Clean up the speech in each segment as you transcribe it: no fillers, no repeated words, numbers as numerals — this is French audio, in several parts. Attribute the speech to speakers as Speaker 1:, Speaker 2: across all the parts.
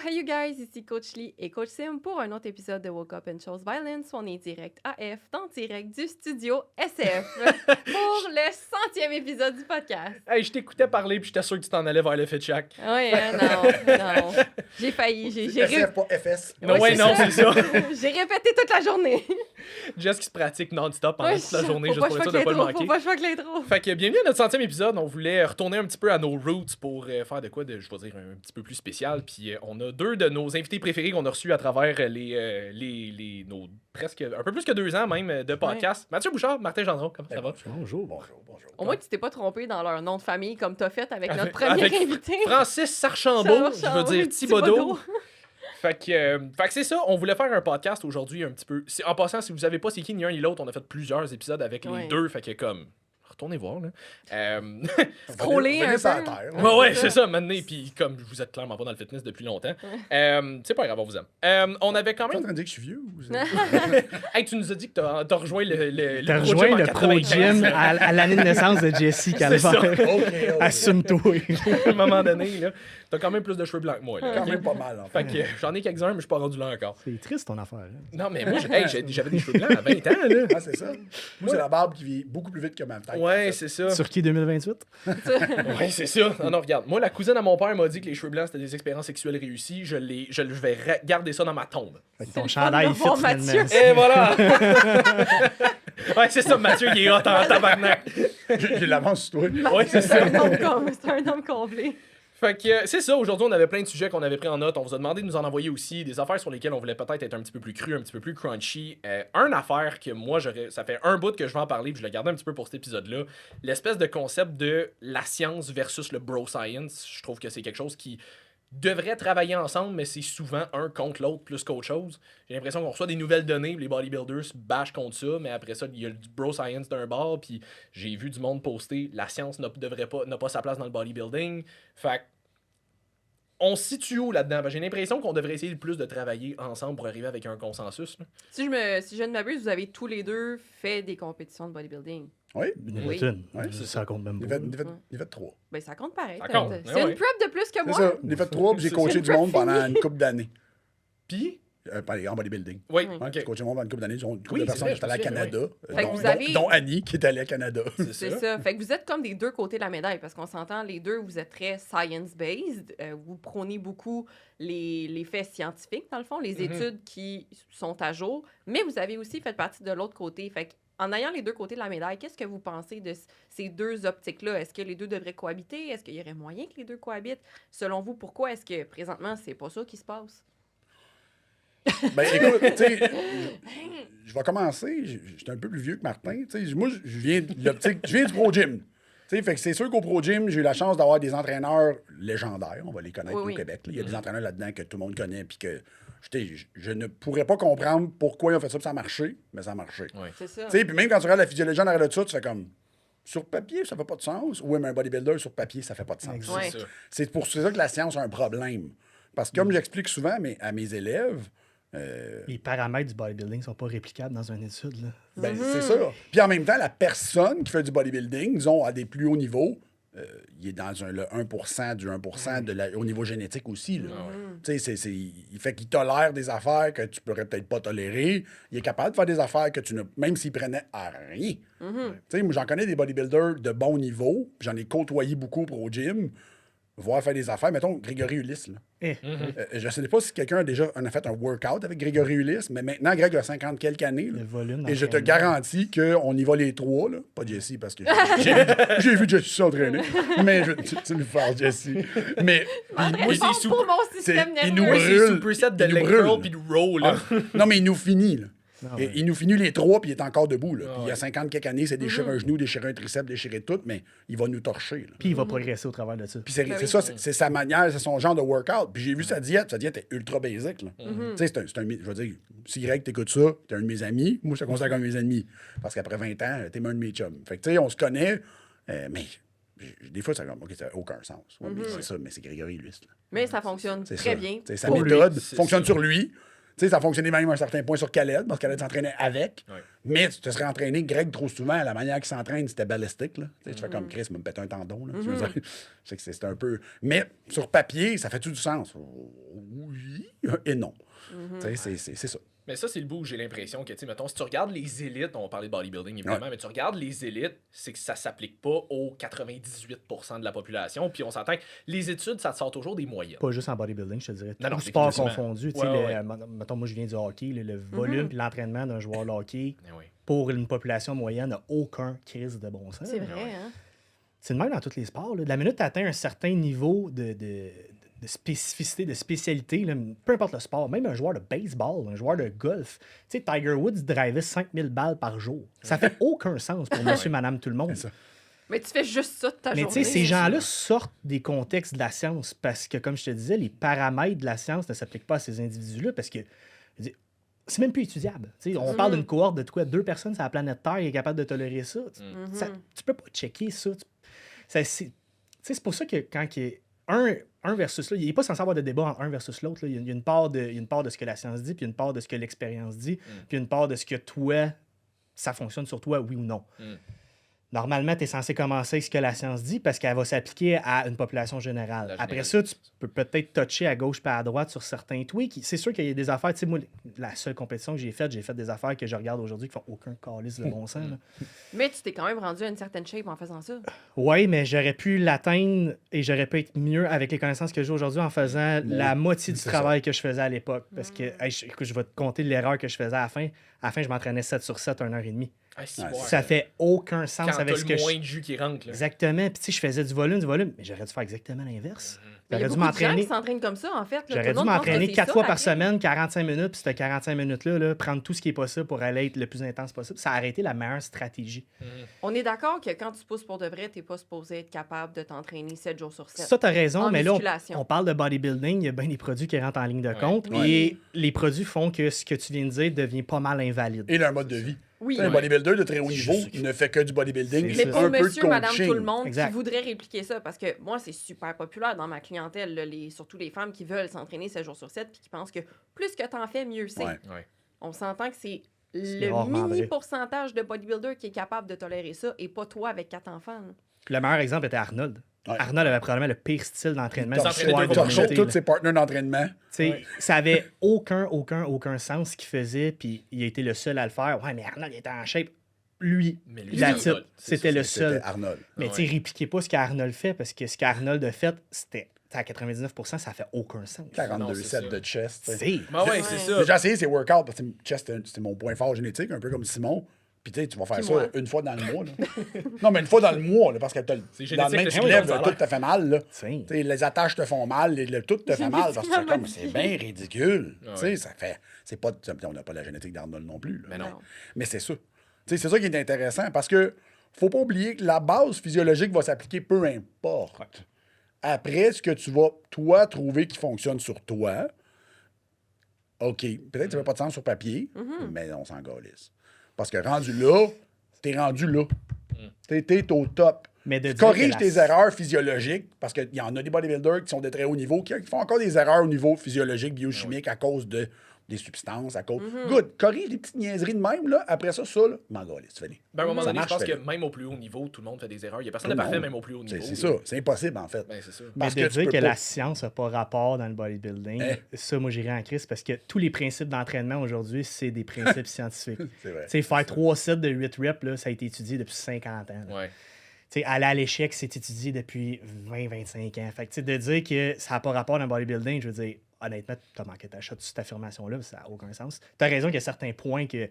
Speaker 1: hey you guys, ici Coach Lee et Coach Sim pour un autre épisode de Woke Up and Chose Violence. On est direct AF, dans direct du studio SF pour le 100e épisode du podcast.
Speaker 2: Hey, je t'écoutais parler puis j'étais sûr que tu t'en allais vers le Fitchak.
Speaker 1: Oui, non. J'ai failli.
Speaker 3: SF, pas FS.
Speaker 2: Non, ouais, non, c'est ça.
Speaker 1: J'ai répété toute la journée.
Speaker 2: Jess qui se pratique non-stop pendant toute la journée,
Speaker 1: Faut
Speaker 2: juste
Speaker 1: pas
Speaker 2: pour
Speaker 1: que
Speaker 2: être
Speaker 1: je
Speaker 2: sûr de pas le
Speaker 1: fuck
Speaker 2: manquer.
Speaker 1: Faut pas que je fuck l'intro.
Speaker 2: Fait que bienvenue à notre 100e épisode. On voulait retourner un petit peu à nos roots pour faire de quoi, je vais dire, un petit peu plus spécial. Puis on a deux de nos invités préférés qu'on a reçus à travers nos presque un peu plus que 2 ans même de podcast. Mathieu Bouchard, Martin Gendron, comment ça va?
Speaker 3: Bonjour.
Speaker 1: Au moins, tu t'es pas trompé dans leur nom de famille comme t'as fait avec notre premier invité.
Speaker 2: Francis Sarchambault, je veux dire Thibodeau. Fait que c'est ça, on voulait faire un podcast aujourd'hui un petit peu. En passant, si vous savez pas c'est qui ni un ni l'autre, on a fait plusieurs épisodes avec les deux, fait que comme retournez voir là.
Speaker 1: Scroller un peu.
Speaker 2: Ouais, c'est ça maintenant, puis comme vous êtes clairement pas dans le fitness depuis longtemps, c'est pas grave, on vous aime. On avait quand
Speaker 3: Tu es en
Speaker 2: même
Speaker 3: train de dire que je suis vieux ou...
Speaker 2: Hey, tu nous as dit que t'as rejoint le
Speaker 4: T'as rejoint le Pro Gym à l'année de naissance de Jessie Calvaire.
Speaker 3: Okay.
Speaker 2: À
Speaker 3: Assume-toi.
Speaker 2: un moment donné, là, t'as quand même plus de cheveux blancs que moi. Là,
Speaker 3: Quand même pas mal, en
Speaker 2: Fait que j'en ai quelques-uns, mais je suis pas rendu là encore.
Speaker 4: C'est triste ton affaire. Hein?
Speaker 2: Non, mais moi, j'avais des cheveux blancs à 20 ans, là.
Speaker 3: Ah, c'est ça. Moi, c'est la barbe qui vit beaucoup plus vite que ma tête.
Speaker 2: Ouais, c'est ça.
Speaker 4: Sur qui 2028?
Speaker 2: Ouais, c'est ça. Non, regarde. Moi, la cousine à mon père m'a dit que les cheveux blancs, c'était des expériences sexuelles réussies. Je vais garder ça dans ma tombe.
Speaker 4: Fait que ton chandail fit
Speaker 1: Mathieu.
Speaker 4: finalement.
Speaker 2: Et voilà! Ouais, c'est ça, Mathieu, il est hot en tabarnak.
Speaker 3: J'ai l'avance sur toi.
Speaker 2: Ouais, c'est ça.
Speaker 1: C'est un homme complet.
Speaker 2: Fait que c'est ça, aujourd'hui on avait plein de sujets qu'on avait pris en note, on vous a demandé de nous en envoyer aussi, des affaires sur lesquelles on voulait peut-être être un petit peu plus cru, un petit peu plus crunchy. Une affaire que moi, ça fait un bout que je vais en parler, puis je le gardais un petit peu pour cet épisode-là, l'espèce de concept de la science versus le bro science, je trouve que c'est quelque chose qui devrait travailler ensemble, mais c'est souvent un contre l'autre plus qu'autre chose. J'ai l'impression qu'on reçoit des nouvelles données, puis les bodybuilders se bâchent contre ça, mais après ça, il y a du bro science d'un bord, puis j'ai vu du monde poster, la science n'a pas sa place dans le bodybuilding. Fait que on se situe où là-dedans? J'ai l'impression qu'on devrait essayer le plus de travailler ensemble pour arriver avec un consensus. Là.
Speaker 1: Si je ne m'abuse, vous avez tous les deux fait des compétitions de bodybuilding.
Speaker 3: Oui.
Speaker 1: Oui.
Speaker 3: Ouais,
Speaker 4: Ça compte même pas.
Speaker 3: J'ai fait 3.
Speaker 1: Ben, ça compte pareil.
Speaker 2: Ça compte.
Speaker 1: C'est
Speaker 2: Ouais.
Speaker 1: une prep de plus que
Speaker 3: C'est
Speaker 1: moi.
Speaker 3: ça. J'ai fait 3 puis j'ai coaché du monde pendant une couple d'années.
Speaker 2: Puis,
Speaker 3: En bodybuilding.
Speaker 2: oui,
Speaker 1: Oui.
Speaker 3: Ouais,
Speaker 2: ok.
Speaker 3: j'ai coaché du monde pendant une couple d'années. Une couple
Speaker 2: Oui,
Speaker 3: de
Speaker 2: c'est
Speaker 3: personnes
Speaker 2: vrai,
Speaker 3: qui étaient allées à
Speaker 2: je me souviens,
Speaker 3: Canada.
Speaker 1: Fait que vous avez-
Speaker 3: Dont Annie qui est allée à Canada.
Speaker 1: C'est ça. Fait que vous êtes comme des deux côtés de la médaille parce qu'on s'entend, les deux, vous êtes très science-based. Vous prenez beaucoup les faits scientifiques, dans le fond, les études qui sont à jour, mais vous avez aussi fait partie de l'autre côté. Fait que en ayant les deux côtés de la médaille, qu'est-ce que vous pensez de ces deux optiques-là? Est-ce que les deux devraient cohabiter? Est-ce qu'il y aurait moyen que les deux cohabitent? Selon vous, pourquoi est-ce que présentement, c'est pas ça qui se passe?
Speaker 3: Ben écoute, tu sais, je vais commencer. J'étais un peu plus vieux que Martin. Tu sais, moi, je viens du Pro Gym. Tu sais, fait que c'est sûr qu'au Pro Gym, j'ai eu la chance d'avoir des entraîneurs légendaires. On va les connaître
Speaker 1: Oui.
Speaker 3: au Québec. Là. Il y a des entraîneurs là-dedans que tout le monde connaît. Puis que je ne pourrais pas comprendre pourquoi ils ont fait ça. Puis ça a marché, mais ça a marché.
Speaker 2: Ouais.
Speaker 1: C'est ça.
Speaker 3: Tu sais, puis même quand tu regardes la physiologie en arrière de ça, tu fais comme. Sur papier, ça fait pas de sens. Oui, mais un bodybuilder, sur papier, ça fait pas de sens.
Speaker 4: Exact.
Speaker 1: Ouais.
Speaker 2: C'est ça.
Speaker 3: C'est pour ça que la science a un problème. Parce que comme j'explique souvent à mes élèves,
Speaker 4: Les paramètres du bodybuilding sont pas réplicables dans une étude. Là.
Speaker 3: ben, c'est ça. Puis en même temps, la personne qui fait du bodybuilding, disons, à des plus hauts niveaux, il est dans le 1% du 1% au niveau génétique aussi. Là. Tu sais, il fait qu'il tolère des affaires que tu pourrais peut-être pas tolérer. Il est capable de faire des affaires que tu ne... Même s'il prenait à rien. Tu sais, moi, j'en connais des bodybuilders de bon niveau, puis j'en ai côtoyé beaucoup au gym, voir faire des affaires. Mettons, Grégory Ulysse, là. Je ne sais pas si quelqu'un a fait un workout avec Grégory Ulysse, mais maintenant, Greg a 50 quelques années. Là.
Speaker 4: Le volume
Speaker 3: Et je te
Speaker 4: d'entraînement.
Speaker 3: garantis qu'on y va les trois. Là. Pas Jessie, parce que j'ai vu Jessie s'entraîner. Mais tu nous fasses, Jessie. Mais
Speaker 2: Moi, c'est
Speaker 1: Pour mon système
Speaker 3: il nous
Speaker 1: nerveux.
Speaker 2: Moi, c'est
Speaker 3: brûle.
Speaker 2: superset de
Speaker 3: Il nous
Speaker 2: leg
Speaker 3: brûle.
Speaker 2: curl puis de roll. Là.
Speaker 3: non, mais il nous finit. Là.
Speaker 4: Ah
Speaker 3: Et
Speaker 4: ouais.
Speaker 3: il nous finit les trois, puis il est encore debout. Là.
Speaker 2: Ah
Speaker 3: Puis il y a
Speaker 2: ouais.
Speaker 3: 50 quelques années, c'est déchirer un genou, déchirer un triceps, déchirer tout, mais il va nous torcher. Là.
Speaker 4: Puis il va progresser au travers de ça.
Speaker 3: Puis c'est ça, c'est sa manière, c'est son genre de workout. Puis j'ai vu sa diète est ultra basique. Là. Tu sais, c'est un, je veux dire, si Greg t'écoute ça, t'es un de mes amis, moi je te considère comme mes amis. Parce qu'après 20 ans, t'es un de mes chums. Fait que tu sais, on se connaît, mais des fois, ça n'a aucun sens. Ouais, mais c'est ça, mais c'est Grégory Luce.
Speaker 1: Mais ça fonctionne
Speaker 3: C'est
Speaker 1: très
Speaker 3: ça.
Speaker 1: bien.
Speaker 3: C'est sa
Speaker 1: Pour lui.
Speaker 3: méthode
Speaker 2: C'est
Speaker 3: fonctionne
Speaker 2: ça.
Speaker 3: sur lui. sais, ça fonctionnait même à un certain point sur Khaled, parce que Khaled s'entraînait avec.
Speaker 2: Ouais.
Speaker 3: Mais tu te serais entraîné, Greg, trop souvent, la manière qu'il s'entraîne, c'était balistique. Là. Tu sais, tu fais comme Chris, me pète un tendon. Là, tu veux dire. Je sais que c'est un peu. Mais sur papier, ça fait-tu du sens? Oui et non. Tu sais, c'est ça.
Speaker 2: Mais ça, c'est le bout où j'ai l'impression que, tu sais, mettons, si tu regardes les élites, on va parler de bodybuilding évidemment, mais tu regardes les élites, c'est que ça s'applique pas aux 98% de la population. Puis on s'entend que les études, ça te sort toujours des moyennes.
Speaker 4: Pas juste en bodybuilding, je te dirais.
Speaker 2: Non, non,
Speaker 4: Tout sport
Speaker 2: définitivement.
Speaker 4: confondu.
Speaker 2: Ouais.
Speaker 4: Mettons, moi, je viens du hockey. Le volume et l'entraînement d'un joueur de hockey
Speaker 2: Eh oui.
Speaker 4: pour une population moyenne n'a aucun crise de bon sens.
Speaker 1: C'est vrai, hein?
Speaker 4: C'est le même dans tous les sports. Là. De la minute tu atteins un certain niveau de spécificité, de spécialité, là, peu importe le sport, même un joueur de baseball, un joueur de golf. Tu sais, Tiger Woods drivait 5000 balles par jour. Ça fait aucun sens pour monsieur, madame, tout le monde.
Speaker 3: C'est ça.
Speaker 1: Mais tu fais juste ça de ta
Speaker 4: Mais
Speaker 1: journée.
Speaker 4: tu sais, ces gens-là sortent des contextes de la science parce que, comme je te disais, les paramètres de la science ne s'appliquent pas à ces individus-là parce que je veux dire, c'est même plus étudiable. Tu sais, on parle d'une cohorte de quoi? 2 personnes sur la planète Terre qui est capable de tolérer ça. Tu peux pas checker ça. C'est pour ça que quand il y a un versus l'autre, il n'est pas censé avoir de débat entre un versus l'autre. Il y a une part de ce que la science dit, puis une part de ce que l'expérience dit, puis une part de ce que toi, ça fonctionne sur toi, oui ou non. Normalement, tu es censé commencer avec ce que la science dit parce qu'elle va s'appliquer à une population générale. Après ça, tu peux peut-être toucher à gauche et à droite sur certains tweaks. C'est sûr qu'il y a des affaires. Tu sais, moi, la seule compétition que j'ai fait des affaires que je regarde aujourd'hui qui font aucun calice de bon sens. Là.
Speaker 1: Mais tu t'es quand même rendu à une certaine shape en faisant ça.
Speaker 4: Oui, mais j'aurais pu l'atteindre et j'aurais pu être mieux avec les connaissances que j'ai aujourd'hui en faisant la moitié du travail que je faisais à l'époque. Parce que, écoute, je vais te compter l'erreur que je faisais à la fin. À la fin, je m'entraînais 7 sur 7, 1h30.
Speaker 2: Ah, si,
Speaker 4: Ça fait aucun sens
Speaker 2: quand
Speaker 4: avec
Speaker 2: t'as
Speaker 4: ce
Speaker 2: le
Speaker 4: que
Speaker 2: moins de jus qui rentre. Là.
Speaker 4: Exactement. Puis tu sais, je faisais du volume, mais j'aurais dû faire exactement l'inverse.
Speaker 1: Mais il y a
Speaker 4: J'aurais dû
Speaker 1: beaucoup de gens
Speaker 4: m'entraîner.
Speaker 1: qui s'entraînent comme ça, en fait. Là.
Speaker 4: J'aurais
Speaker 1: Tout le
Speaker 4: dû
Speaker 1: monde pense
Speaker 4: m'entraîner
Speaker 1: que c'est
Speaker 4: 4
Speaker 1: ça,
Speaker 4: fois
Speaker 1: la
Speaker 4: par
Speaker 1: vie.
Speaker 4: semaine, 45 minutes, puis cette 45 minutes-là, prendre tout ce qui est possible pour aller être le plus intense possible. Ça a été la meilleure stratégie.
Speaker 1: On est d'accord que quand tu pousses pour de vrai, t'es pas supposé être capable de t'entraîner 7 jours sur 7.
Speaker 4: Ça, tu as raison,
Speaker 1: En
Speaker 4: mais là,
Speaker 1: musculation.
Speaker 4: on parle de bodybuilding. Il y a bien des produits qui rentrent en ligne de compte.
Speaker 3: Ouais.
Speaker 4: Et les produits font que ce que tu viens de dire devient pas mal invalide.
Speaker 3: Et leur mode de vie.
Speaker 1: Oui.
Speaker 3: Un bodybuilder de très haut niveau ne fait que du bodybuilding.
Speaker 4: C'est
Speaker 1: Mais
Speaker 4: ça.
Speaker 1: pour
Speaker 3: un peu de
Speaker 1: monsieur, madame,
Speaker 3: coaching.
Speaker 1: tout le monde
Speaker 4: Exact.
Speaker 1: qui voudrait répliquer ça, parce que moi, c'est super populaire dans ma clientèle, là, surtout les femmes qui veulent s'entraîner 7 jours sur 7 puis qui pensent que plus que t'en fais, mieux c'est.
Speaker 3: Ouais.
Speaker 2: Ouais.
Speaker 1: On s'entend que c'est
Speaker 4: C'est
Speaker 1: le
Speaker 4: rarement
Speaker 1: mini
Speaker 4: vrai.
Speaker 1: pourcentage de bodybuilder qui est capable de tolérer ça et pas toi avec 4 enfants. là.
Speaker 4: Le meilleur exemple était Arnold.
Speaker 3: Ouais.
Speaker 4: Arnold avait probablement le pire style d'entraînement.
Speaker 3: Il
Speaker 4: du
Speaker 2: s'entraînait
Speaker 4: soir
Speaker 2: deux
Speaker 4: de
Speaker 2: fois par
Speaker 3: torchait
Speaker 4: l'été,
Speaker 3: tous
Speaker 4: là.
Speaker 3: ses partenaires d'entraînement.
Speaker 4: Tu sais, ça avait aucun sens ce qu'il faisait, puis il a été le seul à le faire. Ouais, mais Arnold il était en shape. Lui,
Speaker 2: Mais lui,
Speaker 4: that's
Speaker 2: c'est
Speaker 4: it.
Speaker 2: Arnold.
Speaker 4: C'était le
Speaker 3: C'était
Speaker 4: seul.
Speaker 3: Arnold.
Speaker 4: Mais tu sais, répliquez pas ce qu'Arnold fait, parce que ce qu'Arnold a fait, c'était à 99%, ça fait aucun sens.
Speaker 3: 42
Speaker 2: c'est
Speaker 3: sets
Speaker 2: ça.
Speaker 3: de chest. tu sais.
Speaker 4: C'est.
Speaker 2: Ben ouais,
Speaker 1: Ouais.
Speaker 2: c'est ça.
Speaker 3: J'ai essayé ces workouts parce que chest, c'était mon point fort génétique, un peu comme Simon. Puis tu vas faire
Speaker 1: Puis
Speaker 3: ça
Speaker 1: moi.
Speaker 3: une fois dans le mois. Là. Non, mais une fois dans le mois, là, parce que t'as
Speaker 2: C'est
Speaker 3: le lendemain,
Speaker 2: génétique,
Speaker 3: tu
Speaker 2: le
Speaker 3: lèves,
Speaker 2: chignon,
Speaker 3: là,
Speaker 2: ça a
Speaker 3: tout te fait mal. Là.
Speaker 4: Tiens.
Speaker 3: T'sais, les attaches te font mal, tout te fait mal. Parce que c'est comme, c'est bien ridicule.
Speaker 2: Ouais.
Speaker 3: T'sais, ça fait. C'est pas. On n'a pas la génétique d'Arnold non plus. là.
Speaker 2: Mais non.
Speaker 3: Mais c'est ça. T'sais, c'est ça qui est intéressant parce que faut pas oublier que la base physiologique va s'appliquer peu importe. Après, ce que tu vas, toi, trouver qui fonctionne sur toi, OK, peut-être que ça fait pas de sens sur papier, mais on s'en galisse. Parce que rendu là, t'es rendu là. T'es au top.
Speaker 4: Mais de
Speaker 3: Tu
Speaker 4: dire
Speaker 3: corriges
Speaker 4: que
Speaker 3: tes erreurs physiologiques, parce qu'il y en a des bodybuilders qui sont de très haut niveau, qui font encore des erreurs au niveau physiologique, biochimique, à cause de des substances, à cause... Good, corrige des petites niaiseries de même, là. Après ça, là, m'en galisse, tu fais
Speaker 2: Ben, à un moment
Speaker 3: Ça
Speaker 2: donné, je
Speaker 3: marche,
Speaker 2: pense
Speaker 3: fais-le.
Speaker 2: que même au plus haut niveau, tout le monde fait des erreurs. Il n'y a personne
Speaker 3: Tout
Speaker 2: de
Speaker 3: le
Speaker 2: parfait,
Speaker 3: monde.
Speaker 2: même au plus haut niveau.
Speaker 3: C'est ça, c'est impossible, en fait.
Speaker 2: Ben, c'est ça.
Speaker 3: Parce
Speaker 4: Mais de
Speaker 3: que tu
Speaker 4: dire
Speaker 3: peux
Speaker 4: que
Speaker 3: pas.
Speaker 4: la science n'a pas rapport dans le bodybuilding, ça, moi, j'irais en crise parce que tous les principes d'entraînement aujourd'hui, c'est des principes scientifiques.
Speaker 3: C'est vrai.
Speaker 4: Tu sais, faire 3 sets de 8 reps, là, ça a été étudié depuis 50 ans. là.
Speaker 2: Ouais.
Speaker 4: Tu sais, aller à l'échec, c'est étudié depuis 20-25 ans. Fait que, tu sais, de dire que ça n'a pas rapport dans le bodybuilding, je veux dire, honnêtement, tu as manqué ta shot sur cette affirmation-là, ça n'a aucun sens. Tu as raison qu'il y a certains points que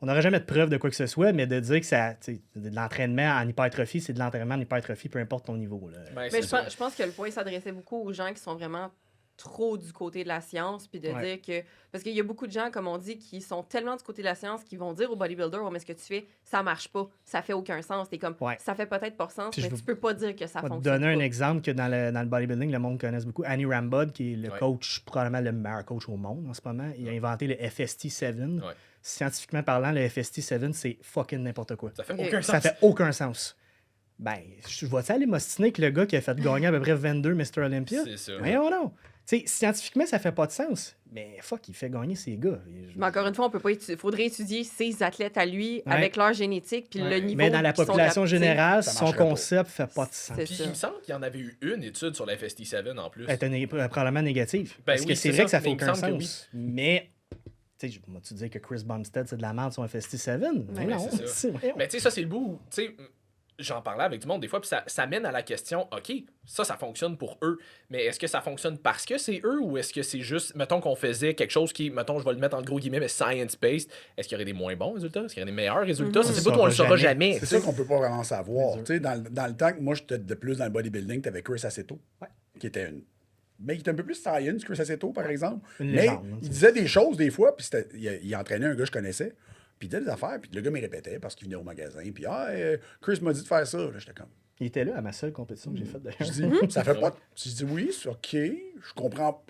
Speaker 4: on n'aurait jamais de preuve de quoi que ce soit, mais de dire que ça, tu sais, de l'entraînement en hypertrophie, c'est de l'entraînement en hypertrophie, peu importe ton niveau. Là.
Speaker 2: Ben,
Speaker 1: Mais
Speaker 2: c'est ça.
Speaker 1: je pense que le point s'adressait beaucoup aux gens qui sont vraiment trop du côté de la science, puis de
Speaker 4: Ouais.
Speaker 1: dire que... Parce qu'il y a beaucoup de gens, comme on dit, qui sont tellement du côté de la science qu'ils vont dire au bodybuilder, « Ouais, mais ce que tu fais, ça marche pas, ça fait aucun sens. » T'es comme,
Speaker 4: Ouais.
Speaker 1: ça fait peut-être pas sens,
Speaker 4: Puis
Speaker 1: mais
Speaker 4: je
Speaker 1: tu peux pas dire que ça
Speaker 4: Je vais te
Speaker 1: fonctionne
Speaker 4: donner un
Speaker 1: pas.
Speaker 4: exemple que dans le bodybuilding, le monde connaisse beaucoup. Annie Rambod, qui est le
Speaker 2: Ouais.
Speaker 4: coach, probablement le meilleur coach au monde en ce moment, il a inventé le FST7.
Speaker 2: Ouais.
Speaker 4: Scientifiquement parlant, le FST7, c'est fucking n'importe quoi.
Speaker 2: Ça fait
Speaker 1: Ok.
Speaker 2: aucun
Speaker 4: Ça
Speaker 2: sens.
Speaker 4: fait aucun sens. Ben, je vais-tu aller m'ostiner avec le gars qui a fait gagner à peu près 22 Mr. Olympia?
Speaker 2: C'est ça.
Speaker 4: Voyons non. Tu sais, scientifiquement, ça fait pas de sens. Mais fuck, il fait gagner ses gars.
Speaker 1: Mais encore une fois, on peut pas faudrait étudier ses athlètes à lui
Speaker 4: Ouais.
Speaker 1: avec leur génétique puis le niveau.
Speaker 4: Mais dans la
Speaker 1: qu'ils sont
Speaker 4: population
Speaker 1: capables-
Speaker 4: générale,
Speaker 3: ça
Speaker 4: son
Speaker 3: marcherait pas.
Speaker 4: concept fait pas de sens.
Speaker 1: C'est
Speaker 2: Puis
Speaker 1: ça.
Speaker 2: il me semble qu'il y en avait eu une étude sur la FST7 en plus.
Speaker 4: Elle est probablement négative.
Speaker 2: Ben
Speaker 4: parce
Speaker 2: oui,
Speaker 4: que c'est
Speaker 2: c'est
Speaker 4: vrai
Speaker 2: ça,
Speaker 4: que ça fait
Speaker 2: mais il me
Speaker 4: aucun
Speaker 2: semble que
Speaker 4: sens. Mais, tu sais, tu dis que Chris Bumstead, c'est de la merde sur un FST7?
Speaker 1: Ouais,
Speaker 4: non,
Speaker 2: c'est ça.
Speaker 4: c'est vrai.
Speaker 2: Mais tu sais, ça, c'est le bout. Tu sais, j'en parlais avec du monde des fois, puis ça mène à la question, OK, ça fonctionne pour eux, mais est-ce que ça fonctionne parce que c'est eux ou est-ce que c'est juste, mettons qu'on faisait quelque chose qui, mettons, je vais le mettre en gros guillemets, mais science-based, est-ce qu'il y aurait des moins bons résultats? Est-ce qu'il y aurait des meilleurs résultats? Ça, c'est pas qu'on le saura jamais.
Speaker 3: C'est ça qu'on peut pas vraiment savoir. Tu sais, dans le temps que moi, j'étais de plus dans le bodybuilding, t'avais Chris Aceto, qui était une... Mais il était un peu plus science, Chris Aceto, par exemple.
Speaker 4: Une
Speaker 3: Mais
Speaker 4: légende,
Speaker 3: il disait des choses des fois, puis il entraînait un gars que je connaissais, puis il disait des affaires, puis le gars me répétait parce qu'il venait au magasin, puis Chris m'a dit de faire ça. Là, j'étais comme...
Speaker 4: Il était là à ma seule compétition que j'ai faite
Speaker 3: Je
Speaker 4: d'ailleurs.
Speaker 3: dis, ça fait pas... Je dis, oui, c'est OK, je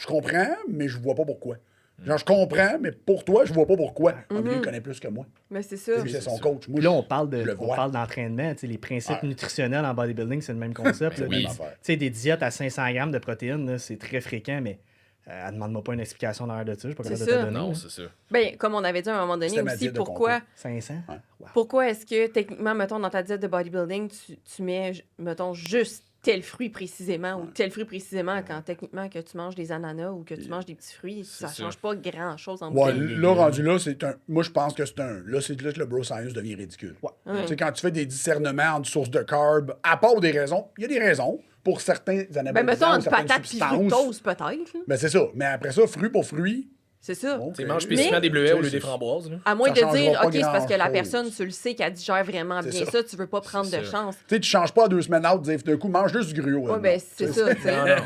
Speaker 3: comprends, mais je vois pas pourquoi. Genre, je comprends, mais pour toi, je vois pas pourquoi. Ah, mais lui, il connaît plus que moi.
Speaker 1: Mais c'est ça.
Speaker 3: Lui, c'est son coach. Moi,
Speaker 4: Puis là, on parle
Speaker 3: je le vois.
Speaker 4: d'entraînement. Tu sais, les principes
Speaker 3: Ouais.
Speaker 4: nutritionnels en bodybuilding, c'est le même concept.
Speaker 3: Ben
Speaker 4: là.
Speaker 3: oui.
Speaker 4: Tu sais, des diètes à 500 grammes de protéines, là, c'est très fréquent, mais elle demande-moi pas une explication derrière de ça. Je suis pas capable de
Speaker 1: C'est
Speaker 4: te
Speaker 1: ça.
Speaker 4: donner.
Speaker 2: Non,
Speaker 4: là.
Speaker 2: c'est ça.
Speaker 1: Ben, comme on avait dit à un moment donné
Speaker 3: C'était ma
Speaker 1: aussi,
Speaker 3: diète de
Speaker 1: pourquoi
Speaker 4: 500?
Speaker 3: Ouais.
Speaker 4: Wow.
Speaker 1: pourquoi est-ce que techniquement, mettons, dans ta diète de bodybuilding, tu mets, mettons, juste tel fruit précisément ou tel fruit précisément quand techniquement que tu manges des ananas ou que tu manges des petits fruits, ça
Speaker 2: ça.
Speaker 1: change pas grand-chose en
Speaker 3: Ouais,
Speaker 1: bouteille.
Speaker 3: là, rendu là, c'est un. Moi, je pense que c'est un. Là, c'est là que le bro science devient ridicule.
Speaker 1: Ouais.
Speaker 3: Tu sais, quand tu fais des discernements entre sources de carbs, à part des raisons, il y a des raisons pour certains anabolisants.
Speaker 1: Ben, mettons, une
Speaker 3: certaines
Speaker 1: patate puis
Speaker 3: substances.
Speaker 1: fructose, peut-être. là.
Speaker 3: Ben, c'est ça. Mais après ça, fruit pour fruit.
Speaker 1: C'est ça.
Speaker 3: bon,
Speaker 2: Tu manges
Speaker 3: Mais-
Speaker 2: spécifiquement des bleuets au lieu
Speaker 3: c'est-
Speaker 2: des framboises. Là.
Speaker 1: À moins
Speaker 3: Ça
Speaker 1: de
Speaker 3: changera
Speaker 1: dire,
Speaker 3: pas
Speaker 1: OK, c'est parce que la
Speaker 3: grand-chose.
Speaker 1: personne, tu le sais qu'elle digère vraiment
Speaker 3: C'est
Speaker 1: bien
Speaker 3: ça.
Speaker 1: ça, tu veux pas prendre
Speaker 2: C'est
Speaker 1: de
Speaker 2: ça.
Speaker 1: chance.
Speaker 3: Tu sais, tu changes pas à 2 semaines out, dire d'un coup, mange juste du gruau.
Speaker 1: Ouais,
Speaker 3: non.
Speaker 1: ben, c'est ça, tu sais.
Speaker 2: Non, non.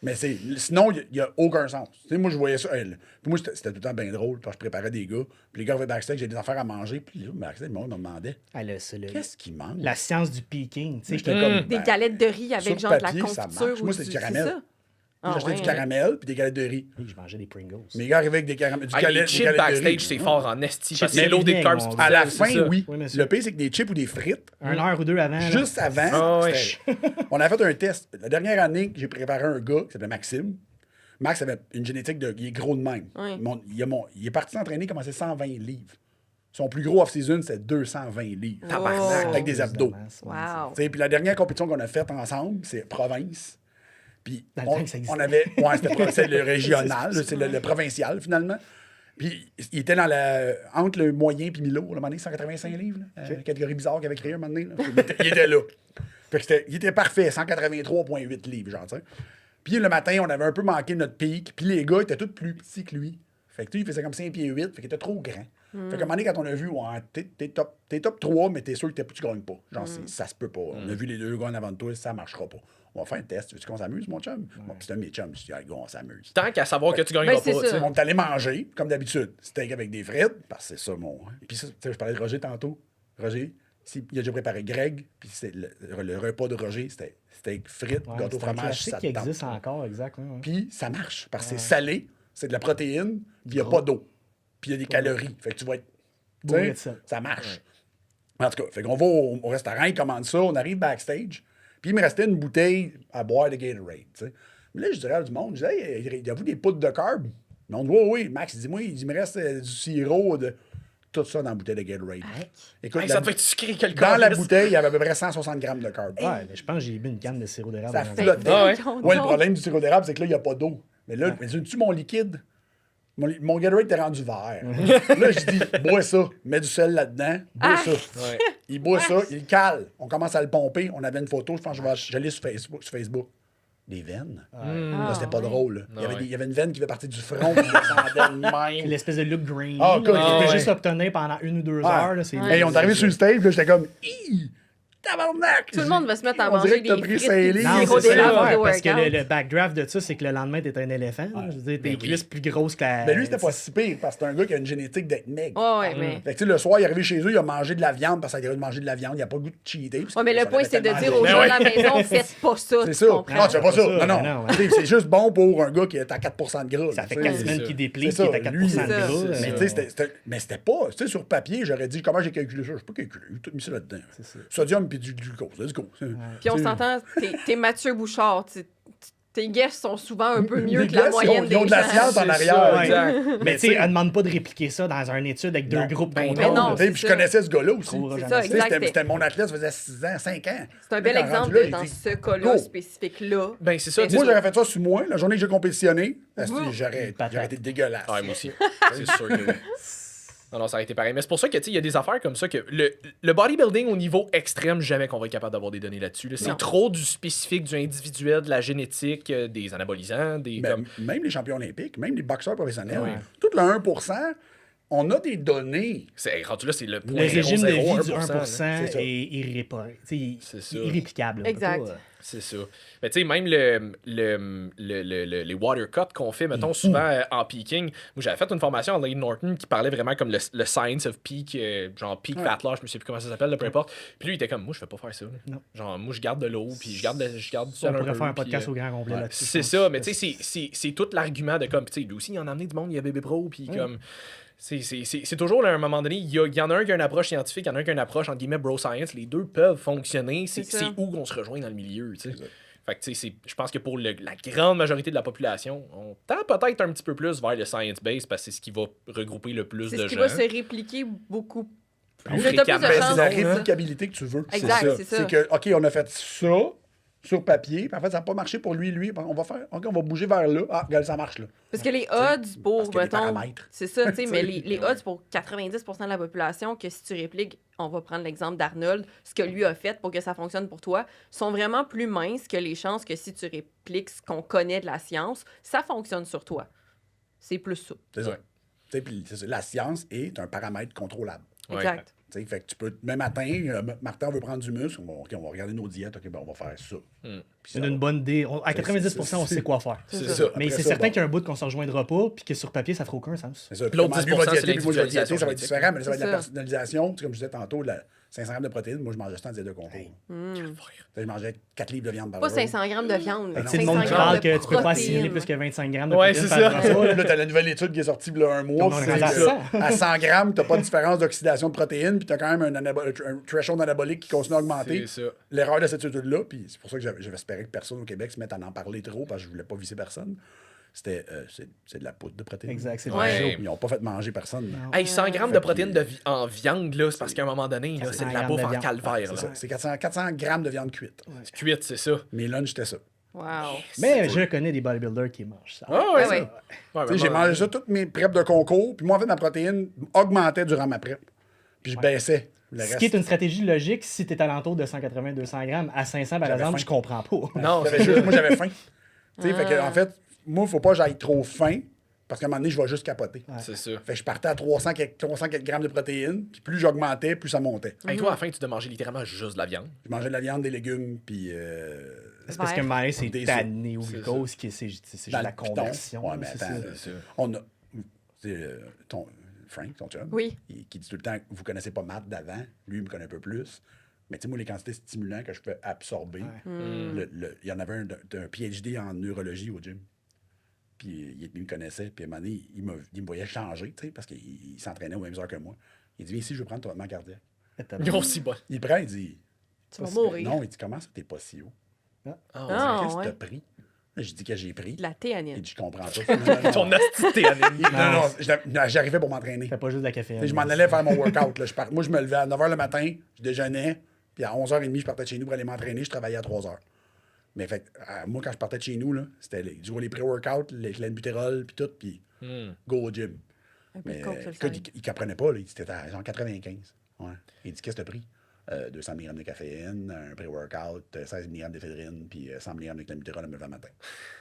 Speaker 3: Mais sinon, il n'y a aucun sens. Tu sais, moi, je voyais ça. Puis moi, c'était tout le temps bien drôle. Parce que je préparais des gars. Puis les gars avaient backstage, j'ai des affaires à manger. Puis là, backstage, le monde me demandait
Speaker 4: Ah, là, c'est
Speaker 3: qu'est-ce qu'ils mangent.
Speaker 4: la science du peaking. Tu sais,
Speaker 3: J'étais comme.
Speaker 1: Des
Speaker 3: ben,
Speaker 1: galettes de riz avec
Speaker 3: sur
Speaker 1: genre de la
Speaker 3: papier, ça
Speaker 1: confiture
Speaker 3: marche.
Speaker 1: ou
Speaker 3: Moi, c'est du caramel.
Speaker 1: C'est ça? Ah,
Speaker 3: j'achetais
Speaker 1: ouais,
Speaker 3: du caramel puis des galettes de riz.
Speaker 4: je mangeais des Pringles.
Speaker 3: Mes gars arrivaient avec des caramels. Du
Speaker 2: Ah,
Speaker 3: galette,
Speaker 2: les
Speaker 3: des
Speaker 2: chips
Speaker 3: galettes de riz.
Speaker 2: backstage, c'est fort en esti. Parce que
Speaker 4: Chips
Speaker 2: c'est loaded
Speaker 4: vinaigre,
Speaker 2: carbs.
Speaker 4: mon
Speaker 2: tout
Speaker 4: gars.
Speaker 3: À la
Speaker 2: c'est
Speaker 3: fin,
Speaker 2: ça.
Speaker 3: oui.
Speaker 4: Oui, monsieur.
Speaker 3: Le pire, c'est que des chips ou des frites,
Speaker 4: Une heure ou deux avant. là.
Speaker 3: juste avant,
Speaker 2: Ah, ouais.
Speaker 3: on a fait un test. La dernière année, j'ai préparé un gars qui s'appelait Maxime. Max avait une génétique de. Il est gros de même.
Speaker 1: Oui.
Speaker 3: Il est parti s'entraîner, il commençait 120 livres. Son plus gros off-season, c'était 220 livres.
Speaker 1: Tabarnak.
Speaker 3: Avec des abdos.
Speaker 1: Wow.
Speaker 3: Tu sais, puis la dernière compétition qu'on a faite ensemble, c'est province. Puis
Speaker 4: Dans le
Speaker 3: on,
Speaker 4: temps que ça existait.
Speaker 3: on avait. Ouais, c'est le régional, c'est le provincial finalement. Puis il était dans entre le moyen et Milo, à un moment donné, 185 livres. Là, catégorie bizarre qu'il avait créé un moment donné. Là. Il était là. Fait que il était parfait, 183,8 livres, genre, tu sais. Puis le matin, on avait un peu manqué notre pic. Puis les gars étaient tous plus petits que lui. Fait que tu sais, il faisait comme 5 pieds 8, fait qu'il était trop grand. Fait qu'à un moment donné, quand on a vu, ouais, t'es top 3, mais t'es sûr que tu gagnes pas. Genre, ça se peut pas. On a vu les deux gars en avant de toi, ça marchera pas. On va faire un test. Tu veux qu'on s'amuse, mon chum? Bon, puis c'était un de mes chums. Je dis, hey, gars, on s'amuse.
Speaker 2: Tant qu'à savoir que tu gagneras
Speaker 1: Ben, c'est
Speaker 2: pas.
Speaker 1: ça.
Speaker 2: tu sais.
Speaker 3: On est allé manger, comme d'habitude, steak avec des frites, parce que c'est ça, mon. Puis ça, tu sais, je parlais de Roger tantôt. Roger, il a déjà préparé Greg, puis le repas de Roger, c'était steak, frites,
Speaker 4: Ouais,
Speaker 3: gâteau
Speaker 4: c'est un
Speaker 3: fromage,
Speaker 4: classique
Speaker 3: ça
Speaker 4: qui
Speaker 3: tente.
Speaker 4: existe encore, exact. ouais, ouais.
Speaker 3: Puis ça marche, parce que c'est salé, c'est de la protéine, puis il n'y a pas d'eau. Puis il y a des calories. Fait que tu vas être. tu
Speaker 4: Bourré
Speaker 3: sais,
Speaker 4: de sel.
Speaker 3: ça marche. En tout cas, fait qu'on va au restaurant, il commande ça, on arrive backstage, puis il me restait une bouteille à boire de Gatorade. Tu sais. Mais là, je dirais à du monde, je dis, hey, il y a vous des poudres de carbs? Le monde, oui, Max, dis-moi, il me reste du sirop, de tout ça dans la bouteille de Gatorade. Écoute,
Speaker 2: Hey, ça devait être sucré quelque
Speaker 3: dans la
Speaker 2: chose.
Speaker 3: bouteille, il y avait à peu près 160 grammes de carbs.
Speaker 4: Ouais, mais je pense que j'ai bu une canne de sirop d'érable.
Speaker 3: Ça
Speaker 4: dans un
Speaker 3: flotte.
Speaker 4: verre.
Speaker 2: Ah ouais.
Speaker 3: Ouais, le problème du sirop d'érable, c'est que là, il n'y a pas d'eau. Mais là, mais tu mon liquide? Mon Gatorade était rendu vert. Là, je dis, bois ça, mets du sel là-dedans, bois ça.
Speaker 2: Ouais.
Speaker 3: Il boit ça, il cale. On commence à le pomper. On avait une photo, je pense que je l'ai sur Facebook. Des veines. Là, c'était pas drôle. Là.
Speaker 2: Ah ouais.
Speaker 3: Il y avait une veine qui fait partie du front, qui descendait de même.
Speaker 4: L'espèce de look green.
Speaker 3: Ah,
Speaker 4: là,
Speaker 3: cool.
Speaker 4: que tu
Speaker 2: Ah,
Speaker 4: peux
Speaker 2: ouais.
Speaker 4: juste obtenir pendant 1 ou 2
Speaker 3: Ouais.
Speaker 4: heures. Là, c'est
Speaker 3: Hey, on est arrivé sur le stage, là, j'étais comme, hi, tabarnak!
Speaker 1: Tout le monde va se mettre à
Speaker 3: On dirait
Speaker 1: manger
Speaker 3: que t'as
Speaker 1: des
Speaker 3: pris
Speaker 1: frites
Speaker 3: 5
Speaker 1: et du
Speaker 3: livres.
Speaker 4: Non,
Speaker 1: sirop
Speaker 4: c'est ça
Speaker 1: d'érable
Speaker 4: l'affaire,
Speaker 1: au
Speaker 4: parce que
Speaker 1: workout.
Speaker 4: le backdraft de ça, c'est que le lendemain, t'es un éléphant. là. Je veux dire, tes cuisses plus grosses que la...
Speaker 3: Mais lui, c'était pas si pire, parce que c'est un gars qui a une génétique d'être maigre.
Speaker 1: Ouais, mais.
Speaker 3: Fait que, tu sais, le soir, il est arrivé chez eux, il a mangé de la viande parce qu'il a de manger de la viande. Il a pas le goût de cheater. parce
Speaker 1: Ouais,
Speaker 3: que
Speaker 1: mais
Speaker 3: ça
Speaker 1: le point,
Speaker 3: l'avait
Speaker 1: c'est de
Speaker 3: tellement
Speaker 1: dire aux
Speaker 3: donné.
Speaker 1: gens à la maison, faites pas ça.
Speaker 3: C'est
Speaker 1: tu
Speaker 3: ça.
Speaker 1: comprends?
Speaker 3: Non, tu fais pas ça.
Speaker 4: pas
Speaker 3: Non,
Speaker 4: ça,
Speaker 3: non.
Speaker 4: ben non,
Speaker 3: Tu sais, c'est juste bon pour un gars qui est à 4 de gras.
Speaker 4: Ça fait
Speaker 3: tu sais.
Speaker 4: 4 semaines
Speaker 2: ça.
Speaker 4: qu'il déplie,
Speaker 3: C'est
Speaker 4: qui est
Speaker 3: ça,
Speaker 4: à 4
Speaker 3: lui,
Speaker 4: de
Speaker 3: c'est
Speaker 4: gras.
Speaker 2: ça.
Speaker 3: Mais tu sais, mais c'était pas. Tu sais, sur papier, j'aurais dit comment j'ai calculé ça. Je peux calculer. J'ai tout mis ça là-dedans.
Speaker 4: ça.
Speaker 3: Sodium puis du glucose. Let's go.
Speaker 1: Puis on s'entend, t'es Mathieu Bouchard. tes guests sont souvent un peu mieux
Speaker 3: Les
Speaker 1: que la
Speaker 3: gars,
Speaker 1: moyenne
Speaker 3: ils ont
Speaker 1: des
Speaker 3: de la
Speaker 1: gens.
Speaker 3: science en
Speaker 2: C'est
Speaker 3: arrière.
Speaker 2: ça,
Speaker 4: Ouais.
Speaker 2: exact.
Speaker 4: Mais tu sais, elle demande pas de répliquer ça dans une étude avec deux
Speaker 3: Non.
Speaker 4: groupes
Speaker 2: Ben
Speaker 4: contrôles.
Speaker 1: non,
Speaker 3: Tu sais, puis je connaissais ce gars-là aussi.
Speaker 4: Trop
Speaker 1: C'est
Speaker 4: jamais
Speaker 1: ça,
Speaker 3: Tu sais,
Speaker 1: exact.
Speaker 3: C'était mon athlète, ça faisait 6 ans, 5 ans.
Speaker 1: C'est un bel
Speaker 3: Quand
Speaker 1: exemple
Speaker 3: rendu là,
Speaker 1: de, dans
Speaker 3: il dit,
Speaker 1: ce cas-là
Speaker 3: Go.
Speaker 1: spécifique-là.
Speaker 2: Ben, c'est ça.
Speaker 1: Mais
Speaker 2: tu
Speaker 3: Moi,
Speaker 2: sais,
Speaker 3: j'aurais fait ça sur moi, la journée que j'ai compétitionné.
Speaker 1: Mmh.
Speaker 3: J'aurais été dégueulasse.
Speaker 2: Ouais, moi aussi. C'est sûr que oui. Non, ça aurait été pareil. Mais c'est pour ça que, tu sais, il y a des affaires comme ça que le bodybuilding au niveau extrême, jamais qu'on va être capable d'avoir des données là-dessus. Là. C'est
Speaker 1: Non.
Speaker 2: trop du spécifique, du individuel, de la génétique, des anabolisants, des.
Speaker 3: Ben, même les champions olympiques, même les boxeurs professionnels,
Speaker 2: Ouais.
Speaker 3: tout le 1%, on a des données.
Speaker 2: Rendu là, c'est le
Speaker 4: Le régime de vie du
Speaker 2: 1%.
Speaker 4: 1%
Speaker 3: C'est ça.
Speaker 4: est
Speaker 2: C'est ça.
Speaker 4: irréplicable. On peut
Speaker 1: Exact.
Speaker 4: pas,
Speaker 2: C'est ça. Mais tu sais, même les water cuts qu'on fait, mettons, souvent en peaking. Moi, j'avais fait une formation à Lane Norton qui parlait vraiment comme le science of peak, genre peak fat loss, je me sais plus comment ça s'appelle, là, peu importe. Puis lui, il était comme, moi, je fais pas faire ça. Là.
Speaker 4: Non.
Speaker 2: Genre, moi, je garde de l'eau, puis je garde du
Speaker 4: On
Speaker 2: sel
Speaker 4: pourrait
Speaker 2: peu,
Speaker 4: faire un
Speaker 2: puis,
Speaker 4: podcast au grand complet là-dessus.
Speaker 2: c'est
Speaker 4: je
Speaker 2: ça,
Speaker 4: pense.
Speaker 2: mais tu sais, c'est tout l'argument de comme, tu sais, lui aussi, il en a amené du monde, il y a Bébé Pro, puis comme. C'est toujours, là, à un moment donné, il y en a un qui a une approche scientifique, il y en a un qui a une approche, entre guillemets, bro science. Les deux peuvent fonctionner. C'est
Speaker 1: C'est ça.
Speaker 2: où qu'on se rejoint dans le milieu, tu sais. Fait que, tu sais, je pense que pour la grande majorité de la population, on tend peut-être un petit peu plus vers le science-based parce que c'est ce qui va regrouper le plus
Speaker 1: C'est
Speaker 2: de
Speaker 1: ce qui
Speaker 2: gens.
Speaker 1: va se répliquer beaucoup
Speaker 2: Plus
Speaker 1: Vous êtes un peu
Speaker 2: fréquemment.
Speaker 1: de
Speaker 3: Ben,
Speaker 1: chance,
Speaker 3: c'est la
Speaker 1: c'est ça.
Speaker 3: réplicabilité que tu veux.
Speaker 1: Exact, c'est ça.
Speaker 3: C'est que, OK, on a fait ça sur papier, puis en fait, ça n'a pas marché pour lui. On va faire, OK, on va bouger vers là. Ah, regarde, ça marche là.
Speaker 1: Parce que les
Speaker 3: Parce
Speaker 1: odds pour,
Speaker 3: qu'il y a des
Speaker 1: mettons,
Speaker 3: paramètres.
Speaker 1: c'est ça, tu sais, mais
Speaker 3: T'sais.
Speaker 1: les odds pour 90% de la population, que si tu répliques, on va prendre l'exemple d'Arnold, ce que lui a fait pour que ça fonctionne pour toi, sont vraiment plus minces que les chances que si tu répliques ce qu'on connaît de la science, ça fonctionne sur toi. C'est plus ça.
Speaker 3: C'est ça.
Speaker 2: Ouais.
Speaker 3: Tu sais, puis c'est ça. La science est un paramètre contrôlable.
Speaker 2: Ouais.
Speaker 1: Exact.
Speaker 3: Tu sais, fait que tu peux, même matin, Martin veut prendre du muscle, OK, on va regarder nos diètes, OK, ben on va faire ça. Puis ça,
Speaker 4: On a une bonne idée. À 90%, on sait quoi faire.
Speaker 3: C'est
Speaker 1: ça.
Speaker 3: ça.
Speaker 4: Mais
Speaker 3: Après
Speaker 4: c'est
Speaker 3: ça,
Speaker 4: certain
Speaker 3: bon,
Speaker 4: qu'il y a un bout qu'on ne se rejoindra pas, puis que sur papier, ça fera aucun sens.
Speaker 3: C'est ça.
Speaker 2: Puis l'autre
Speaker 3: Comment
Speaker 2: 10%,
Speaker 3: lui va
Speaker 2: c'est
Speaker 3: diéter, puis moi je vais diéter, ça va être
Speaker 2: l'individualisation
Speaker 3: différent, mais ça va être
Speaker 1: C'est
Speaker 3: la
Speaker 1: ça.
Speaker 3: personnalisation. Tu sais, comme je disais tantôt, 500 grammes de protéines, moi je mangeais ça en diète de concours. Je mangeais 4 livres de viande par
Speaker 1: Pas
Speaker 3: jour.
Speaker 1: 500 grammes de viande.
Speaker 4: Fait que c'est le monde
Speaker 1: 500
Speaker 4: qui
Speaker 1: grammes
Speaker 4: parle
Speaker 1: de
Speaker 4: que tu peux pas
Speaker 1: protéines.
Speaker 4: assimiler plus que 25 grammes de
Speaker 2: Ouais,
Speaker 4: protéines
Speaker 2: c'est
Speaker 4: par
Speaker 2: ça.
Speaker 4: repas.
Speaker 3: Là, t'as la nouvelle étude qui est sortie il y a un mois.
Speaker 4: On en
Speaker 3: c'est
Speaker 4: est à
Speaker 3: que
Speaker 4: 100.
Speaker 3: à 100 grammes, t'as pas de différence d'oxydation de protéines, puis t'as quand même un threshold anabolique qui continue à augmenter.
Speaker 2: C'est ça.
Speaker 3: L'erreur de cette étude-là, puis c'est pour ça que j'avais espéré que personne au Québec se mette à en parler trop, parce que je voulais pas visser personne. C'est de la poudre de protéines.
Speaker 4: Exact, c'est
Speaker 2: Ouais.
Speaker 4: vrai.
Speaker 3: Ils n'ont pas fait manger personne.
Speaker 4: Non.
Speaker 2: Hey, 100 grammes de protéines en viande, là, c'est parce qu'à un moment donné, là, c'est de la
Speaker 4: 100
Speaker 2: bouffe
Speaker 4: grammes
Speaker 2: en
Speaker 4: de viande.
Speaker 2: calvaire.
Speaker 3: C'est
Speaker 2: Là.
Speaker 3: ça. C'est 400 grammes de viande cuite.
Speaker 2: C'est cuite, c'est ça.
Speaker 3: Mes lunchs, c'était ça.
Speaker 1: Wow.
Speaker 4: Mais je connais des bodybuilders qui mangent ça.
Speaker 2: Ah ouais,
Speaker 1: Ah
Speaker 2: ça.
Speaker 1: ouais.
Speaker 2: Ouais,
Speaker 3: Tu sais,
Speaker 2: ben,
Speaker 3: j'ai
Speaker 2: moi,
Speaker 3: mangé ça toutes mes preps de concours, puis moi, en fait, ma protéine augmentait durant ma prep. Puis je baissais. Le
Speaker 4: Ce
Speaker 3: reste,
Speaker 4: qui est une stratégie logique si tu es alentour de 180-200 grammes. À 500, par
Speaker 3: J'avais
Speaker 4: exemple,
Speaker 3: faim.
Speaker 4: je comprends pas.
Speaker 2: Non,
Speaker 3: moi, j'avais faim. Tu sais, fait que, en fait, moi, il faut pas que j'aille trop faim, parce qu'à un moment donné, je vais juste capoter.
Speaker 2: c'est ça.
Speaker 3: Fait que je partais à 300 quelques grammes de protéines, puis plus j'augmentais, plus ça montait.
Speaker 2: Hey, toi, à la fin, tu dois manger littéralement juste de la viande.
Speaker 3: Je mangeais de la viande, des légumes, puis...
Speaker 4: C'est parce que
Speaker 1: Vert.
Speaker 4: maïs, c'est
Speaker 3: Des
Speaker 4: tanné au
Speaker 2: C'est
Speaker 4: glucose, qui c'est juste
Speaker 3: Dans
Speaker 4: la
Speaker 3: le piton.
Speaker 4: conversion.
Speaker 3: Ouais, mais
Speaker 4: c'est
Speaker 3: attends,
Speaker 4: ça.
Speaker 2: C'est ça.
Speaker 3: on a... C'est ton... Frank, ton chum,
Speaker 1: Oui.
Speaker 3: qui dit tout le temps que vous connaissez pas Matt d'avant, lui, il me connaît un peu plus. Mais tu sais, moi, les quantités stimulants que je peux absorber, il y en avait un PhD en neurologie au gym. Puis il me connaissait, puis à un moment donné, il me voyait changer, tu sais, parce qu'il s'entraînait aux mêmes heures que moi. Il dit, viens ici, je veux prendre ton traitement cardiaque.
Speaker 2: Ils ont aussi bon.
Speaker 3: Il prend, il dit,
Speaker 1: Tu vas mourir.
Speaker 3: non, il dit, comment ça, t'es pas si haut?
Speaker 2: Ah,
Speaker 1: Ah,
Speaker 3: Qu'est-ce que
Speaker 1: ouais.
Speaker 3: t'as pris? Là, j'ai dit que j'ai pris.
Speaker 1: De la
Speaker 3: Il
Speaker 1: théanine.
Speaker 3: dit, je comprends pas. Non,
Speaker 2: Ton hostie théanine.
Speaker 3: non, j'arrivais pour m'entraîner.
Speaker 4: Fais pas juste de la caféine.
Speaker 3: Tu sais, je m'en allais faire mon workout. Là. Moi, je me levais à 9h le matin, je déjeunais, puis à 11h30, je partais de chez nous pour aller m'entraîner. Je travaillais à 3h. Mais fait, moi, quand je partais de chez nous, là, c'était les pré-workouts, les clenbuterol, puis tout, puis go au gym.
Speaker 1: Un peu de
Speaker 3: Mais
Speaker 1: coke, je le
Speaker 3: écoute,
Speaker 1: savais.
Speaker 3: il ne comprenait pas. Là. Il dit, c'était à genre 95. Ouais. Il dit, qu'est-ce que t'as pris? 200 mg de caféine, un pré-workout, 16 mg d'éphédrine, puis 100 mg de clenbuterol le matin.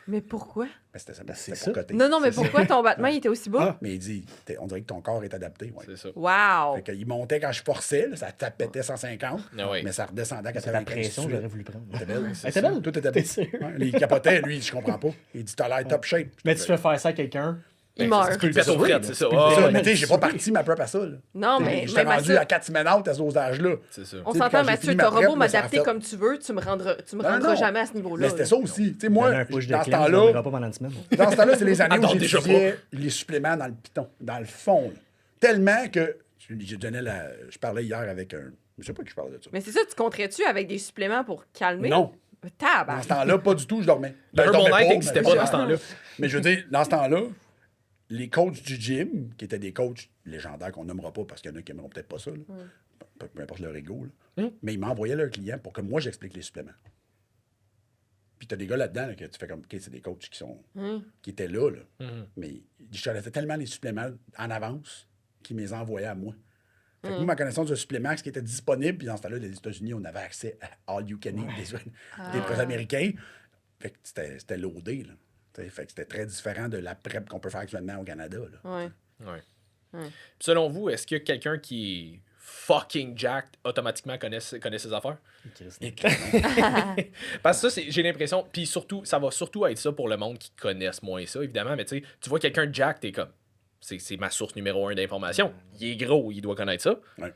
Speaker 1: Mais pourquoi?
Speaker 3: Mais c'était ça.
Speaker 4: c'est
Speaker 3: C'était pour
Speaker 4: ça.
Speaker 3: coter.
Speaker 1: Non, mais pourquoi ton battement il était aussi bas?
Speaker 3: Mais il dit, on dirait que ton corps est adapté. Ouais.
Speaker 2: C'est ça.
Speaker 1: Wow!
Speaker 3: Fait qu'il montait quand je forçais, là, ça tapait 150,
Speaker 2: Ah ouais.
Speaker 3: mais ça redescendait à
Speaker 4: C'est
Speaker 3: 95.
Speaker 4: la pression,
Speaker 3: tout de
Speaker 4: j'aurais
Speaker 3: suite.
Speaker 4: voulu prendre.
Speaker 3: Elle était belle.
Speaker 4: Elle était belle?
Speaker 3: Tout était
Speaker 4: T'es
Speaker 3: beau.
Speaker 4: sûr?
Speaker 3: Ouais, il capotait, lui, je comprends pas. Il dit, t'as l'air top shape.
Speaker 4: Mais tu fais faire ça à quelqu'un.
Speaker 1: Il
Speaker 2: Ben,
Speaker 1: meurt.
Speaker 2: Tu peux le mettre au fret, c'est ça.
Speaker 4: peux
Speaker 2: Ah,
Speaker 4: le
Speaker 3: Ça,
Speaker 2: ouais.
Speaker 3: mais tu sais, j'ai pas parti ma prep à ça. Là.
Speaker 1: Non, mais
Speaker 3: J'étais
Speaker 1: même à
Speaker 3: rendu
Speaker 1: ça,
Speaker 3: à 4 semaines out à ce dosage-là.
Speaker 2: C'est ça.
Speaker 1: on
Speaker 3: Tu sais, quand
Speaker 1: s'entend,
Speaker 3: j'ai
Speaker 1: Mathieu,
Speaker 3: fini ma
Speaker 1: t'auras
Speaker 3: prep,
Speaker 1: beau
Speaker 3: là, ça a
Speaker 1: m'adapter
Speaker 3: fait-
Speaker 1: comme tu veux, tu me
Speaker 3: Non,
Speaker 1: rendras
Speaker 3: non.
Speaker 1: jamais à ce niveau-là.
Speaker 3: Mais c'était
Speaker 1: là.
Speaker 3: ça aussi. Tu sais,
Speaker 4: Donne
Speaker 3: moi,
Speaker 4: un push de
Speaker 3: dans ce
Speaker 4: clé, on dormira
Speaker 3: temps-là,
Speaker 4: pas pendant une semaine.
Speaker 3: dans ce temps-là, c'est les années
Speaker 2: Attends,
Speaker 3: où
Speaker 2: déjà
Speaker 3: j'étudiais les suppléments dans le piton, dans le fond. Là. Tellement que je parlais hier avec un... Je sais pas qui je parlais de ça.
Speaker 1: Mais c'est ça, tu compterais-tu avec des suppléments pour calmer?
Speaker 3: Non. Dans
Speaker 1: Tabarnak.
Speaker 3: ce temps-là, pas du tout, je dormais.
Speaker 2: Le
Speaker 3: je
Speaker 2: Herbal
Speaker 3: dormais
Speaker 2: Night
Speaker 3: pas,
Speaker 2: n'existait
Speaker 3: mais-
Speaker 2: pas dans ce temps-là.
Speaker 3: Mais je veux dire, dans ce temps-là, les coachs du gym, qui étaient des coachs légendaires qu'on nommera pas parce qu'il y en a qui n'aimeront peut-être pas ça, là, peu importe leur ego, là, mais ils m'envoyaient leurs clients pour que moi j'explique les suppléments. Puis t'as des gars là-dedans là, que tu fais comme, OK, c'est des coachs qui étaient là, mais je connaissais tellement les suppléments en avance qu'ils me les envoyaient à moi. Fait que moi, ma connaissance de suppléments, ce qui était disponible, puis dans ce temps-là, les États-Unis, on avait accès à All You Can Eat des produits américains. Fait que c'était loadé, là. T'sais, fait que c'était très différent de la prep qu'on peut faire actuellement au Canada, là.
Speaker 1: Ouais.
Speaker 2: Ouais. Puis selon vous, est-ce que quelqu'un qui est fucking jacked automatiquement connaît ses affaires?
Speaker 3: Et que, non.
Speaker 2: Parce que ça, j'ai l'impression, puis surtout, ça va surtout être ça pour le monde qui connaisse moins ça, évidemment, mais tu sais, tu vois quelqu'un de jacked, t'es comme, c'est ma source numéro 1 d'information. Il est gros, il doit connaître ça.
Speaker 3: Ouais.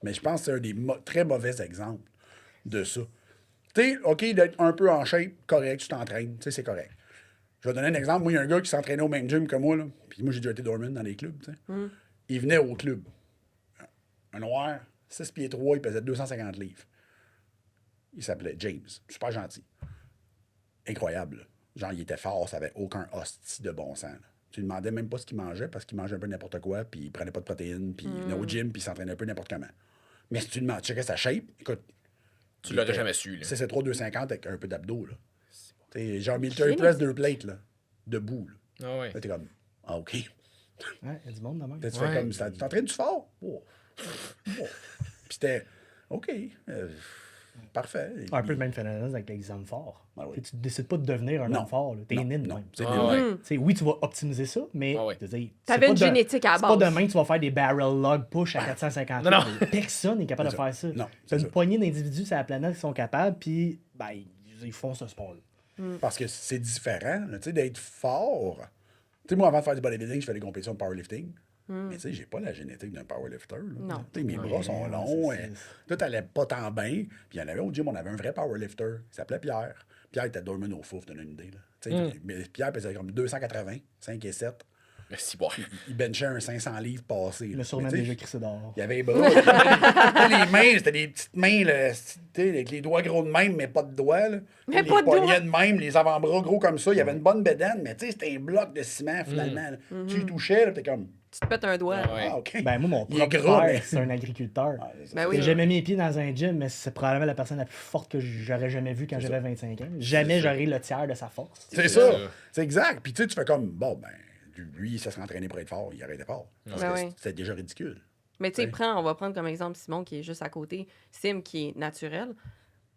Speaker 3: Mais je pense que c'est un des très mauvais exemples de ça. Tu sais, OK, d'être un peu en shape, correct, tu t'entraînes, tu sais, c'est correct. Je vais donner un exemple. Moi, il y a un gars qui s'entraînait au même gym que moi, là. Puis moi, j'ai déjà été doorman dans les clubs, tu sais. Il venait au club. Un noir, 6 pieds 3, il pesait 250 livres. Il s'appelait James. Super gentil. Incroyable, là. Genre, il était fort, ça avait aucun hostie de bon sens, là. Tu lui demandais même pas ce qu'il mangeait parce qu'il mangeait un peu n'importe quoi, puis il prenait pas de protéines, puis il venait au gym, puis il s'entraînait un peu n'importe comment. Mais si tu demandes, checkais sa shape, écoute.
Speaker 2: Tu l'aurais jamais su, là.
Speaker 3: C'est 3,250 avec un peu d'abdos, là. T'sais, genre military
Speaker 1: Génial.
Speaker 3: press 2 plates, là. Debout, là.
Speaker 2: Ah ouais.
Speaker 3: Là, t'es comme, ah, OK.
Speaker 4: Ouais, il y a du monde de même.
Speaker 3: Là, tu
Speaker 2: Ouais.
Speaker 3: fais comme ça. Tu t'entraînes du fort? Oh. Oh. Puis c'était, OK. Parfait.
Speaker 4: Un peu le même phénomène avec les hommes forts.
Speaker 3: Ah oui.
Speaker 4: Tu ne décides pas de devenir un
Speaker 3: Non.
Speaker 4: homme fort. Tu es
Speaker 3: Non,
Speaker 4: né de
Speaker 3: non,
Speaker 4: même.
Speaker 3: c'est
Speaker 2: Ah
Speaker 3: nul.
Speaker 2: ouais.
Speaker 4: Tu sais, oui, tu vas optimiser ça, mais
Speaker 2: Ah ouais.
Speaker 4: je veux dire,
Speaker 1: T'avais
Speaker 4: c'est
Speaker 1: une
Speaker 4: pas
Speaker 1: génétique à la
Speaker 4: C'est pas
Speaker 1: base.
Speaker 4: demain que tu vas faire des barrel log push à 450
Speaker 2: Non, non.
Speaker 4: livres. Personne n'est capable de
Speaker 3: C'est
Speaker 4: faire ça.
Speaker 3: Non,
Speaker 4: Tu
Speaker 3: c'est
Speaker 4: as une
Speaker 3: ça.
Speaker 4: poignée d'individus sur la planète qui sont capables, puis ben, ils font ce sport-là.
Speaker 3: Parce que c'est différent, là, tu sais, d'être fort. Tu sais, moi, avant de faire du bodybuilding, je fais des compétitions de powerlifting. Mais tu sais, j'ai pas la génétique d'un powerlifter, là.
Speaker 1: Non.
Speaker 3: Tu sais, mes bras sont longs. Tout allait pas tant bien. Puis il y en avait au gym, on avait un vrai powerlifter. Il s'appelait Pierre. Pierre était doorman au fouf, donne une idée, là. Tu sais, mais Pierre pesait comme 280, 5 et 7.
Speaker 2: Mais si, bon.
Speaker 3: Il benchait un 500 livres passé.
Speaker 4: Il
Speaker 3: là.
Speaker 4: m'a sûrement
Speaker 3: Mais tu sais,
Speaker 4: déjà crissé dehors.
Speaker 3: il y avait les bras. Les mains, c'était des petites mains, là, tu sais, avec les doigts gros de même, mais pas de doigts. Là.
Speaker 1: Mais
Speaker 3: les
Speaker 1: pas de
Speaker 3: poignets
Speaker 1: doigts.
Speaker 3: de même, les avant-bras gros comme ça. Il y avait une bonne bédaine, mais tu sais, c'était un bloc de ciment, finalement. là. Tu y touchais, là, t'es comme,
Speaker 1: Tu te pètes un doigt.
Speaker 2: Ah ouais.
Speaker 3: ah, OK.
Speaker 4: Ben, moi, mon
Speaker 3: Il est
Speaker 4: propre
Speaker 3: gras,
Speaker 4: père,
Speaker 3: mais-
Speaker 4: c'est un agriculteur.
Speaker 3: Ah, c'est ça.
Speaker 1: Ben oui.
Speaker 4: J'ai jamais mis les pieds dans un gym, mais c'est probablement la personne la plus forte que j'aurais jamais vue quand j'avais 25 ans. Jamais j'aurais le tiers de sa force.
Speaker 3: C'est ça. C'est exact. Puis tu sais, tu fais comme, bon, ben, lui, il s'est entraîné pour être fort, il aurait été fort. Parce
Speaker 1: Ben
Speaker 3: que
Speaker 1: oui.
Speaker 3: c'était déjà ridicule.
Speaker 1: Mais tu sais,
Speaker 3: Ouais.
Speaker 1: on va prendre comme exemple Simon qui est juste à côté. Sim qui est naturel.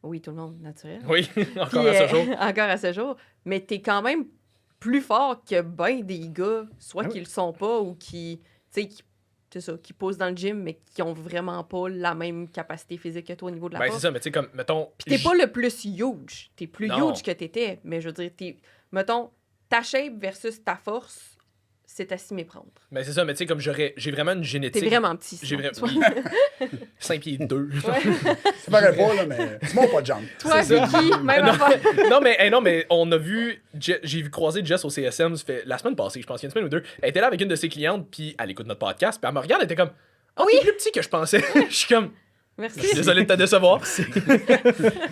Speaker 1: Oui, tout le monde naturel.
Speaker 2: Oui, encore
Speaker 1: Puis,
Speaker 2: à ce jour.
Speaker 1: encore à ce jour. Mais t'es quand même plus fort que ben des gars, soit
Speaker 4: Ah oui.
Speaker 1: qui le sont pas ou qui, tu sais, c'est ça, qui posent dans le gym, mais qui ont vraiment pas la même capacité physique que toi au niveau de la
Speaker 2: Ben, c'est
Speaker 1: force.
Speaker 2: ça, mais tu sais, comme, mettons.
Speaker 1: Puis t'es pas le plus huge. T'es plus
Speaker 2: Non.
Speaker 1: huge que t'étais. Mais je veux dire, mettons, ta shape versus ta force, c'est à s'y méprendre.
Speaker 2: Mais c'est ça, mais tu sais, comme j'ai vraiment une
Speaker 1: T'es
Speaker 2: génétique.
Speaker 1: vraiment petit.
Speaker 2: J'ai
Speaker 1: Simon.
Speaker 2: vraiment. 5 pieds 2.
Speaker 1: Ouais.
Speaker 3: Ça paraît pas, là, mais c'est mon pas de jambe.
Speaker 1: Toi, c'est qui? Même affaire.
Speaker 2: non, mais on a vu. J'ai vu croiser Jess au CSM, ça fait la semaine passée, je pense, il y a une semaine ou deux. Elle était là avec une de ses clientes, puis elle écoute notre podcast, puis elle me regarde, elle était comme. Ah,
Speaker 1: Oui.
Speaker 2: t'es plus petit que je pensais. Je suis comme. Je suis
Speaker 1: Merci.
Speaker 2: désolé de te décevoir.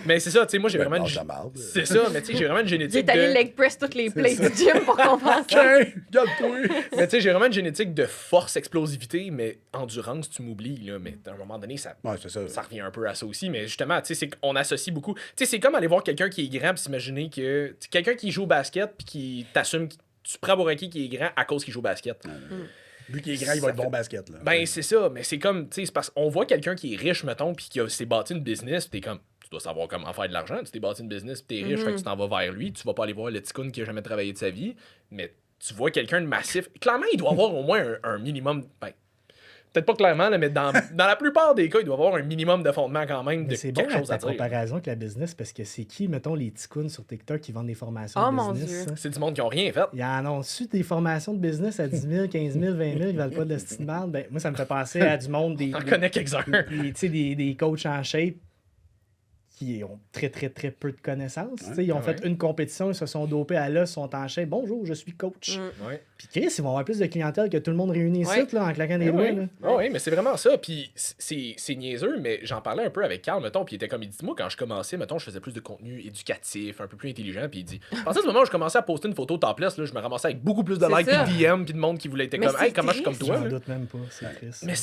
Speaker 2: mais c'est ça, tu sais, moi j'ai
Speaker 3: Ben,
Speaker 2: vraiment.
Speaker 3: lâche la marde.
Speaker 2: C'est ça, mais tu sais, j'ai vraiment une
Speaker 1: Il
Speaker 2: génétique.
Speaker 1: est allé
Speaker 2: de...
Speaker 1: leg press toutes les plates du gym pour comprendre ça.
Speaker 3: Tiens, regarde-toi.
Speaker 2: Mais tu sais, j'ai vraiment une génétique de force, explosivité, mais endurance, tu m'oublies, là. Mais à un moment donné, ça.
Speaker 3: Ouais, c'est ça.
Speaker 2: Ça revient un peu à ça aussi, mais justement, tu sais, c'est qu'on associe beaucoup. Tu sais, c'est comme aller voir quelqu'un qui est grand puis s'imaginer que. Tu sais, quelqu'un qui joue au basket puis qui t'assume. Tu prends pour acquis qui est grand à cause qu'il joue au basket.
Speaker 3: Vu qu'il est grand, il va être bon basket. Là.
Speaker 2: Ben, c'est ça, mais c'est comme. Tu sais, c'est parce qu'on voit quelqu'un qui est riche, mettons, puis qui s'est bâti une business, puis t'es comme. Tu dois savoir comment faire de l'argent. Tu t'es bâti une business, puis t'es riche, fait que tu t'en vas vers lui. Tu vas pas aller voir le ticoun qui a jamais travaillé de sa vie, mais tu vois quelqu'un de massif. Clairement, il doit avoir au moins un minimum. Ben, peut-être pas clairement, là, mais dans la plupart des cas, il doit avoir un minimum de fondement quand même de
Speaker 4: Mais c'est bon
Speaker 2: quelque chose
Speaker 4: la
Speaker 2: à dire.
Speaker 4: comparaison avec la business parce que c'est qui, mettons, les ticounes sur TikTok qui vendent des formations
Speaker 1: Oh,
Speaker 4: de
Speaker 1: mon
Speaker 4: business?
Speaker 1: Dieu.
Speaker 4: ça?
Speaker 2: C'est du monde qui ont rien fait.
Speaker 4: Ils en ont su des formations de business à 10 000, 15 000, 20 000 qui valent pas de la petite merde. Ben, moi, ça me fait penser à du monde
Speaker 2: On connaît quelques-uns.
Speaker 4: tu sais, des coachs en shape qui ont très, très, très peu de connaissances. Tu sais, ils ont
Speaker 2: Ouais.
Speaker 4: fait une compétition, ils se sont dopés à l'os, sont en shape. Bonjour, je suis coach.
Speaker 2: Ouais.
Speaker 4: Puis Chris, ils vont avoir plus de clientèle que tout le monde réuni
Speaker 1: Ouais.
Speaker 4: ici, là, en claquant des doigts.
Speaker 2: Ouais.
Speaker 4: là.
Speaker 2: Ah ouais, mais c'est vraiment ça. Puis c'est niaiseux, mais j'en parlais un peu avec Carl, mettons, puis il était comme, il dit, moi, quand je commençais, mettons, je faisais plus de contenu éducatif, un peu plus intelligent, puis il dit, à partir du moment où je commençais à poster une photo topless, là, je me ramassais avec beaucoup plus de
Speaker 1: C'est
Speaker 2: likes,
Speaker 1: ça.
Speaker 2: puis de DM, puis de monde qui voulait être
Speaker 1: Mais
Speaker 2: comme,
Speaker 1: c'est
Speaker 2: hey, comment je suis comme
Speaker 1: triste.
Speaker 2: toi,
Speaker 4: J'en
Speaker 2: là?
Speaker 4: doute même pas, c'est triste.
Speaker 2: Mais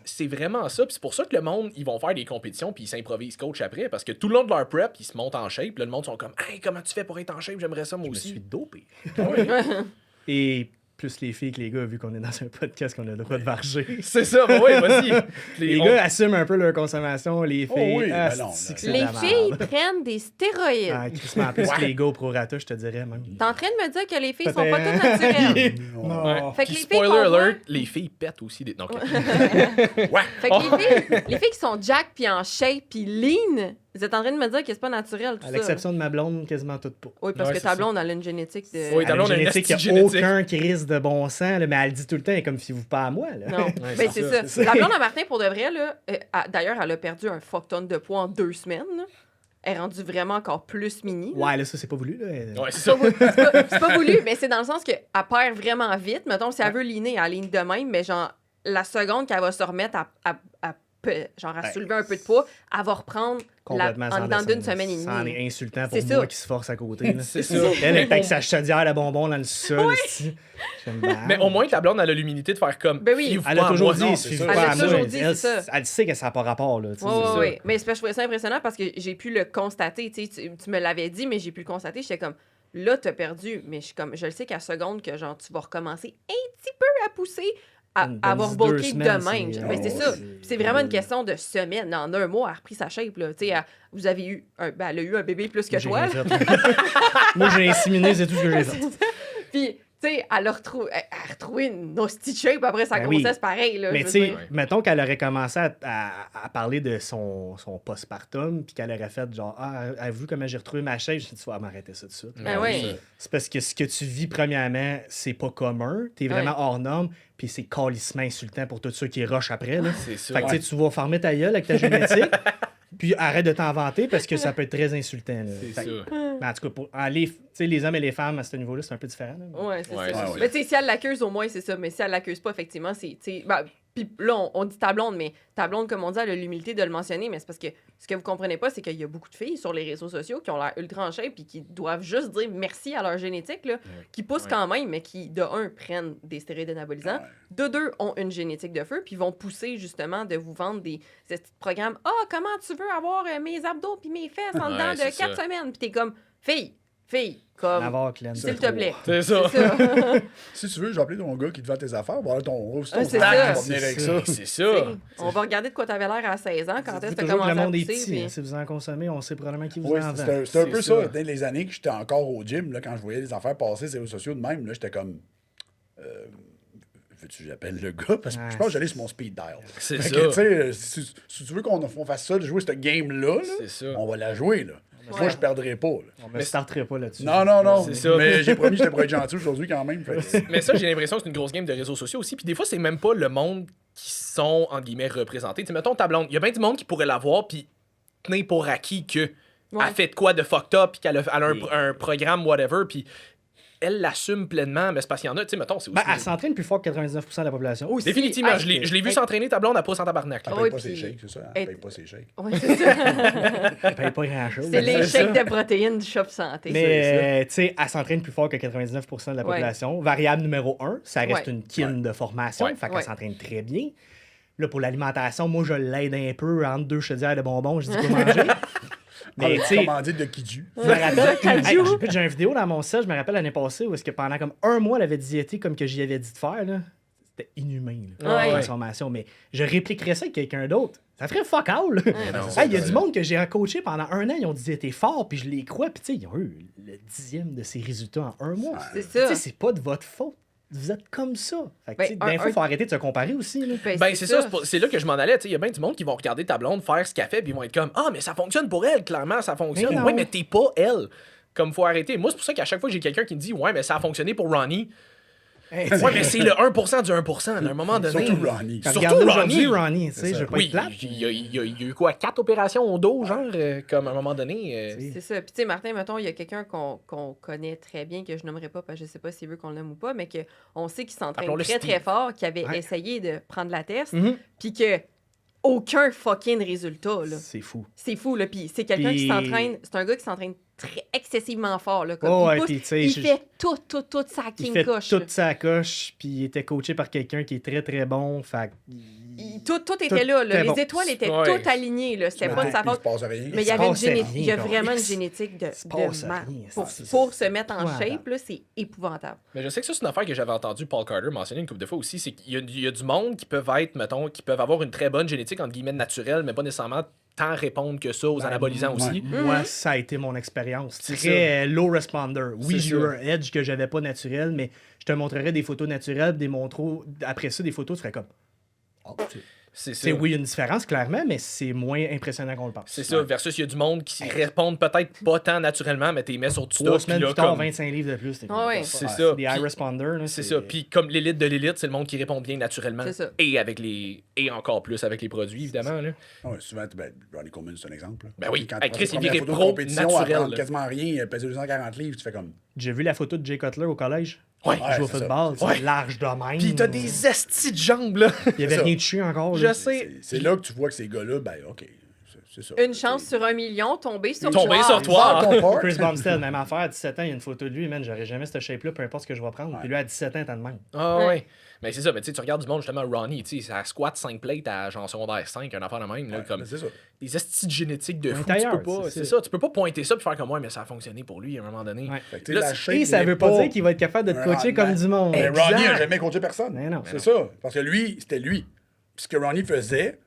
Speaker 2: c'est vraiment ça, puis c'est pour ça que le monde, ils vont faire des compétitions, puis ils s'improvisent coach après, parce que tout le long de leur prep, ils se montent en shape, là, le monde sont comme, hey, comment tu fais pour être en shape, j'aimerais ça moi
Speaker 4: Je me
Speaker 2: aussi.
Speaker 4: suis dopé.
Speaker 2: Ouais.
Speaker 4: Et plus les filles que les gars, vu qu'on est dans un podcast qu'on a le droit de varger.
Speaker 2: C'est ça, bah ouais, vas-y.
Speaker 4: Les gars assument un peu leur consommation, les filles.
Speaker 3: Oh oui, ben
Speaker 4: asti
Speaker 3: non,
Speaker 4: que
Speaker 3: là.
Speaker 4: c'est de
Speaker 1: Les
Speaker 4: la
Speaker 1: filles
Speaker 4: merde.
Speaker 1: prennent des stéroïdes.
Speaker 4: Ah, crissement plus que les gars au prorata, je te dirais même.
Speaker 1: T'es en train de me dire que les filles sont pas
Speaker 4: Peut-être.
Speaker 1: toutes naturelles.
Speaker 4: Non.
Speaker 2: Ouais.
Speaker 1: Fait que
Speaker 2: Puis
Speaker 1: les filles
Speaker 2: spoiler
Speaker 1: qu'on voit-
Speaker 2: alert, les filles pètent aussi des. Non, ok.
Speaker 1: Fait que les filles qui sont jack puis en shape puis lean, vous êtes en train de me dire que c'est pas naturel tout
Speaker 4: À
Speaker 1: ça.
Speaker 4: l'exception de ma blonde, quasiment toute pas.
Speaker 1: Oui, parce
Speaker 2: Ouais,
Speaker 1: que
Speaker 2: c'est
Speaker 1: ta
Speaker 2: ça.
Speaker 1: blonde, elle a une génétique de...
Speaker 2: Oui, ta
Speaker 4: Elle a
Speaker 2: blonde a une
Speaker 4: génétique,
Speaker 2: esti
Speaker 4: il y a
Speaker 2: génétique.
Speaker 4: aucun crise de bon sang, là, mais elle le dit tout le temps, elle est comme fiez-vous pas à moi. Là.
Speaker 1: Non,
Speaker 2: Ouais,
Speaker 1: ben,
Speaker 2: c'est
Speaker 1: c'est
Speaker 2: ça,
Speaker 1: ça. La blonde à Martin, pour de vrai, là, d'ailleurs, elle a perdu un fuck ton de poids en 2 semaines. Là. Elle est rendue vraiment encore plus mini. là.
Speaker 4: Ouais, là, ça, c'est pas voulu. Là.
Speaker 2: Ouais, c'est ça.
Speaker 1: C'est pas voulu, mais c'est dans le sens qu'elle perd vraiment vite. Mettons, si elle veut leaner, elle ligne de même, mais genre, la seconde qu'elle va se remettre à soulever un peu de poids, elle va reprendre
Speaker 4: Complètement
Speaker 1: en
Speaker 4: sans
Speaker 1: dedans
Speaker 4: dessin,
Speaker 1: d'une semaine et
Speaker 4: Ça en
Speaker 1: demie.
Speaker 4: est insultant pour
Speaker 1: C'est
Speaker 4: moi
Speaker 1: ça.
Speaker 4: qui se force à côté. Là.
Speaker 2: C'est ça.
Speaker 4: Elle est avec sa chaudière de bonbons dans le sol. ici. J'aime bien.
Speaker 2: Mais au moins, ta blonde, elle a l'humilité de faire comme.
Speaker 1: Ben oui.
Speaker 2: fiez-vous
Speaker 4: Elle
Speaker 2: pas
Speaker 4: a
Speaker 2: à
Speaker 4: toujours
Speaker 2: moi.
Speaker 4: dit,
Speaker 3: non,
Speaker 4: il
Speaker 3: c'est
Speaker 4: suffit
Speaker 3: ça.
Speaker 4: pas
Speaker 1: Elle
Speaker 4: à
Speaker 1: a
Speaker 4: moi.
Speaker 1: toujours dit,
Speaker 4: Elle,
Speaker 1: c'est ça.
Speaker 4: elle sait que ça n'a pas rapport. Là, tu sais.
Speaker 1: Oui,
Speaker 2: ça.
Speaker 1: oui, mais c'est parce que je trouvais ça impressionnant parce que j'ai pu le constater. Tu me l'avais dit, mais j'ai pu le constater. J'étais comme, là, t'as perdu. Mais je le sais qu'à seconde que genre, tu vas recommencer un petit peu à pousser, à
Speaker 4: Dans
Speaker 1: avoir
Speaker 4: 2
Speaker 1: bulké de
Speaker 4: semaines,
Speaker 1: même.
Speaker 4: c'est-
Speaker 1: Ben, c'est
Speaker 3: oh,
Speaker 1: ça.
Speaker 3: c'est-
Speaker 1: Puis c'est vraiment une question de semaines. En un mois, elle a repris sa shape. Là. Tu sais, vous avez eu elle a eu un bébé plus que
Speaker 4: J'ai
Speaker 1: toi.
Speaker 4: rien
Speaker 1: là.
Speaker 4: fait. Moi, j'ai inséminé, c'est tout ce que j'ai fait.
Speaker 1: Puis, tu sais, elle a retrouvé une hostie de shape après sa
Speaker 4: Ben oui.
Speaker 1: grossesse, pareil. Là,
Speaker 4: Mais
Speaker 1: je
Speaker 4: tu
Speaker 1: veux
Speaker 4: sais,
Speaker 1: dire.
Speaker 4: mettons qu'elle aurait commencé à parler de son postpartum, puis qu'elle aurait fait genre, avez-vous vu comment j'ai retrouvé ma shape? J'ai dit, tu vas m'arrêter ça tout de suite.
Speaker 1: Ben oui.
Speaker 4: C'est parce que ce que tu vis, premièrement, c'est pas commun. T'es vraiment
Speaker 1: Ouais.
Speaker 4: hors norme, puis c'est calissement insultant pour tous ceux qui rushent après. Là.
Speaker 2: C'est ça.
Speaker 4: Fait que tu sais, tu vas farmer ta gueule avec ta génétique, puis arrête de t'en vanter parce que ça peut être très insultant. Là.
Speaker 2: C'est
Speaker 4: Fait que-
Speaker 2: ça.
Speaker 4: mais en tout cas, tu sais, les hommes et les femmes à ce niveau-là, c'est un peu différent. là.
Speaker 1: Ouais, c'est
Speaker 2: Ouais,
Speaker 1: ça.
Speaker 3: c'est
Speaker 1: Mais tu sais, si elle l'accuse, au moins, c'est ça. Mais si elle l'accuse pas, effectivement, c'est. Puis là, on dit ta blonde, mais ta blonde, comme on dit, elle a l'humilité de le mentionner. Mais c'est parce que ce que vous comprenez pas, c'est qu'il y a beaucoup de filles sur les réseaux sociaux qui ont l'air ultra en shape puis qui doivent juste dire merci à leur génétique, là, qui poussent
Speaker 2: Ouais.
Speaker 1: quand même, mais qui, de un, prennent des stéroïdes anabolisants,
Speaker 3: Ouais.
Speaker 1: de deux, ont une génétique de feu, puis vont pousser justement de vous vendre ces petits programmes. Ah, comment tu veux avoir mes abdos puis mes fesses en
Speaker 2: Ouais,
Speaker 1: dedans de
Speaker 2: c'est
Speaker 1: 4
Speaker 2: ça.
Speaker 1: semaines? Puis t'es comme, fille, comme.
Speaker 4: Avoir Glenn.
Speaker 1: S'il te plaît.
Speaker 2: C'est ça.
Speaker 1: C'est ça.
Speaker 3: Si tu veux, j'ai appelé ton gars qui te vend tes affaires. Voilà, ton
Speaker 1: Ah, c'est
Speaker 3: stack,
Speaker 1: ça.
Speaker 3: il va venir avec ça.
Speaker 2: C'est ça.
Speaker 1: On va regarder de quoi t'avais l'air à 16 ans, quand est-ce
Speaker 4: Dites
Speaker 1: que t'as
Speaker 4: toujours que
Speaker 1: commencé
Speaker 4: le
Speaker 1: à
Speaker 4: monde est
Speaker 1: pousser.
Speaker 4: petit.
Speaker 1: puis-
Speaker 4: hein. Si vous en consommez, on sait probablement qui vous
Speaker 3: Oui,
Speaker 4: en vend.
Speaker 3: c'était un
Speaker 2: C'est
Speaker 3: peu
Speaker 2: ça.
Speaker 3: ça. Dans les années que j'étais encore au gym, là, quand je voyais les affaires passer sur les réseaux sociaux de même, là, j'étais comme. Veux-tu que j'appelle le gars? Parce que
Speaker 4: Ouais,
Speaker 3: je pense que j'allais sur mon speed dial.
Speaker 2: C'est
Speaker 3: Fait
Speaker 2: ça.
Speaker 3: que, tu sais, si tu veux qu'on fasse ça, de jouer cette game-là, là,
Speaker 2: C'est ça.
Speaker 3: on va la jouer. Là. Moi,
Speaker 1: Ouais.
Speaker 3: je perdrai pas. Là.
Speaker 4: On me starterait pas là-dessus.
Speaker 3: Non, non, non.
Speaker 2: C'est ça.
Speaker 3: Mais j'ai promis que j'étais pour être gentil aujourd'hui quand même. Fait que-
Speaker 2: Mais ça, j'ai l'impression que c'est une grosse game de réseaux sociaux aussi. Puis des fois, c'est même pas le monde qui sont, entre guillemets, représentés. Tu sais, mettons ta blonde. Il y a bien du monde qui pourrait l'avoir, puis tenir pour acquis que
Speaker 1: Ouais.
Speaker 2: elle fait de quoi de fucked up, puis qu'elle a
Speaker 3: Oui.
Speaker 2: un programme, whatever, puis elle l'assume pleinement. Mais c'est parce qu'il y en a, tu sais, mettons, c'est aussi.
Speaker 4: Ben, elle s'entraîne plus fort que 99% de la population.
Speaker 1: Aussi.
Speaker 2: Définitivement,
Speaker 1: Ah,
Speaker 2: je l'ai vu
Speaker 1: hey.
Speaker 2: s'entraîner, ta blonde, elle pousse en tabarnak.
Speaker 3: Elle
Speaker 2: là.
Speaker 3: paye
Speaker 1: Oui,
Speaker 3: pas ses
Speaker 1: puis-
Speaker 3: shakes, c'est ça?
Speaker 1: Et-
Speaker 3: Elle paye pas ses shakes.
Speaker 1: Ouais, c'est ça.
Speaker 4: Elle paye pas grand-chose.
Speaker 1: C'est les
Speaker 2: ça.
Speaker 1: chèques de protéines du Shop Santé.
Speaker 4: Mais, tu sais, elle s'entraîne plus fort que 99% de la
Speaker 1: Ouais.
Speaker 4: population. Variable numéro 1, ça reste
Speaker 1: Ouais.
Speaker 4: une kin de formation,
Speaker 2: Ouais.
Speaker 4: fait qu'elle
Speaker 1: Ouais.
Speaker 4: s'entraîne très bien. Là, pour l'alimentation, moi, je l'aide un peu entre 2 chaudières de bonbons, je dis quoi manger. Mais, tu sais,
Speaker 3: Commandite de Kiju.
Speaker 4: je me rappelle,
Speaker 1: Cajou.
Speaker 4: j'ai une vidéo dans mon sel, je me rappelle l'année passée, où est-ce que pendant comme un mois, elle avait diété comme que j'y avais dit de faire, là. C'était inhumain, là,
Speaker 1: Ouais.
Speaker 4: la transformation. Mais je répliquerais ça avec quelqu'un d'autre. Ça ferait fuck all, là.
Speaker 2: non,
Speaker 3: c'est
Speaker 4: Il y a
Speaker 3: ça,
Speaker 4: du
Speaker 3: là.
Speaker 4: monde que j'ai coaché pendant un an, ils ont diété fort, puis je les crois, puis tu sais, ils ont eu le 10e de ces résultats en un mois.
Speaker 1: C'est
Speaker 4: Tu
Speaker 1: ça.
Speaker 4: sais, c'est pas de votre faute. Vous êtes comme ça. Fait que, tu sais,
Speaker 1: Ben,
Speaker 4: d'un coup, il faut arrêter de se comparer aussi, là.
Speaker 2: Ben, c'est ça, c'est là que je m'en allais. Tu sais, il y a bien du monde qui vont regarder ta blonde faire ce qu'elle fait, puis ils vont être comme, ah, mais ça fonctionne pour elle, clairement, ça fonctionne.
Speaker 4: Mais non.
Speaker 2: Ouais, mais t'es pas elle. Comme, faut arrêter. Moi, c'est pour ça qu'à chaque fois que j'ai quelqu'un qui me dit, ouais, mais ça a fonctionné pour Ronnie. Ouais, mais c'est le 1% du 1%. À un moment donné.
Speaker 3: Surtout Ronnie.
Speaker 4: Quand
Speaker 2: Surtout
Speaker 4: regarde aujourd'hui,
Speaker 2: Ronnie.
Speaker 4: Ronnie, tu sais,
Speaker 3: C'est
Speaker 4: je
Speaker 3: ça.
Speaker 4: veux pas
Speaker 2: Oui,
Speaker 4: être plate.
Speaker 2: il y a eu quoi? 4 opérations au dos, genre, comme à un moment donné.
Speaker 1: C'est ça. Puis, tu sais, Martin, mettons, il y a quelqu'un qu'on connaît très bien, que je nommerai pas, parce que je sais pas s'il veut qu'on l'aime ou pas, mais qu'on sait qu'il s'entraîne
Speaker 2: Appelons-le
Speaker 1: très,
Speaker 2: Steve.
Speaker 1: très fort, qui avait
Speaker 4: Ouais.
Speaker 1: essayé de prendre la test,
Speaker 4: Mhm.
Speaker 1: puis que aucun fucking résultat, là.
Speaker 4: C'est fou.
Speaker 1: C'est fou, là. Puis c'est quelqu'un qui
Speaker 4: Puis-
Speaker 1: s'entraîne, c'est un gars qui s'entraîne très excessivement fort, là. Comme,
Speaker 4: Oh,
Speaker 1: il
Speaker 4: ouais,
Speaker 1: pousse,
Speaker 4: puis, tu sais,
Speaker 1: il fait toute sa
Speaker 4: Il
Speaker 1: king
Speaker 4: fait
Speaker 1: coche. là.
Speaker 4: toute sa coche, puis il était coaché par quelqu'un qui est très très bon. Fait
Speaker 1: Tout était là, là.
Speaker 4: très
Speaker 1: Les
Speaker 4: bon.
Speaker 1: étoiles étaient
Speaker 2: Ouais.
Speaker 1: toutes alignées, là. C'était pas de sa
Speaker 3: Il se
Speaker 1: faute.
Speaker 3: passe rien.
Speaker 1: Mais il y
Speaker 4: se
Speaker 1: avait une
Speaker 4: passe rien,
Speaker 1: il y a vraiment une
Speaker 4: Carlis.
Speaker 1: génétique de
Speaker 4: se passe
Speaker 1: mal.
Speaker 4: rien,
Speaker 1: Pour,
Speaker 4: c'est-
Speaker 1: pour se mettre en
Speaker 4: épouvantable.
Speaker 1: shape, là, c'est épouvantable.
Speaker 2: Mais je sais que ça, c'est une affaire que j'avais entendu Paul Carter mentionner une couple de fois aussi. C'est qu'il y a du monde qui peuvent être, mettons, qui peuvent avoir une très bonne génétique, entre guillemets, naturelle, mais pas nécessairement tant répondre que ça aux
Speaker 3: Ben,
Speaker 2: anabolisants
Speaker 3: ouais.
Speaker 2: aussi.
Speaker 4: Moi, ça a été mon expérience.
Speaker 2: C'est
Speaker 4: Très low responder. Oui,
Speaker 2: C'est
Speaker 4: j'ai eu
Speaker 2: ça.
Speaker 4: un edge que j'avais pas naturel, mais je te montrerais des photos naturelles, après ça, des photos, tu ferais comme. Oh,
Speaker 2: C'est ça.
Speaker 4: c'est oui, il y a une différence, clairement, mais c'est moins impressionnant qu'on le pense.
Speaker 2: C'est ça, versus il y a du monde qui répondent peut-être pas tant naturellement, mais t'es mets sur du
Speaker 4: 3
Speaker 2: stock.
Speaker 4: semaines
Speaker 2: puis là,
Speaker 4: plus tard,
Speaker 2: comme-
Speaker 4: 25 livres de plus. t'es comme,
Speaker 1: Ah ouais.
Speaker 2: C'est
Speaker 3: Ouais.
Speaker 2: ça.
Speaker 4: Des
Speaker 2: Puis-
Speaker 4: high responders. là,
Speaker 2: C'est ça. Puis comme l'élite de l'élite, c'est le monde qui répond bien naturellement.
Speaker 1: C'est ça.
Speaker 2: Et avec les et encore plus avec les produits, évidemment. Là.
Speaker 3: Ouais, souvent, Ronnie Coleman, c'est un exemple. là.
Speaker 2: Ben oui.
Speaker 3: Quand
Speaker 2: Hey,
Speaker 3: tu
Speaker 2: Chris,
Speaker 3: prends
Speaker 2: il
Speaker 3: ta
Speaker 2: virait
Speaker 3: photo de
Speaker 2: pro
Speaker 3: compétition,
Speaker 2: naturel,
Speaker 3: à prendre
Speaker 2: là.
Speaker 3: quasiment rien, peser 240 livres, tu fais comme.
Speaker 4: J'ai vu la photo de Jay Cutler au collège.
Speaker 2: Ouais.
Speaker 4: Il joue au
Speaker 3: c'est ça.
Speaker 4: football, c'est
Speaker 2: Ouais.
Speaker 4: large de même.
Speaker 2: Puis t'as des estis de jambes, là.
Speaker 4: Il y avait
Speaker 3: C'est ça.
Speaker 4: rien de chier encore.
Speaker 2: Je
Speaker 4: là.
Speaker 2: sais.
Speaker 3: C'est là que tu vois que ces gars-là, ben, OK. C'est ça.
Speaker 1: Une chance sur 1 million tomber sur
Speaker 2: Tomber
Speaker 1: toi.
Speaker 2: sur toi.
Speaker 3: Sors ton part.
Speaker 4: Chris Bumstead, même affaire, à 17 ans, il y a une photo de lui, man, j'aurais jamais cette shape-là, peu importe ce que je vais prendre. Puis lui, à 17 ans, t'as de même.
Speaker 2: Ah
Speaker 1: Ouais.
Speaker 2: ouais. Mais c'est ça, mais tu sais, tu regardes du monde, justement, Ronnie, tu sais, ça squat 5 plates à genre secondaire 5, un affaire de même, là,
Speaker 3: Ouais,
Speaker 2: comme
Speaker 3: mais c'est ça.
Speaker 2: des estis de génétique de
Speaker 4: Un
Speaker 2: fou,
Speaker 4: tailleur,
Speaker 2: tu peux pas,
Speaker 4: c'est
Speaker 2: c'est ça, tu peux pas pointer ça puis faire comme moi, mais ça a fonctionné pour lui à un moment donné.
Speaker 4: Ouais.
Speaker 3: Fait que, tu sais,
Speaker 2: Là,
Speaker 3: la
Speaker 2: c'est-
Speaker 3: shape
Speaker 4: Et ça
Speaker 3: n'est
Speaker 4: veut pas dire qu'il va être capable de te
Speaker 3: un
Speaker 4: coacher
Speaker 3: rendement.
Speaker 4: comme du monde.
Speaker 3: Mais
Speaker 2: Exact.
Speaker 3: Ronnie n'a jamais coaché personne.
Speaker 4: Mais non.
Speaker 3: C'est ça. Parce que lui, c'était lui. Puis ce que Ronnie faisait,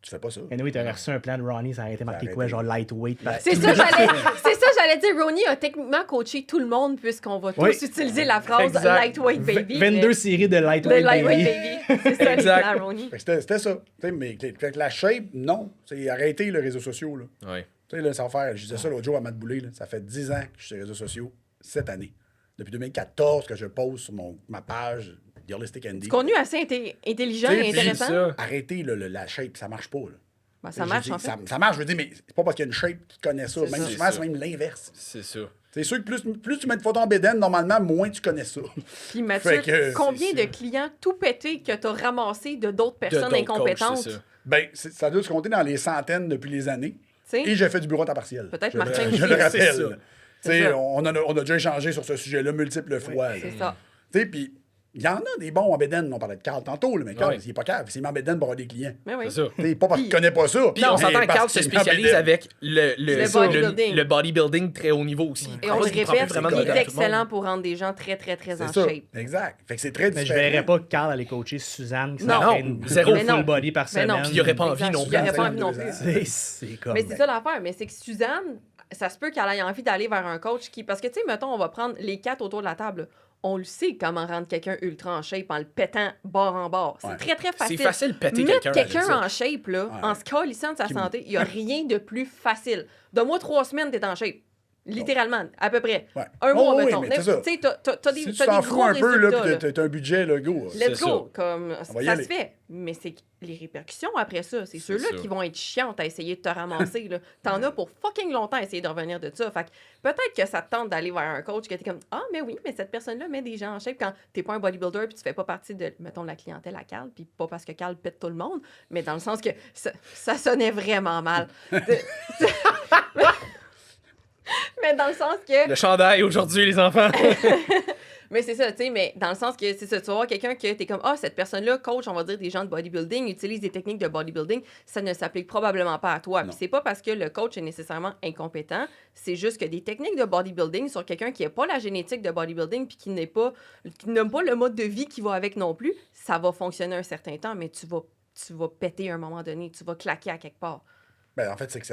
Speaker 3: tu fais pas ça.
Speaker 4: Et oui, t'aurais reçu un plan de Ronnie, ça aurait été marqué
Speaker 3: Ça
Speaker 4: quoi,
Speaker 3: aurait
Speaker 4: genre lightweight.
Speaker 1: C'est ça, j'allais dire. Ronnie a techniquement coaché tout le monde puisqu'on va tous
Speaker 4: Oui.
Speaker 1: utiliser la phrase
Speaker 2: Exact.
Speaker 1: lightweight baby.
Speaker 4: 22 séries de
Speaker 1: Le
Speaker 4: lightweight.
Speaker 1: lightweight
Speaker 4: baby.
Speaker 1: baby. C'est ça,
Speaker 2: Exact.
Speaker 1: la Ronnie.
Speaker 3: Fait que c'était ça. Tu sais, mais fait que la shape, non. C'est arrêter les réseaux sociaux. Là.
Speaker 2: Ouais.
Speaker 3: Tu sais, là, ça va faire. Je disais ça l'autre jour à Matt Boulay. Là, ça fait 10 ans que je suis sur les réseaux sociaux. Cette année. Depuis 2014 que je pose sur ma page The Holistic Andy.
Speaker 1: Du contenu assez intelligent
Speaker 3: Tu sais,
Speaker 1: et
Speaker 3: puis
Speaker 1: intéressant.
Speaker 2: ça.
Speaker 3: Arrêter la shape, ça marche pas. Là.
Speaker 1: Ben, ça
Speaker 3: Je
Speaker 1: marche,
Speaker 3: dis,
Speaker 1: en fait.
Speaker 3: ça marche, je veux dire, mais c'est pas parce qu'il y a une shape qui connaît ça.
Speaker 1: C'est
Speaker 3: Même
Speaker 1: ça.
Speaker 3: souvent,
Speaker 2: C'est
Speaker 3: c'est
Speaker 2: ça.
Speaker 3: même l'inverse.
Speaker 2: C'est ça.
Speaker 3: C'est sûr que plus tu mets de photos en bédaine, normalement, moins tu connais ça.
Speaker 1: Puis Mathieu,
Speaker 3: Fait que,
Speaker 1: combien
Speaker 3: c'est
Speaker 1: de clients tout pétés que t'as ramassé de d'autres
Speaker 2: De
Speaker 1: personnes
Speaker 2: d'autres coachs,
Speaker 1: incompétentes?
Speaker 2: c'est ça.
Speaker 3: Ben, ça doit se compter dans les centaines depuis les années.
Speaker 1: Tu sais?
Speaker 3: Et j'ai fait du bureau à temps partiel.
Speaker 1: Peut-être
Speaker 3: Je
Speaker 1: Martin
Speaker 3: le- Je
Speaker 1: aussi.
Speaker 3: le rappelle.
Speaker 2: C'est ça.
Speaker 3: Tu
Speaker 1: C'est
Speaker 3: sais,
Speaker 1: ça.
Speaker 3: on a déjà échangé sur ce sujet-là multiples fois. là.
Speaker 1: C'est ça.
Speaker 3: Tu sais, puis il y en a des bons en bédaine. On parlait de Carl tantôt, là, mais Carl,
Speaker 2: Ouais.
Speaker 3: il est pas cave. Il s'est mis en bédaine pour avoir des clients.
Speaker 1: Mais oui.
Speaker 2: C'est ça.
Speaker 3: Tu sais, pas parce qu'il connaît pas ça.
Speaker 2: Puis on
Speaker 3: mais
Speaker 2: s'entend que
Speaker 3: parce
Speaker 2: Carl se
Speaker 3: qu'il est mis en
Speaker 2: spécialise
Speaker 3: bédaine.
Speaker 2: avec
Speaker 1: Le bodybuilding.
Speaker 2: très haut niveau aussi.
Speaker 1: Et on le
Speaker 2: Il prend plus
Speaker 1: répète,
Speaker 2: vraiment de
Speaker 1: il est
Speaker 2: regard à tout le monde.
Speaker 1: excellent pour rendre des gens très, très, très
Speaker 3: C'est
Speaker 1: en
Speaker 3: ça.
Speaker 1: shape.
Speaker 3: Exact. Fait que c'est très
Speaker 4: Mais je
Speaker 3: différent.
Speaker 4: verrais pas Carl aller coacher Suzanne qui
Speaker 1: Non.
Speaker 4: s'entraîne
Speaker 2: Non, zéro.
Speaker 4: full
Speaker 1: Mais non.
Speaker 4: body par
Speaker 1: Mais
Speaker 4: semaine.
Speaker 1: non.
Speaker 2: Puis il aurait pas envie
Speaker 1: Exact.
Speaker 2: non
Speaker 1: Il
Speaker 2: plus.
Speaker 1: aurait pas envie
Speaker 3: Deux
Speaker 1: non
Speaker 3: ans.
Speaker 1: plus.
Speaker 4: C'est comme.
Speaker 1: Mais c'est ça l'affaire. Mais c'est que Suzanne, ça se peut qu'elle ait envie d'aller vers un coach qui. Parce que, tu sais, mettons, on va prendre les 4 autour de la table. On le sait comment rendre quelqu'un ultra en shape en le pétant bord en bord. C'est
Speaker 3: Ouais.
Speaker 1: très, très facile.
Speaker 2: C'est facile de péter
Speaker 1: Mettre
Speaker 2: quelqu'un.
Speaker 1: quelqu'un
Speaker 2: c'est ça.
Speaker 1: en shape, là,
Speaker 3: Ouais.
Speaker 1: en se calissant de sa santé, il n'y a rien de plus facile. Donne-moi 3 semaines, t'es en shape. Littéralement, à peu près.
Speaker 3: Ouais.
Speaker 1: Un mois,
Speaker 3: Oh, oui,
Speaker 1: mettons.
Speaker 3: mais c'est ça.
Speaker 1: Tu sais, t'as des,
Speaker 3: Si tu
Speaker 1: t'as
Speaker 3: t'en
Speaker 1: des
Speaker 3: fous
Speaker 1: gros
Speaker 3: un peu, là,
Speaker 1: résultats, là.
Speaker 3: puis t'as un budget, là, go.
Speaker 1: Let's
Speaker 2: C'est
Speaker 1: go! Comme,
Speaker 3: va y
Speaker 1: ça
Speaker 3: aller.
Speaker 1: se fait. Mais c'est que les répercussions après ça, c'est ceux-là
Speaker 2: ça.
Speaker 1: qui vont être chiantes à essayer de te ramasser. Là. T'en as pour fucking longtemps à essayer de revenir de ça. Fait que peut-être que ça te tente d'aller vers un coach que t'es comme ah, mais oui, mais cette personne-là met des gens en shape quand t'es pas un bodybuilder puis tu fais pas partie de, mettons, la clientèle à Carl, puis pas parce que Carl pète tout le monde, mais dans le sens que ça sonnait vraiment mal. Mais dans le sens que.
Speaker 2: Le chandail aujourd'hui, les enfants.
Speaker 1: Mais c'est ça, tu sais, mais dans le sens que c'est ça, tu vas voir quelqu'un que t'es comme, ah, cette personne-là, coach, on va dire des gens de bodybuilding, utilise des techniques de bodybuilding, ça ne s'applique probablement pas à toi.
Speaker 3: Non.
Speaker 1: Puis c'est pas parce que le coach est nécessairement incompétent, c'est juste que des techniques de bodybuilding sur quelqu'un qui n'a pas la génétique de bodybuilding puis qui n'a pas le mode de vie qui va avec non plus, ça va fonctionner un certain temps, mais tu vas péter à un moment donné, tu vas claquer à quelque part.
Speaker 3: Ben, en fait, c'est que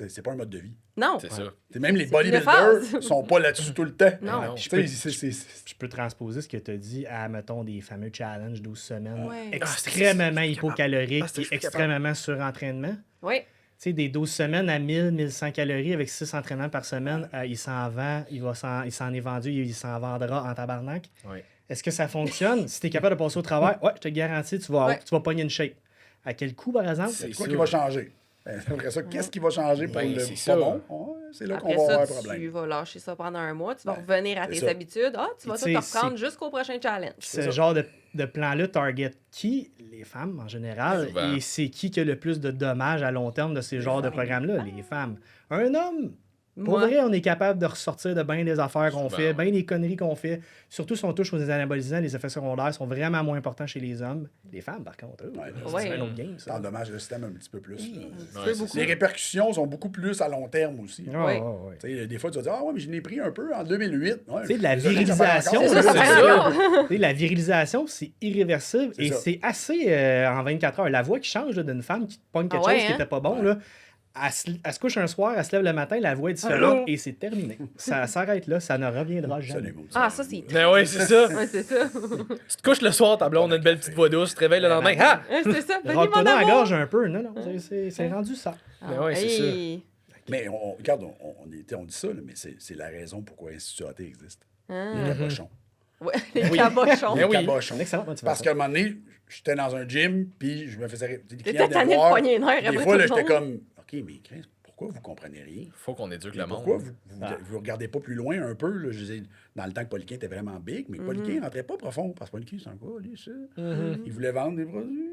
Speaker 3: c'est pas un mode de vie.
Speaker 1: Non.
Speaker 2: C'est ça.
Speaker 3: T'sais, même les
Speaker 1: C'est une
Speaker 3: bodybuilders
Speaker 1: phase.
Speaker 3: sont pas là-dessus tout le temps.
Speaker 1: Non.
Speaker 3: T'sais,
Speaker 4: Je peux transposer ce que tu as dit à, mettons, des fameux challenges 12 semaines.
Speaker 1: Ouais.
Speaker 4: Extrêmement
Speaker 2: Ah, c'est
Speaker 4: hypocaloriques
Speaker 2: Ah, c'est
Speaker 4: et
Speaker 2: capable.
Speaker 4: extrêmement surentraînement.
Speaker 1: Oui.
Speaker 4: sais, des 12 semaines à 1100 calories avec 6 entraînements par semaine, il s'en vend, il s'en est vendu, il s'en vendra en tabarnak.
Speaker 2: Ouais.
Speaker 4: Est-ce que ça fonctionne? Si tu es capable de passer au travers, ouais, je te garantis, tu vas pogner une shape. À quel coût, par exemple?
Speaker 3: C'est quoi qui va changer? Après ça, qu'est-ce qui va changer pour le
Speaker 2: c'est
Speaker 3: pas bon? Ouais, c'est là qu'on
Speaker 1: Après
Speaker 3: va avoir un
Speaker 1: ça,
Speaker 3: problème.
Speaker 1: tu vas lâcher ça pendant un mois, tu vas
Speaker 3: Ouais,
Speaker 1: revenir à
Speaker 3: c'est
Speaker 1: tes
Speaker 3: ça.
Speaker 1: habitudes. Ah, tu vas
Speaker 4: Puis,
Speaker 1: tout te
Speaker 4: tu sais,
Speaker 1: reprendre jusqu'au prochain challenge.
Speaker 4: Ce genre de plan-là target qui? Les femmes, en général.
Speaker 2: Souvent.
Speaker 4: Et c'est qui a le plus de dommages à long terme de ces genres de programmes-là? Les femmes. Un homme, pour
Speaker 1: Moi,
Speaker 4: vrai, on est capable de ressortir de bien des affaires qu'on
Speaker 2: Souvent,
Speaker 4: fait,
Speaker 2: ouais.
Speaker 4: bien des conneries qu'on fait. Surtout si on touche aux anabolisants, les effets secondaires sont vraiment moins importants chez les hommes. Les femmes, par contre, eux,
Speaker 3: Ouais,
Speaker 4: c'est
Speaker 1: ouais.
Speaker 4: un autre game, ça.
Speaker 3: T'endommages le système un petit peu plus.
Speaker 1: tu
Speaker 2: Ouais,
Speaker 1: veux
Speaker 2: c'est
Speaker 1: beaucoup.
Speaker 3: Les répercussions sont beaucoup plus à long terme aussi.
Speaker 4: Ouais,
Speaker 1: Ouais.
Speaker 4: ouais, ouais.
Speaker 3: Tu sais, des fois, tu vas dire, ah ouais, mais je l'ai pris un peu en 2008. Ouais,
Speaker 4: Tu sais, de la
Speaker 3: désolé, ça fait
Speaker 4: virilisation,
Speaker 3: encore.
Speaker 1: C'est ça, ça
Speaker 2: c'est
Speaker 1: fait
Speaker 2: ça.
Speaker 1: encore.
Speaker 4: Tu sais, la virilisation, c'est irréversible
Speaker 3: C'est
Speaker 4: et
Speaker 3: ça.
Speaker 4: c'est assez en 24 heures. La voix qui change là, d'une femme qui te pogne quelque
Speaker 1: Ah ouais,
Speaker 4: chose qui
Speaker 1: hein?
Speaker 4: n'était pas bon, là, elle se couche un soir, elle se lève le matin, la voix est différente
Speaker 1: Allô?
Speaker 4: et c'est terminé. Ça s'arrête là, ça ne reviendra
Speaker 3: Ça,
Speaker 4: jamais.
Speaker 3: les mots,
Speaker 1: Ah, ça, c'est...
Speaker 2: Mais ouais, c'est ça.
Speaker 1: Ouais, c'est ça.
Speaker 2: Tu te couches le soir, ta blonde a une belle petite voix douce, tu te réveilles le lendemain. Ah!
Speaker 1: Ouais, c'est ça. Venez,
Speaker 4: Rentre-toi
Speaker 1: mon
Speaker 4: dans la
Speaker 1: amour.
Speaker 4: gorge un peu. Non, non, c'est rendu ça.
Speaker 2: Mais ouais, c'est
Speaker 1: hey.
Speaker 3: Mais regarde, on dit ça, là, mais c'est la raison pourquoi l'Institut AT existe.
Speaker 1: Ah.
Speaker 3: Les cabochons.
Speaker 1: Ouais, les cabochons.
Speaker 2: Mais
Speaker 3: Les
Speaker 2: oui.
Speaker 3: cabochons.
Speaker 4: C'est une excellente motivation.
Speaker 3: Parce qu'à un moment donné, j'étais dans un gym, puis je me faisais... Les
Speaker 1: T'étais
Speaker 3: clients
Speaker 1: tanné
Speaker 3: venaient
Speaker 1: de
Speaker 3: voir,
Speaker 1: poigner les nerfs
Speaker 3: Des
Speaker 1: après
Speaker 3: fois,
Speaker 1: tout
Speaker 3: là,
Speaker 1: le
Speaker 3: j'étais
Speaker 1: monde.
Speaker 3: comme, OK, mais Chris, pourquoi vous comprenez rien?
Speaker 2: Faut qu'on éduque le monde.
Speaker 3: Pourquoi vous regardez pas plus loin un peu? Là, je disais, dans le temps que Poliquin était vraiment big, mais Poliquin rentrait pas profond, parce que Poliquin, c'est un gars, lui, ça. Il voulait vendre des produits.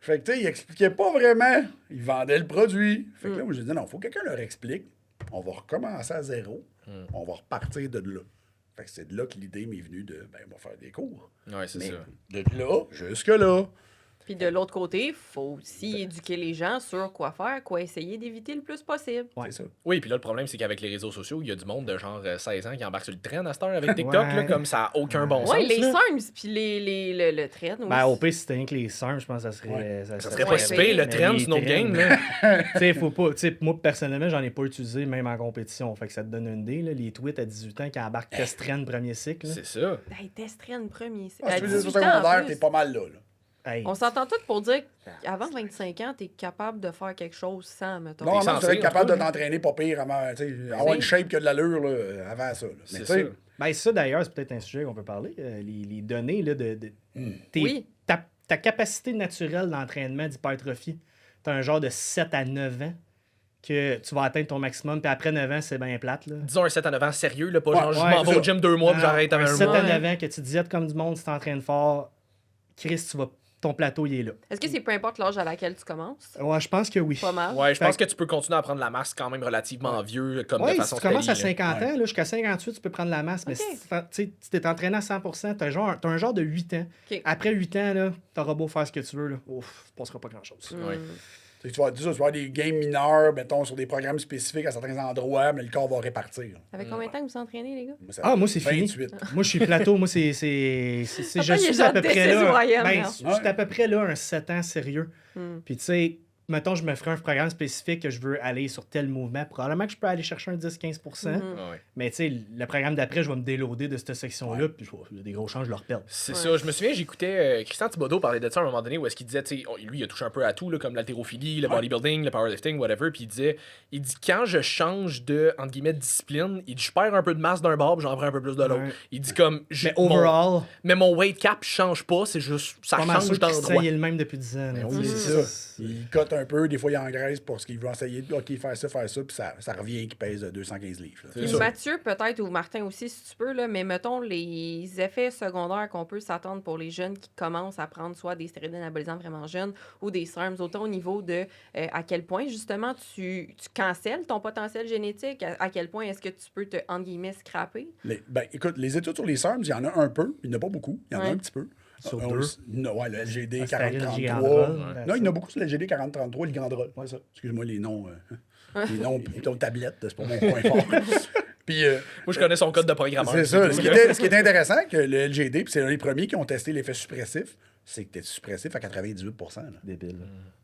Speaker 3: Fait que, tu sais, il expliquait pas vraiment. Il vendait le produit. Fait que là, moi, j'ai dit, non, faut que quelqu'un leur explique. On va recommencer à zéro. On va repartir de là. Fait que c'est de là que l'idée m'est venue de, ben, on va faire des cours.
Speaker 2: Ouais, c'est
Speaker 3: Mais
Speaker 2: ça.
Speaker 3: de là, jusque là.
Speaker 1: Puis de l'autre côté, il faut aussi éduquer les gens sur quoi faire, quoi essayer d'éviter le plus possible.
Speaker 4: Ouais.
Speaker 3: C'est ça.
Speaker 2: Oui, puis là, le problème, c'est qu'avec les réseaux sociaux, il y a du monde de genre 16 ans qui embarque sur le train à cette heure avec TikTok,
Speaker 4: Ouais.
Speaker 2: là, comme ça n'a aucun bon
Speaker 1: Ouais,
Speaker 2: sens.
Speaker 1: les
Speaker 2: là.
Speaker 1: Sims, puis le train aussi.
Speaker 4: Ben, au pire, si c'était rien que les sœurs, je pense que ça serait.
Speaker 3: Ouais.
Speaker 2: Ça
Speaker 1: Ouais,
Speaker 2: serait pas si pire, le
Speaker 4: Mais
Speaker 2: train,
Speaker 4: les
Speaker 2: c'est notre
Speaker 4: trains,
Speaker 2: game, là.
Speaker 4: Tu sais, faut pas. Tu sais, moi, personnellement, j'en ai pas utilisé, même en compétition. Fait que ça te donne une idée, là. Les tweets à 18 ans qui embarquent test train premier cycle. là.
Speaker 2: C'est ça.
Speaker 1: Hey, test train premier.
Speaker 3: Ah,
Speaker 1: À
Speaker 3: si tu veux dire
Speaker 1: 18
Speaker 3: au
Speaker 1: ans, en
Speaker 3: secondaire,
Speaker 1: plus.
Speaker 3: t'es pas mal là.
Speaker 4: Hey.
Speaker 1: On s'entend tous pour dire qu'avant 25 ans, t'es capable de faire quelque chose sans, mettons.
Speaker 3: Non,
Speaker 2: censé,
Speaker 3: tu devrais être capable
Speaker 2: en
Speaker 3: de
Speaker 2: tout cas,
Speaker 3: t'entraîner pas pire avant, tu sais, avoir une shape qui a de l'allure là, avant ça. Là. Mais
Speaker 2: C'est
Speaker 3: tu
Speaker 2: ça.
Speaker 3: sais,
Speaker 4: Ben, ça, d'ailleurs, c'est peut-être un sujet qu'on peut parler. Les données là,
Speaker 1: Oui.
Speaker 4: ta capacité naturelle d'entraînement d'hypertrophie, tu as un genre de 7 à 9 ans que tu vas atteindre ton maximum, puis après 9 ans, c'est bien plate. Là.
Speaker 2: Disons un 7 à 9 ans sérieux, là, pas
Speaker 3: Ouais,
Speaker 2: genre je
Speaker 4: ouais,
Speaker 2: m'en vais
Speaker 3: c'est
Speaker 2: au gym 2 mois puis j'arrête avec un
Speaker 4: 7
Speaker 2: mois.
Speaker 4: à 9 ans que tu diètes comme du monde, si tu t'entraînes fort, Chris, ton plateau, il est là.
Speaker 1: Est-ce que c'est peu importe l'âge à laquelle tu commences?
Speaker 4: Ouais, je pense que oui.
Speaker 1: Pas mal.
Speaker 2: Ouais, je
Speaker 4: Fait
Speaker 2: pense que tu peux continuer à prendre la masse quand même relativement vieux, comme de
Speaker 4: Oui, si
Speaker 2: façon
Speaker 4: tu commences à
Speaker 2: steady, là.
Speaker 4: 50 ans, là, jusqu'à 58, tu peux prendre la masse. Mais
Speaker 1: Ok.
Speaker 4: si tu t'es entraîné à 100%, tu as un genre de 8 ans.
Speaker 1: Ok.
Speaker 4: Après 8 ans, tu auras beau faire ce que tu veux. Là. Ouf, il ne passera pas grand-chose.
Speaker 2: Ouais.
Speaker 3: tu sais, tu vas avoir des games mineurs, mettons, sur des programmes spécifiques à certains endroits, mais le corps va répartir.
Speaker 1: Avec combien de temps que vous entraînez, les gars?
Speaker 3: Ça
Speaker 4: Moi, c'est fini.
Speaker 3: 28.
Speaker 4: Moi, je suis plateau. Moi, je
Speaker 1: il est
Speaker 4: suis à
Speaker 1: genre
Speaker 4: peu près
Speaker 1: décès
Speaker 4: là.
Speaker 1: royal,
Speaker 4: Ben,
Speaker 1: hein.
Speaker 4: je suis à peu près là, un 7 ans sérieux.
Speaker 1: Hmm.
Speaker 4: Puis, tu sais, mettons, je me ferai un programme spécifique que je veux aller sur tel mouvement. Probablement que je peux aller chercher un 10-15%.
Speaker 1: Mhm.
Speaker 2: Ouais.
Speaker 4: Mais, tu sais, le programme d'après, je vais me déloader de cette section-là. Puis, il y a des gros chances, je le repère.
Speaker 2: C'est
Speaker 1: Ouais.
Speaker 2: ça. Je me souviens, j'écoutais Christian Thibodeau parler de ça à un moment donné où est-ce qu'il disait, tu sais, lui, il a touché un peu à tout, là, comme l'haltérophilie, le bodybuilding, le powerlifting, whatever. Puis il dit, quand je change de, entre guillemets, discipline, il dit, je perds un peu de masse d'un bord, puis j'en prends un peu plus de l'autre.
Speaker 4: Ouais.
Speaker 2: Il dit comme,
Speaker 4: Mais overall,
Speaker 2: mais mon weight cap change pas, c'est juste, ça
Speaker 4: pas mal
Speaker 2: change
Speaker 4: sûr que Christian,
Speaker 2: d'endroit.
Speaker 4: il est le même depuis 10 ans. là.
Speaker 3: Ben oui,
Speaker 4: Tu sais,
Speaker 3: c'est ça. Il cote un peu, des fois il engraisse pour ce qu'il veut essayer. OK, faire ça, puis ça revient qu'il pèse 215 livres. là.
Speaker 2: C'est
Speaker 1: Puis
Speaker 2: ça.
Speaker 1: Mathieu, peut-être, ou Martin aussi, si tu peux, là, mais mettons les effets secondaires qu'on peut s'attendre pour les jeunes qui commencent à prendre soit des stéroïdes anabolisants vraiment jeunes ou des SERMs, autant au niveau de à quel point, justement, tu cancelles ton potentiel génétique, à quel point est-ce que tu peux te, entre guillemets, scraper?
Speaker 3: Ben, écoute, les études sur les SERMs, il y en a un peu, il n'y en a pas beaucoup, il y en a
Speaker 1: Ouais.
Speaker 3: un petit peu.
Speaker 4: Sur
Speaker 3: On-
Speaker 4: deux.
Speaker 3: Non, ouais, le LGD
Speaker 4: Astaril,
Speaker 3: 4033.
Speaker 4: Gigandrol,
Speaker 3: Non, il y en a beaucoup sur le LGD 4033, le Gigandrol. Ouais, ça. Excuse-moi les noms. Les noms plutôt tablettes, c'est pas mon point fort. Puis,
Speaker 2: Moi, je connais son code de programmeur.
Speaker 3: c'est ça. Ce qui est intéressant, que le LGD, puis c'est l'un des premiers qui ont testé l'effet suppressif, c'est que tu es suppressif à 98 là.
Speaker 4: Débile.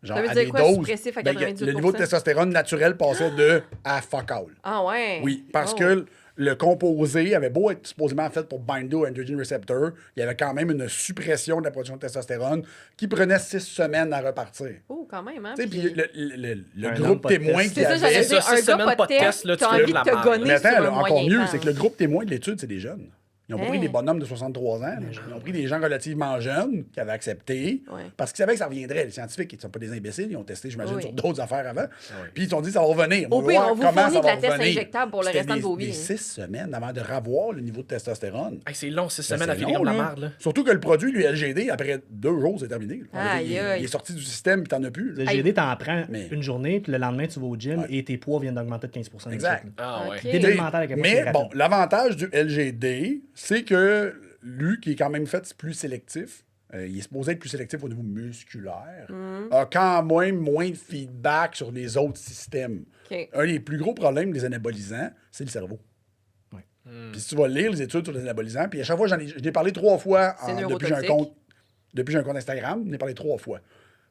Speaker 3: Genre,
Speaker 1: Ça veut
Speaker 3: à
Speaker 1: dire
Speaker 3: des
Speaker 1: quoi,
Speaker 3: doses,
Speaker 1: suppressif à
Speaker 3: ben,
Speaker 1: 98
Speaker 3: le niveau de testostérone naturel passait de à fuck all.
Speaker 1: Ah ouais?
Speaker 3: Oui, parce
Speaker 1: Oh.
Speaker 3: que le composé avait beau être supposément fait pour binder au androgen receptor, il y avait quand même une suppression de la production de testostérone qui prenait 6 semaines à repartir.
Speaker 1: Oh, quand même, hein?
Speaker 3: Tu sais, puis le
Speaker 4: Un homme,
Speaker 3: groupe
Speaker 4: pas de
Speaker 3: témoin
Speaker 4: test.
Speaker 3: qu'il y
Speaker 1: C'est ça, j'allais
Speaker 3: avait...
Speaker 1: dire,
Speaker 2: ça,
Speaker 1: un
Speaker 2: six
Speaker 1: gars
Speaker 2: semaines,
Speaker 1: pas de test,
Speaker 2: là, tu
Speaker 1: t'as
Speaker 2: crées
Speaker 1: envie
Speaker 2: de la
Speaker 1: de te
Speaker 2: merde.
Speaker 1: gonner
Speaker 3: Mais attends,
Speaker 1: sur
Speaker 3: là,
Speaker 1: un
Speaker 3: encore
Speaker 1: moyen
Speaker 3: mieux,
Speaker 1: temps.
Speaker 3: c'est que le groupe témoin de l'étude, c'est des jeunes. Ils ont pas pris
Speaker 1: Hein?
Speaker 3: des bonhommes de 63 ans. Ils ont pris des gens relativement jeunes qui avaient accepté
Speaker 1: Ouais.
Speaker 3: parce qu'ils savaient que ça reviendrait. Les scientifiques, ils ne sont pas des imbéciles. Ils ont testé, j'imagine,
Speaker 1: Oui.
Speaker 3: sur d'autres affaires avant. Puis ils se sont dit, ça va revenir.
Speaker 1: Au
Speaker 3: va
Speaker 1: pire,
Speaker 3: voir
Speaker 1: on vous
Speaker 3: comment
Speaker 1: fournit
Speaker 3: ça
Speaker 1: de
Speaker 3: va
Speaker 1: la test
Speaker 3: revenir.
Speaker 1: injectable pour le
Speaker 3: C'était
Speaker 1: restant de vos vies,
Speaker 3: Des
Speaker 1: hein.
Speaker 3: 6 semaines avant de revoir le niveau de testostérone.
Speaker 2: Hey, c'est long, 6
Speaker 3: Ça,
Speaker 2: semaines à
Speaker 3: c'est
Speaker 2: finir
Speaker 3: long,
Speaker 2: comme la
Speaker 3: là.
Speaker 2: merde. Là.
Speaker 3: Surtout que le produit, lui, LGD, après 2 jours, c'est terminé.
Speaker 1: Aïe, aïe.
Speaker 3: Il est sorti du système, puis t'en as plus.
Speaker 4: Le
Speaker 3: là.
Speaker 4: GD, t'en prends
Speaker 3: Mais-
Speaker 4: une journée, puis le lendemain, tu vas au gym
Speaker 3: Ouais.
Speaker 4: et tes poids viennent d'augmenter de 15
Speaker 3: Exact.
Speaker 4: de suite.
Speaker 2: Ah ouais.
Speaker 1: Ok.
Speaker 4: Débile mental à quel point c'est
Speaker 3: Mais
Speaker 4: rapide.
Speaker 3: bon, l'avantage du LGD, c'est que lui, qui est quand même fait plus sélectif, il est supposé être plus sélectif au niveau musculaire, a quand même moins de feedback sur les autres systèmes.
Speaker 1: OK.
Speaker 3: Un des plus gros problèmes des anabolisants, c'est le cerveau.
Speaker 4: Ouais.
Speaker 3: Puis si tu vas lire les études sur les anabolisants, puis à chaque fois, je l'ai parlé 3 fois
Speaker 1: C'est
Speaker 3: depuis que j'ai un
Speaker 1: neurotoxique.
Speaker 3: compte. Depuis que j'ai un compte Instagram, j'en ai parlé 3 fois.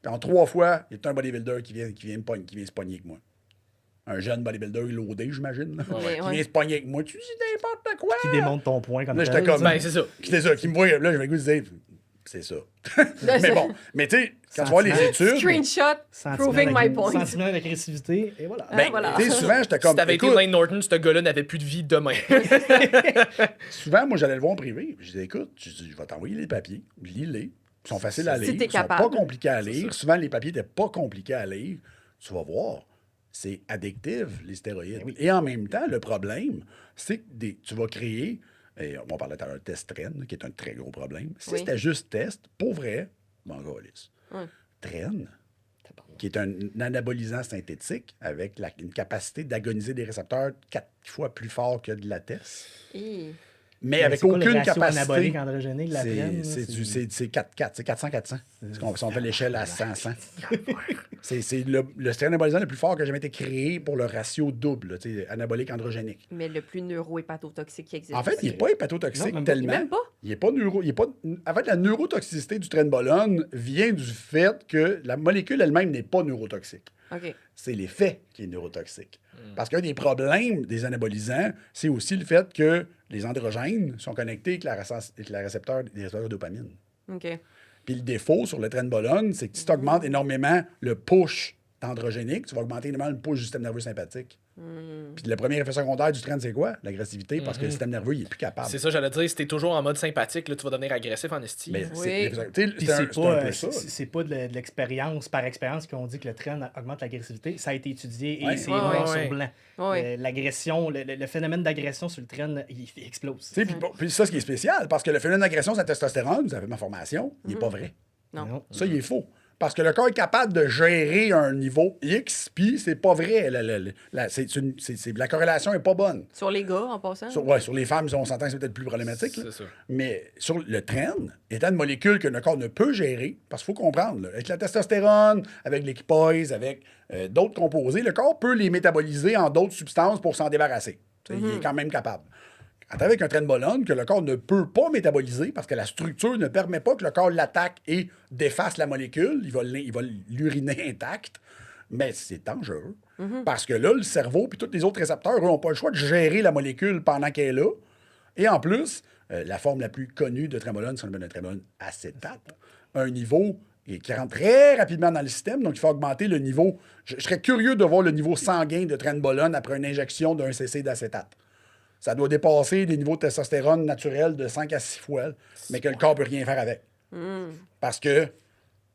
Speaker 3: Puis en 3 fois, il y a un bodybuilder qui vient se pogner avec moi. Un jeune bodybuilder loadé, j'imagine. là,
Speaker 1: Ouais,
Speaker 3: qui
Speaker 1: ouais.
Speaker 3: vient se pogner avec moi. Tu dis n'importe quoi.
Speaker 4: Qui démontre ton point comme
Speaker 3: Là,
Speaker 4: tel,
Speaker 3: j'étais comme.
Speaker 4: tu sais.
Speaker 2: Ben, c'est ça.
Speaker 3: C'est ça, qui me voit, là, j'avais le goût de dire, c'est ça. Mais bon, mais tu sais, quand tu vois les études.
Speaker 1: Screenshot
Speaker 4: Sentiment
Speaker 1: proving my
Speaker 4: d'agri-
Speaker 1: point.
Speaker 4: Sentiment d'agressivité, et voilà.
Speaker 1: Ah,
Speaker 3: Ben,
Speaker 1: voilà.
Speaker 3: tu sais, souvent, j'étais
Speaker 2: Si
Speaker 3: comme.
Speaker 2: t'avais été
Speaker 3: écoute,
Speaker 2: Lane Norton, ce gars-là n'avait plus de vie demain.
Speaker 3: souvent, moi, j'allais le voir en privé. Puis je disais, écoute, je vais t'envoyer les papiers, lis-les. Ils sont faciles à
Speaker 1: Si
Speaker 3: lire.
Speaker 1: t'es
Speaker 3: Ils sont
Speaker 1: capable.
Speaker 3: pas compliqués à lire. Souvent, les papiers n'étaient pas compliqués à lire. Tu vas voir. C'est addictif, les stéroïdes. Et en même temps, le problème, c'est que tu vas créer. Et on parlait tout à l'heure de test Tren, qui est un très gros problème. Si
Speaker 1: Oui.
Speaker 3: c'était juste test, pour vrai, bon, gaulis.
Speaker 1: Ouais.
Speaker 3: Tren, qui est un anabolisant synthétique avec une capacité d'agoniser des récepteurs 4 fois plus fort que de la test,
Speaker 1: Hi.
Speaker 3: mais avec
Speaker 4: c'est quoi le
Speaker 3: aucune
Speaker 4: ratio
Speaker 3: capacité.
Speaker 4: anabolique androgénique de la traîne, là,
Speaker 3: C'est 4-4, c'est 400-400. Si on fait l'échelle à 100-100. C'est le stéroïde anabolisant le plus fort qui a jamais été créé pour le ratio double, là, tu sais, anabolique androgénique.
Speaker 1: Mais le plus neurohépatotoxique qui existe.
Speaker 3: En fait, il n'est pas hépatotoxique
Speaker 4: Non, même pas.
Speaker 3: tellement.
Speaker 1: Même pas?
Speaker 3: Il est pas En fait, la neurotoxicité du trenbolone vient du fait que la molécule elle-même n'est pas neurotoxique.
Speaker 1: OK.
Speaker 3: C'est l'effet qui est neurotoxique. Parce qu'un des problèmes des anabolisants, c'est aussi le fait que les androgènes sont connectés avec la récepteur des récepteurs de dopamine.
Speaker 1: OK.
Speaker 3: Puis le défaut sur le trenbolone, c'est que si tu augmentes énormément le push androgénique, tu vas augmenter énormément le push du système nerveux sympathique. Puis le premier effet secondaire du tren, c'est quoi? L'agressivité, parce que le système nerveux, il n'est plus capable.
Speaker 2: C'est ça, j'allais dire, si t'es toujours en mode sympathique, là, tu vas devenir agressif en esti.
Speaker 3: Mais
Speaker 1: Oui.
Speaker 3: tu sais,
Speaker 4: Puis
Speaker 3: c'est un
Speaker 4: c'est
Speaker 3: peu
Speaker 4: pas,
Speaker 3: ça.
Speaker 4: c'est pas de l'expérience, par expérience, qu'on dit que le train augmente l'agressivité. Ça a été étudié et
Speaker 3: Ouais.
Speaker 4: c'est
Speaker 1: Ouais,
Speaker 4: noir
Speaker 2: ouais.
Speaker 4: sur blanc.
Speaker 1: Ouais.
Speaker 4: L'agression, le phénomène d'agression sur le train, il explose.
Speaker 3: Tu sais, puis ça, ce qui est spécial, parce que le phénomène d'agression sur la testostérone, vous avez ma formation, il n'est pas vrai.
Speaker 1: Non.
Speaker 3: Ça, il est faux. Parce que le corps est capable de gérer un niveau X, puis c'est pas vrai. La corrélation est pas bonne.
Speaker 1: Sur les gars, en passant.
Speaker 3: Sur les femmes, on s'entend que c'est peut-être plus problématique. là.
Speaker 2: C'est ça.
Speaker 3: Mais sur le tren, étant une molécule que le corps ne peut gérer, parce qu'il faut comprendre, là, avec la testostérone, avec l'équipoise, avec d'autres composés, le corps peut les métaboliser en d'autres substances pour s'en débarrasser. Tu sais, il est quand même capable. Quand avec un trenbolone que le corps ne peut pas métaboliser parce que la structure ne permet pas que le corps l'attaque et défasse la molécule, il va l'uriner intacte, mais c'est dangereux. Parce que là, le cerveau puis tous les autres récepteurs, eux, n'ont pas le choix de gérer la molécule pendant qu'elle est là. Et en plus, la forme la plus connue de trenbolone, c'est le trenbolone acétate, un niveau qui rentre très rapidement dans le système, donc il faut augmenter le niveau. Je serais curieux de voir le niveau sanguin de trenbolone après une injection d'un cc d'acétate. Ça doit dépasser les niveaux de testostérone naturels de 5 à 6 fois, mais que le corps ne peut rien faire avec. Parce que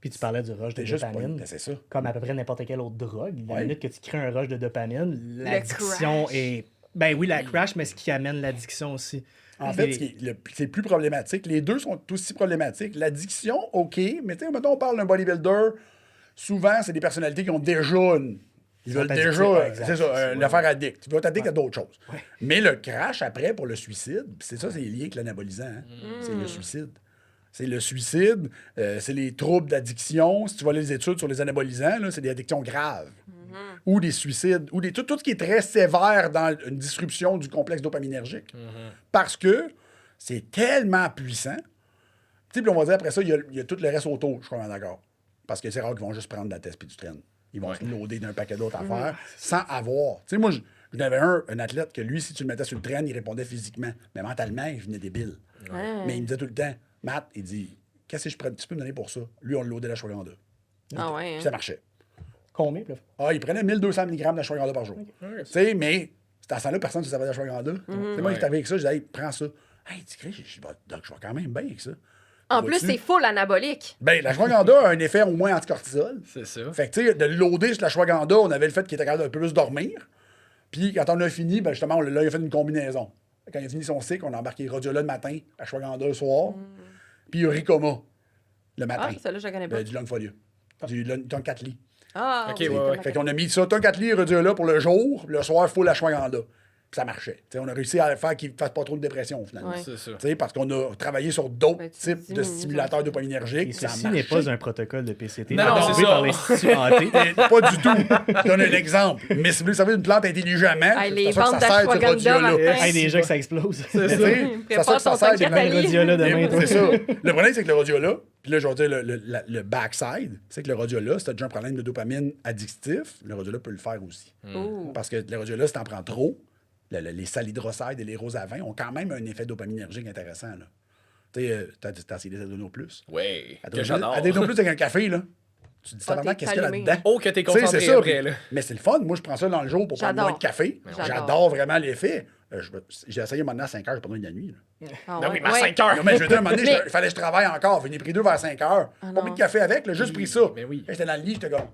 Speaker 4: Puis tu parlais du rush de
Speaker 3: c'est juste pas...
Speaker 4: dopamine.
Speaker 3: Ben, c'est ça.
Speaker 4: Comme à peu près n'importe quelle autre drogue. La
Speaker 3: Ouais.
Speaker 4: minute que tu crées un rush de dopamine, l'addiction
Speaker 1: crash.
Speaker 4: est. Ben oui, la crash, mais ce qui amène l'addiction aussi.
Speaker 3: En fait,
Speaker 4: Et-
Speaker 3: c'est plus problématique. Les deux sont aussi problématiques. L'addiction, OK, mais tu sais, mettons, on parle d'un bodybuilder, souvent, c'est des personnalités qui ont déjà une... Ils veulent
Speaker 4: sont
Speaker 3: déjà,
Speaker 4: addictifs, exact.
Speaker 3: c'est ça, une affaire addict. Ils veulent être addict à d'autres choses.
Speaker 4: Ouais.
Speaker 3: Mais le crash après pour le suicide, c'est ça, c'est lié avec l'anabolisant. Hein. C'est le suicide. C'est le suicide, c'est les troubles d'addiction. Si tu vois les études sur les anabolisants, là, c'est des addictions graves. Ou des suicides, ou tout ce qui est très sévère dans une disruption du complexe dopaminergique. Parce que c'est tellement puissant. Tu sais, puis on va dire après ça, il y a tout le reste autour, je suis vraiment d'accord. Parce que c'est rare qu'ils vont juste prendre de la test puis du traîne. Ils vont se loader d'un paquet d'autres affaires sans avoir. Tu sais, moi, Il y en avait un athlète que lui, si tu le mettais sur le train, il répondait physiquement. Mais mentalement, il venait débile.
Speaker 1: Ouais.
Speaker 3: Mais il me disait tout le temps, Matt, il dit, qu'est-ce que tu peux me donner pour ça? Lui, on le loadait l'ashwagandha.
Speaker 1: Ah ouais.
Speaker 3: Puis ça marchait.
Speaker 4: Combien? Puis là,
Speaker 3: Ah, il prenait 1200 mg d'ashwagandha par jour. Tu sais, mais c'était à ce temps-là, personne ne savait d'ashwagandha. C'est moi qui est arrivé avec ça, je disais, hey, prends ça. Hey, tu crées, donc je vais quand même bien avec ça.
Speaker 1: En plus, c'est full anabolique.
Speaker 3: Ben, l'ashwagandha a un effet au moins anticortisol.
Speaker 2: C'est ça.
Speaker 3: Fait que, tu sais, de le loader sur l'ashwagandha, on avait le fait qu'il était capable de plus dormir. Puis, quand on a fini, ben, justement, là, il a fait une combinaison. Quand il a fini son cycle, on a embarqué Rhodiola le matin, ashwagandha le soir, puis Ricoma le matin.
Speaker 1: Ah, celle-là, je la connais pas.
Speaker 3: Du Longfolio. Du Tonkatli.
Speaker 1: Ah,
Speaker 2: Ok,
Speaker 1: oui,
Speaker 2: ouais.
Speaker 3: Fait qu'on a mis ça, Tonkatli et Rhodiola pour le jour, le soir, full ashwagandha. Puis ça marchait. T'sais, on a réussi à faire qu'il ne fasse pas trop de dépression, finalement.
Speaker 1: Ouais.
Speaker 2: C'est ça.
Speaker 3: T'sais, parce qu'on a travaillé sur d'autres
Speaker 1: Ben, tu
Speaker 3: types de
Speaker 1: diminues
Speaker 3: stimulateurs
Speaker 4: Et
Speaker 3: dopaminergiques. Ça
Speaker 4: ceci
Speaker 3: marchait.
Speaker 4: n'est pas un protocole de PCT
Speaker 2: Non, non,
Speaker 4: approuvé
Speaker 2: c'est ça.
Speaker 4: par l'Institut AT.
Speaker 3: Pas du tout. Je donne un exemple. Mais si vous voulez servir une plante intelligemment,
Speaker 1: Hey, les
Speaker 3: c'est ça que
Speaker 1: ventes
Speaker 3: ça sert du
Speaker 1: d'ashwagandha
Speaker 3: Rhodiola.
Speaker 1: matin.
Speaker 4: Hey, déjà que ça explose.
Speaker 3: Mais tu sais, c'est ça
Speaker 1: Prépare
Speaker 3: que ça
Speaker 1: ton
Speaker 3: sert des
Speaker 1: Tonkatli.
Speaker 3: plantes.
Speaker 4: Rhodiola demain, toi.
Speaker 3: C'est ça. Le problème, c'est que le Rhodiola, puis là, je vais dire le backside, c'est que le Rhodiola, si tu as déjà un problème de dopamine addictif, le Rhodiola peut le faire aussi.
Speaker 1: Oh.
Speaker 3: Parce que le Rhodiola, si tu en prends trop, les salidrosides et les rosavins ont quand même un effet dopaminergique intéressant. Là. Tu sais, t'as essayé des Adreno Plus.
Speaker 2: Ouais. Que
Speaker 3: Adreno
Speaker 2: j'adore.
Speaker 3: Plus avec un café, là. Tu te dis,
Speaker 1: Ah,
Speaker 3: tabarnak,
Speaker 1: t'es
Speaker 3: qu'est-ce qu'il y a
Speaker 1: allumé.
Speaker 3: là-dedans?
Speaker 2: Oh, que t'es
Speaker 3: Tu sais,
Speaker 2: concentré
Speaker 3: c'est ça.
Speaker 2: après, là.
Speaker 3: Mais c'est le fun. Moi, je prends ça dans le jour pour prendre
Speaker 1: J'adore.
Speaker 3: moins de café.
Speaker 1: J'adore.
Speaker 3: J'adore vraiment l'effet. J'ai essayé maintenant à 5 heures, j'ai pas besoin de la nuit. Là.
Speaker 1: Ah,
Speaker 2: Non,
Speaker 1: ouais.
Speaker 2: oui, mais à
Speaker 1: Ouais.
Speaker 2: 5 heures.
Speaker 3: Non, mais je veux dire, à un moment donné,
Speaker 1: Mais-
Speaker 3: il fallait que je travaille encore. J'en ai pris 2 vers 5 heures. Pas
Speaker 1: non.
Speaker 3: pris de café avec, là, juste pris ça.
Speaker 2: mais oui.
Speaker 3: J'étais dans le lit, j'étais comme.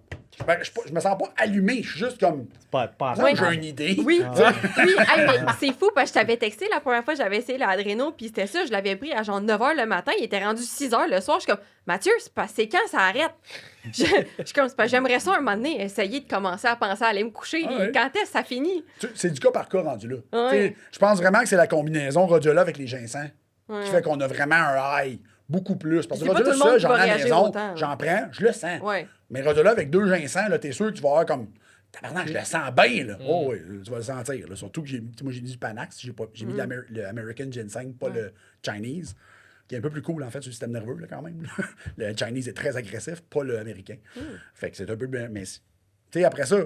Speaker 3: Je me sens pas allumé, je suis juste comme.
Speaker 4: Pas
Speaker 3: Ouais. J'ai une idée.
Speaker 1: Oui, oui. Hey, mais c'est fou parce que je t'avais texté la première fois que j'avais essayé l'Adreno, puis c'était ça, je l'avais pris à genre 9h le matin, il était rendu 6h le soir. Je suis comme, Mathieu, c'est quand ça arrête? Je suis comme, c'est parce que j'aimerais ça un moment donné, essayer de commencer à penser à aller me coucher.
Speaker 3: Ah ouais.
Speaker 1: Quand est-ce que ça finit?
Speaker 3: C'est du cas par cas rendu là.
Speaker 1: Ouais.
Speaker 3: Tu sais, je pense vraiment que c'est la combinaison Rhodiola avec les ginseng
Speaker 1: Ouais.
Speaker 3: qui fait qu'on a vraiment un high beaucoup plus. Parce que
Speaker 1: C'est pas
Speaker 3: Rhodiola,
Speaker 1: tout le monde
Speaker 3: ça,
Speaker 1: qui
Speaker 3: j'en
Speaker 1: va
Speaker 3: ai à la
Speaker 1: réagir
Speaker 3: maison,
Speaker 1: autant,
Speaker 3: j'en prends, je le sens.
Speaker 1: Ouais.
Speaker 3: Mais Rhodiola avec 2 ginseng, là, t'es sûr que tu vas avoir comme. Tabarnak, je le sens bien, là. Oh, oui, tu vas le sentir. Là. Surtout que moi, j'ai mis du Panax, j'ai mis le American Ginseng, pas le Chinese, qui est un peu plus cool, en fait, sur le système nerveux, là, quand même. Le Chinese est très agressif, pas le américain. Fait que c'est un peu bien. Mais, tu sais, après ça,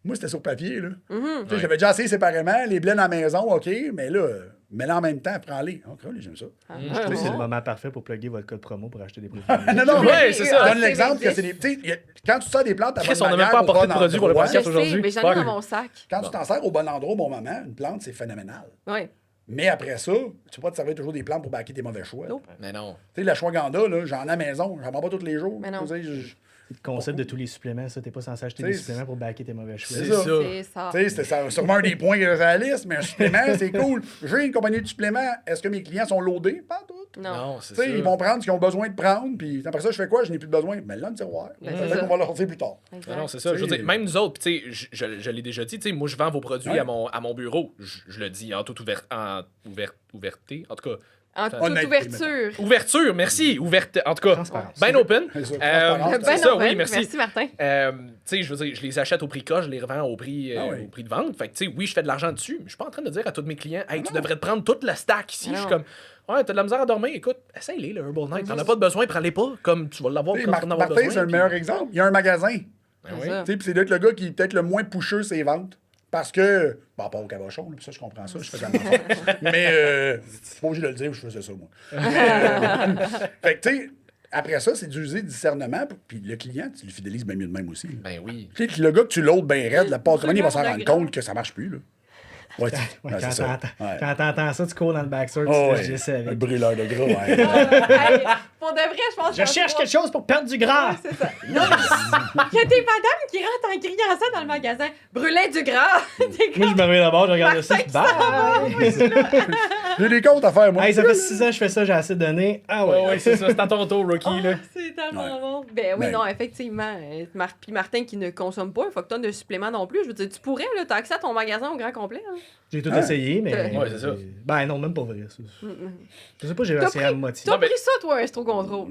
Speaker 3: moi, c'était sur papier, là. Tu sais, j'avais déjà essayé séparément, les blends à la maison, OK, mais là, mets-les en même temps, prends-les. Oh, creux, j'aime ça.
Speaker 4: Je trouve que c'est le moment parfait pour plugger votre code promo pour acheter des produits.
Speaker 3: Non, non,
Speaker 2: Ouais, c'est ça.
Speaker 3: Je donne l'exemple que c'est des. Tu sais, quand tu sers des plantes à
Speaker 2: Chris,
Speaker 3: bonne
Speaker 2: on n'a même
Speaker 3: manière,
Speaker 2: pas
Speaker 3: au
Speaker 2: apporté
Speaker 3: bon
Speaker 2: de produit pour le
Speaker 3: endroit,
Speaker 2: podcast
Speaker 1: Je
Speaker 2: aujourd'hui.
Speaker 1: sais, mais j'en ai
Speaker 2: Fuck.
Speaker 1: dans mon sac.
Speaker 3: Quand tu t'en sers au bon endroit, au bon moment, une plante, c'est phénoménal.
Speaker 1: Ouais.
Speaker 3: Mais après ça, tu peux pas te servir toujours des plantes pour baquer tes mauvais choix.
Speaker 1: Nope.
Speaker 2: Mais non.
Speaker 3: Tu sais, l'ashwagandha, là, j'en ai à la maison, j'en prends pas tous les jours.
Speaker 1: Mais non.
Speaker 3: Tu sais,
Speaker 4: Le concept de tous les suppléments, ça, t'es pas censé acheter
Speaker 3: C'est-
Speaker 4: des suppléments pour baquer tes mauvais choix.
Speaker 3: C'est
Speaker 2: C'est
Speaker 3: ça.
Speaker 2: ça.
Speaker 1: C'est ça.
Speaker 3: tu sais, c'était sûrement un des points réalistes, mais un supplément, c'est cool. J'ai une compagnie de suppléments. Est-ce que mes clients sont loadés? Pas toutes.
Speaker 1: Non.
Speaker 2: Non, c'est
Speaker 3: Tu sais,
Speaker 2: ça.
Speaker 3: ils vont prendre ce qu'ils ont besoin de prendre, puis après ça, je fais quoi? Je n'ai plus de besoin. Mais là, le tiroir.
Speaker 1: Ben,
Speaker 3: Peut-être
Speaker 1: c'est
Speaker 3: qu'on va leur dire plus tard.
Speaker 1: Exact.
Speaker 2: Non, c'est ça. Je veux dire, même nous autres, puis tu sais, je l'ai déjà dit, tu sais, moi, je vends vos produits
Speaker 3: Ouais.
Speaker 2: à mon bureau. Je le dis en toute ouverté. En tout cas,
Speaker 1: En toute
Speaker 3: Honnêteté,
Speaker 1: ouverture.
Speaker 2: ouverture, merci. Ouverte, en tout cas.
Speaker 4: Transparence.
Speaker 2: Ben open.
Speaker 3: C'est ça,
Speaker 2: Euh,
Speaker 3: transparence.
Speaker 2: c'est
Speaker 1: Ben
Speaker 2: ça,
Speaker 1: open.
Speaker 2: oui, merci.
Speaker 1: Martin.
Speaker 2: Tu sais, je veux dire, je les achète au prix cas, je les revends au prix,
Speaker 3: Ah oui.
Speaker 2: au prix de vente. Fait que, tu sais, oui, je fais de l'argent dessus, mais je suis pas en train de dire à tous mes clients, hey, tu devrais te prendre toute la stack ici.
Speaker 1: Ah
Speaker 2: Je suis
Speaker 1: non.
Speaker 2: comme, ouais, t'as de la misère à dormir, écoute, essaye-les, le Herbal Night. T'en as pas de besoin, prends-les pas, comme tu vas l'avoir
Speaker 3: Tu sais,
Speaker 2: quand t'en auras
Speaker 3: Martin,
Speaker 2: besoin.
Speaker 3: c'est le
Speaker 2: puis-
Speaker 3: meilleur exemple. Il y a un magasin.
Speaker 2: Ben
Speaker 1: C'est
Speaker 2: oui.
Speaker 1: ça.
Speaker 3: Tu sais, puis c'est peut-être le gars qui est peut-être le moins pusher ses ventes. Parce que, bon, pas au cabochon, là, puis ça, je comprends ça, je fais comme ça. Mais, c'est pas obligé de le dire, je faisais ça, moi. Fait que, tu sais, après ça, c'est d'user le discernement, puis le client, tu le fidélises bien mieux de même aussi.
Speaker 2: Ben oui.
Speaker 3: Tu sais, le gars que tu l'audes bien raide, la passe de il va s'en
Speaker 1: Regarde
Speaker 3: rendre
Speaker 1: le grand.
Speaker 3: compte que ça marche plus, là. Ouais,
Speaker 4: Ouais,
Speaker 3: c'est ça. Ouais.
Speaker 4: quand t'entends ça, tu cours dans le backstore, tu
Speaker 3: Oh,
Speaker 4: te
Speaker 3: ouais.
Speaker 4: dis, je sais
Speaker 3: Un
Speaker 4: avec.
Speaker 3: brûleur de gras, ouais.
Speaker 1: Hey, pour de vrai, je pense
Speaker 4: Je cherche quelque chose pour perdre du gras!
Speaker 1: C'est ça. Non, mais il y a des madames qui rentrent en criant ça dans le magasin. Brûler du gras. T'es
Speaker 4: Moi, je me réveille d'abord, je regarde ça,
Speaker 1: Martin,
Speaker 4: je bye!
Speaker 3: J'ai des comptes à faire, moi.
Speaker 4: Hey, ça fait 6 ans que je fais ça, j'ai assez donné. Ah ouais.
Speaker 2: Ouais, ouais, c'est ça, c'est à ton tour, Rookie, là.
Speaker 1: C'est tellement
Speaker 3: Ouais.
Speaker 1: bon. Ben oui,
Speaker 3: Ben.
Speaker 1: non, effectivement. Puis Martin qui ne consomme pas un fuck tonne de suppléments non plus. Je veux dire, tu pourrais, là, t'as accès à ton magasin au grand complet. Hein.
Speaker 4: J'ai tout
Speaker 3: Ah.
Speaker 4: essayé, mais.
Speaker 2: Ouais, c'est ça.
Speaker 4: Ben non, même pas vrai. Ça. Je sais pas, j'ai
Speaker 1: T'as
Speaker 4: essayé à
Speaker 1: pris-
Speaker 4: me motiver.
Speaker 1: T'as
Speaker 2: Non, mais-
Speaker 1: pris ça, toi, un Stro-Control.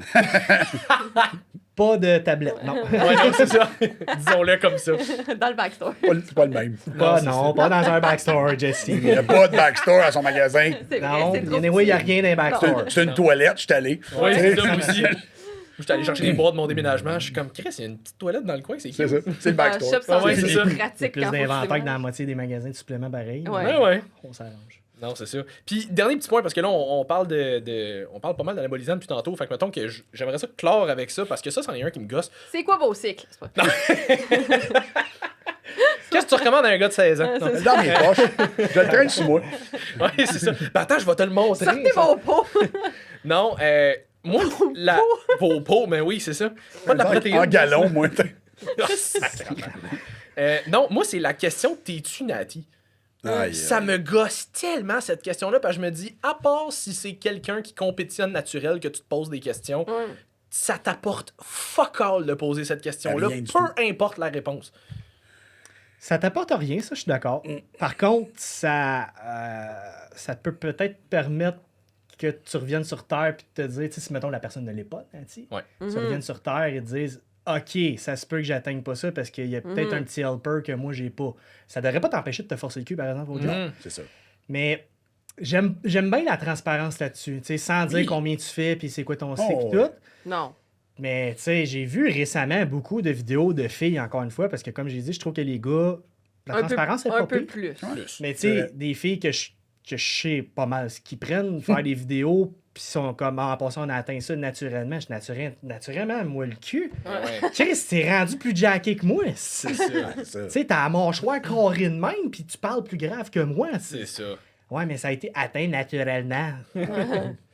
Speaker 4: Pas de tablette, non.
Speaker 2: Ouais, non, c'est ça. Disons-le comme ça.
Speaker 1: dans le backstore.
Speaker 3: C'est pas le même.
Speaker 4: Pas,
Speaker 2: c'est
Speaker 4: non, pas dans un backstore, Jesse.
Speaker 3: Il n'y a pas de backstore à son magasin.
Speaker 1: C'est vrai,
Speaker 4: Non,
Speaker 1: c'est trop
Speaker 4: anyway, il n'y a
Speaker 1: petit.
Speaker 4: rien dans un backstore.
Speaker 3: C'est une toilette, je suis allé.
Speaker 2: Ouais,
Speaker 3: Tu sais,
Speaker 2: c'est ça aussi. J'étais allé chercher les boîtes de mon déménagement. Je suis comme, Chris, il y a une petite toilette dans le coin, c'est
Speaker 3: C'est
Speaker 2: cute.
Speaker 3: ça. C'est le
Speaker 1: Ah,
Speaker 3: backstore.
Speaker 1: shop sans
Speaker 2: ouais,
Speaker 1: doute,
Speaker 2: c'est ça.
Speaker 1: c'est
Speaker 4: Il y a
Speaker 1: pratique
Speaker 4: plus
Speaker 1: quand faut
Speaker 4: d'inventaire que dans la
Speaker 1: déménager.
Speaker 4: moitié des magasins de suppléments pareils.
Speaker 1: Ouais.
Speaker 2: Ouais.
Speaker 4: On s'arrange.
Speaker 2: Non, c'est ça. Puis, dernier petit point, parce que là, on parle on parle pas mal d'anabolisant depuis tantôt. Fait que, mettons que j'aimerais ça clore avec ça, parce que ça, c'en est un qui me gosse.
Speaker 1: C'est quoi vos cycles? C'est pas...
Speaker 2: Qu'est-ce que tu recommandes à un gars de 16 ans?
Speaker 1: Ouais,
Speaker 2: Non.
Speaker 1: c'est
Speaker 3: Dans mes poches. Je le traîne sur moi.
Speaker 2: Ouais, c'est ça. Ben, attends, je vais te le montrer.
Speaker 1: Sortez vos pots!
Speaker 2: Non, moi, vos pots, mais oui, c'est ça. Pas de la protéine.
Speaker 3: En galon, moi.
Speaker 2: Non, moi, c'est la question t'es-tu Nati?
Speaker 3: Aïe,
Speaker 2: Ça
Speaker 3: aïe.
Speaker 2: me gosse tellement cette question-là, parce que je me dis, à part si c'est quelqu'un qui compétitionne naturel que tu te poses des questions,
Speaker 1: Ouais.
Speaker 2: ça t'apporte fuck all de poser cette question-là,
Speaker 3: Rien du
Speaker 2: peu
Speaker 3: tout.
Speaker 2: importe la réponse.
Speaker 4: Ça t'apporte rien, ça, je suis d'accord. Par contre, ça peut peut-être permettre que tu reviennes sur Terre et te dire, tu sais, si mettons la personne ne l'est pas, Nancy,
Speaker 2: Ouais.
Speaker 4: tu reviennes sur Terre et te dises, OK, ça se peut que j'atteigne pas ça parce qu'il y a peut-être un petit helper que moi j'ai pas. Ça devrait pas t'empêcher de te forcer le cul, par exemple, au job.
Speaker 2: Mhm.
Speaker 3: C'est ça.
Speaker 4: Mais j'aime bien la transparence là-dessus, tu sais, sans dire combien tu fais puis c'est quoi ton cycle
Speaker 3: Oh,
Speaker 4: et tout.
Speaker 1: Non.
Speaker 4: Mais tu sais, j'ai vu récemment beaucoup de vidéos de filles, encore une fois, parce que comme j'ai dit, je trouve que les gars, la transparence, c'est pas
Speaker 1: un peu
Speaker 4: pire.
Speaker 1: plus.
Speaker 2: Plus.
Speaker 4: Mais tu
Speaker 3: C'est
Speaker 4: sais,
Speaker 3: vrai.
Speaker 4: des filles que je sais pas mal ce qu'ils prennent, faire des vidéos, puis sont comme, en passant, on a atteint ça naturellement. Je suis naturellement, moi, le cul.
Speaker 2: Ouais,
Speaker 4: Chris, t'es rendu plus jacké que moi. Tu
Speaker 2: c'est ça.
Speaker 3: C'est ça.
Speaker 4: sais, t'as la mâchoire carrée de même, puis tu parles plus grave que moi.
Speaker 2: C'est ça.
Speaker 4: Ouais, mais ça a été atteint naturellement.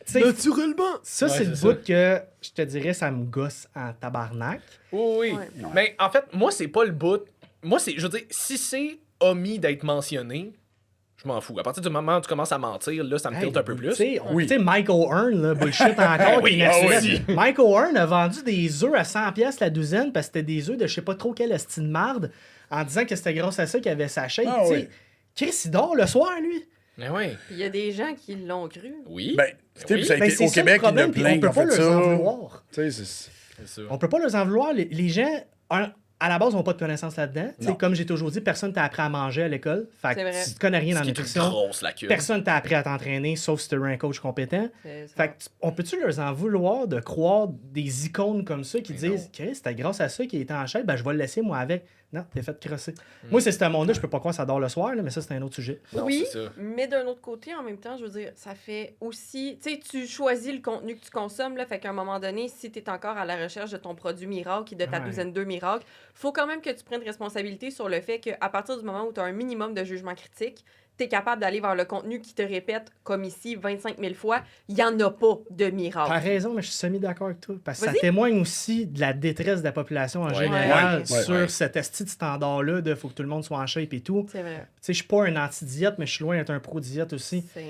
Speaker 4: Tu sais,
Speaker 2: Naturellement!
Speaker 4: ça,
Speaker 2: Ouais,
Speaker 4: c'est le
Speaker 2: c'est
Speaker 4: bout que, je te dirais, ça me gosse en tabarnak.
Speaker 2: Oui, oui.
Speaker 1: Ouais.
Speaker 2: Mais en fait, moi, c'est pas le bout. Moi, c'est, je veux dire, si c'est omis d'être mentionné, je m'en fous. À partir du moment où tu commences à mentir, là, ça me tilte un peu plus.
Speaker 4: Tu sais,
Speaker 3: Oui.
Speaker 4: Michael Hearn, là, bullshit encore,
Speaker 2: Oui,
Speaker 4: qui est
Speaker 2: ah
Speaker 4: naturel.
Speaker 2: oui.
Speaker 4: Michael Hearn a vendu des œufs à 100$ la douzaine parce que c'était des œufs de je sais pas trop quelle estime marde en disant que c'était grâce à ça qu'il avait sa chaîne.
Speaker 3: Ah
Speaker 4: Tu sais,
Speaker 3: oui.
Speaker 4: Chris, il dort le soir, lui.
Speaker 2: Mais oui.
Speaker 1: Puis il y a des gens qui l'ont cru.
Speaker 2: Oui.
Speaker 3: Ben, tu sais,
Speaker 2: Oui.
Speaker 3: puis ça a
Speaker 4: Ben,
Speaker 3: été
Speaker 4: c'est
Speaker 3: au
Speaker 4: ça le
Speaker 3: Québec, il y en a
Speaker 4: problème, puis
Speaker 3: plein
Speaker 4: on
Speaker 3: qui
Speaker 4: peut
Speaker 3: ont
Speaker 4: pas
Speaker 3: fait
Speaker 4: leur en
Speaker 3: ça.
Speaker 4: vouloir.
Speaker 3: Tu sais, c'est...
Speaker 2: C'est ça.
Speaker 4: On peut pas leur en vouloir. Les gens, à la base, n'ont pas de connaissances là-dedans. Tu sais,
Speaker 3: Non.
Speaker 4: comme j'ai toujours dit, personne t'a appris à manger à l'école. Fait
Speaker 1: C'est
Speaker 4: que
Speaker 1: vrai.
Speaker 4: tu connais rien
Speaker 2: Ce
Speaker 4: en
Speaker 2: qui est une
Speaker 4: nutrition.
Speaker 2: grosse lacune.
Speaker 4: Personne t'a appris à t'entraîner, sauf si tu un coach compétent.
Speaker 1: C'est ça.
Speaker 4: Fait que on peut-tu leur en vouloir de croire des icônes comme ça qui
Speaker 2: Mais
Speaker 4: disent
Speaker 2: non.
Speaker 4: Chris, c'était grâce à ça qu'il était en chaîne, ben je vais le laisser moi avec. Non, t'es fait crosser. Moi, c'est ce monde-là, je peux pas croire que ça dort le soir, là, mais ça, c'est un autre sujet.
Speaker 2: Non,
Speaker 1: Oui,
Speaker 2: c'est ça.
Speaker 1: mais d'un autre côté, en même temps, je veux dire, ça fait aussi... Tu sais, tu choisis le contenu que tu consommes, là, fait qu'à un moment donné, si tu es encore à la recherche de ton produit miracle et de ta
Speaker 4: Ouais.
Speaker 1: douzaine d'œufs miracle, faut quand même que tu prennes responsabilité sur le fait qu'à partir du moment où tu as un minimum de jugement critique, tu es capable d'aller vers le contenu qui te répète, comme ici, 25 000 fois, il n'y en a pas de miracle.
Speaker 4: T'as raison, mais je suis semi-d'accord avec toi. Parce que ça
Speaker 1: Vas-y.
Speaker 4: témoigne aussi de la détresse de la population en
Speaker 2: Ouais.
Speaker 4: général
Speaker 3: Ouais.
Speaker 4: sur
Speaker 2: Ouais.
Speaker 4: cet esti de standard-là de faut que tout le monde soit en shape et tout. Tu
Speaker 1: C'est vrai.
Speaker 4: sais, je suis pas un anti-diète, mais je suis loin d'être un pro-diète aussi.
Speaker 1: C'est...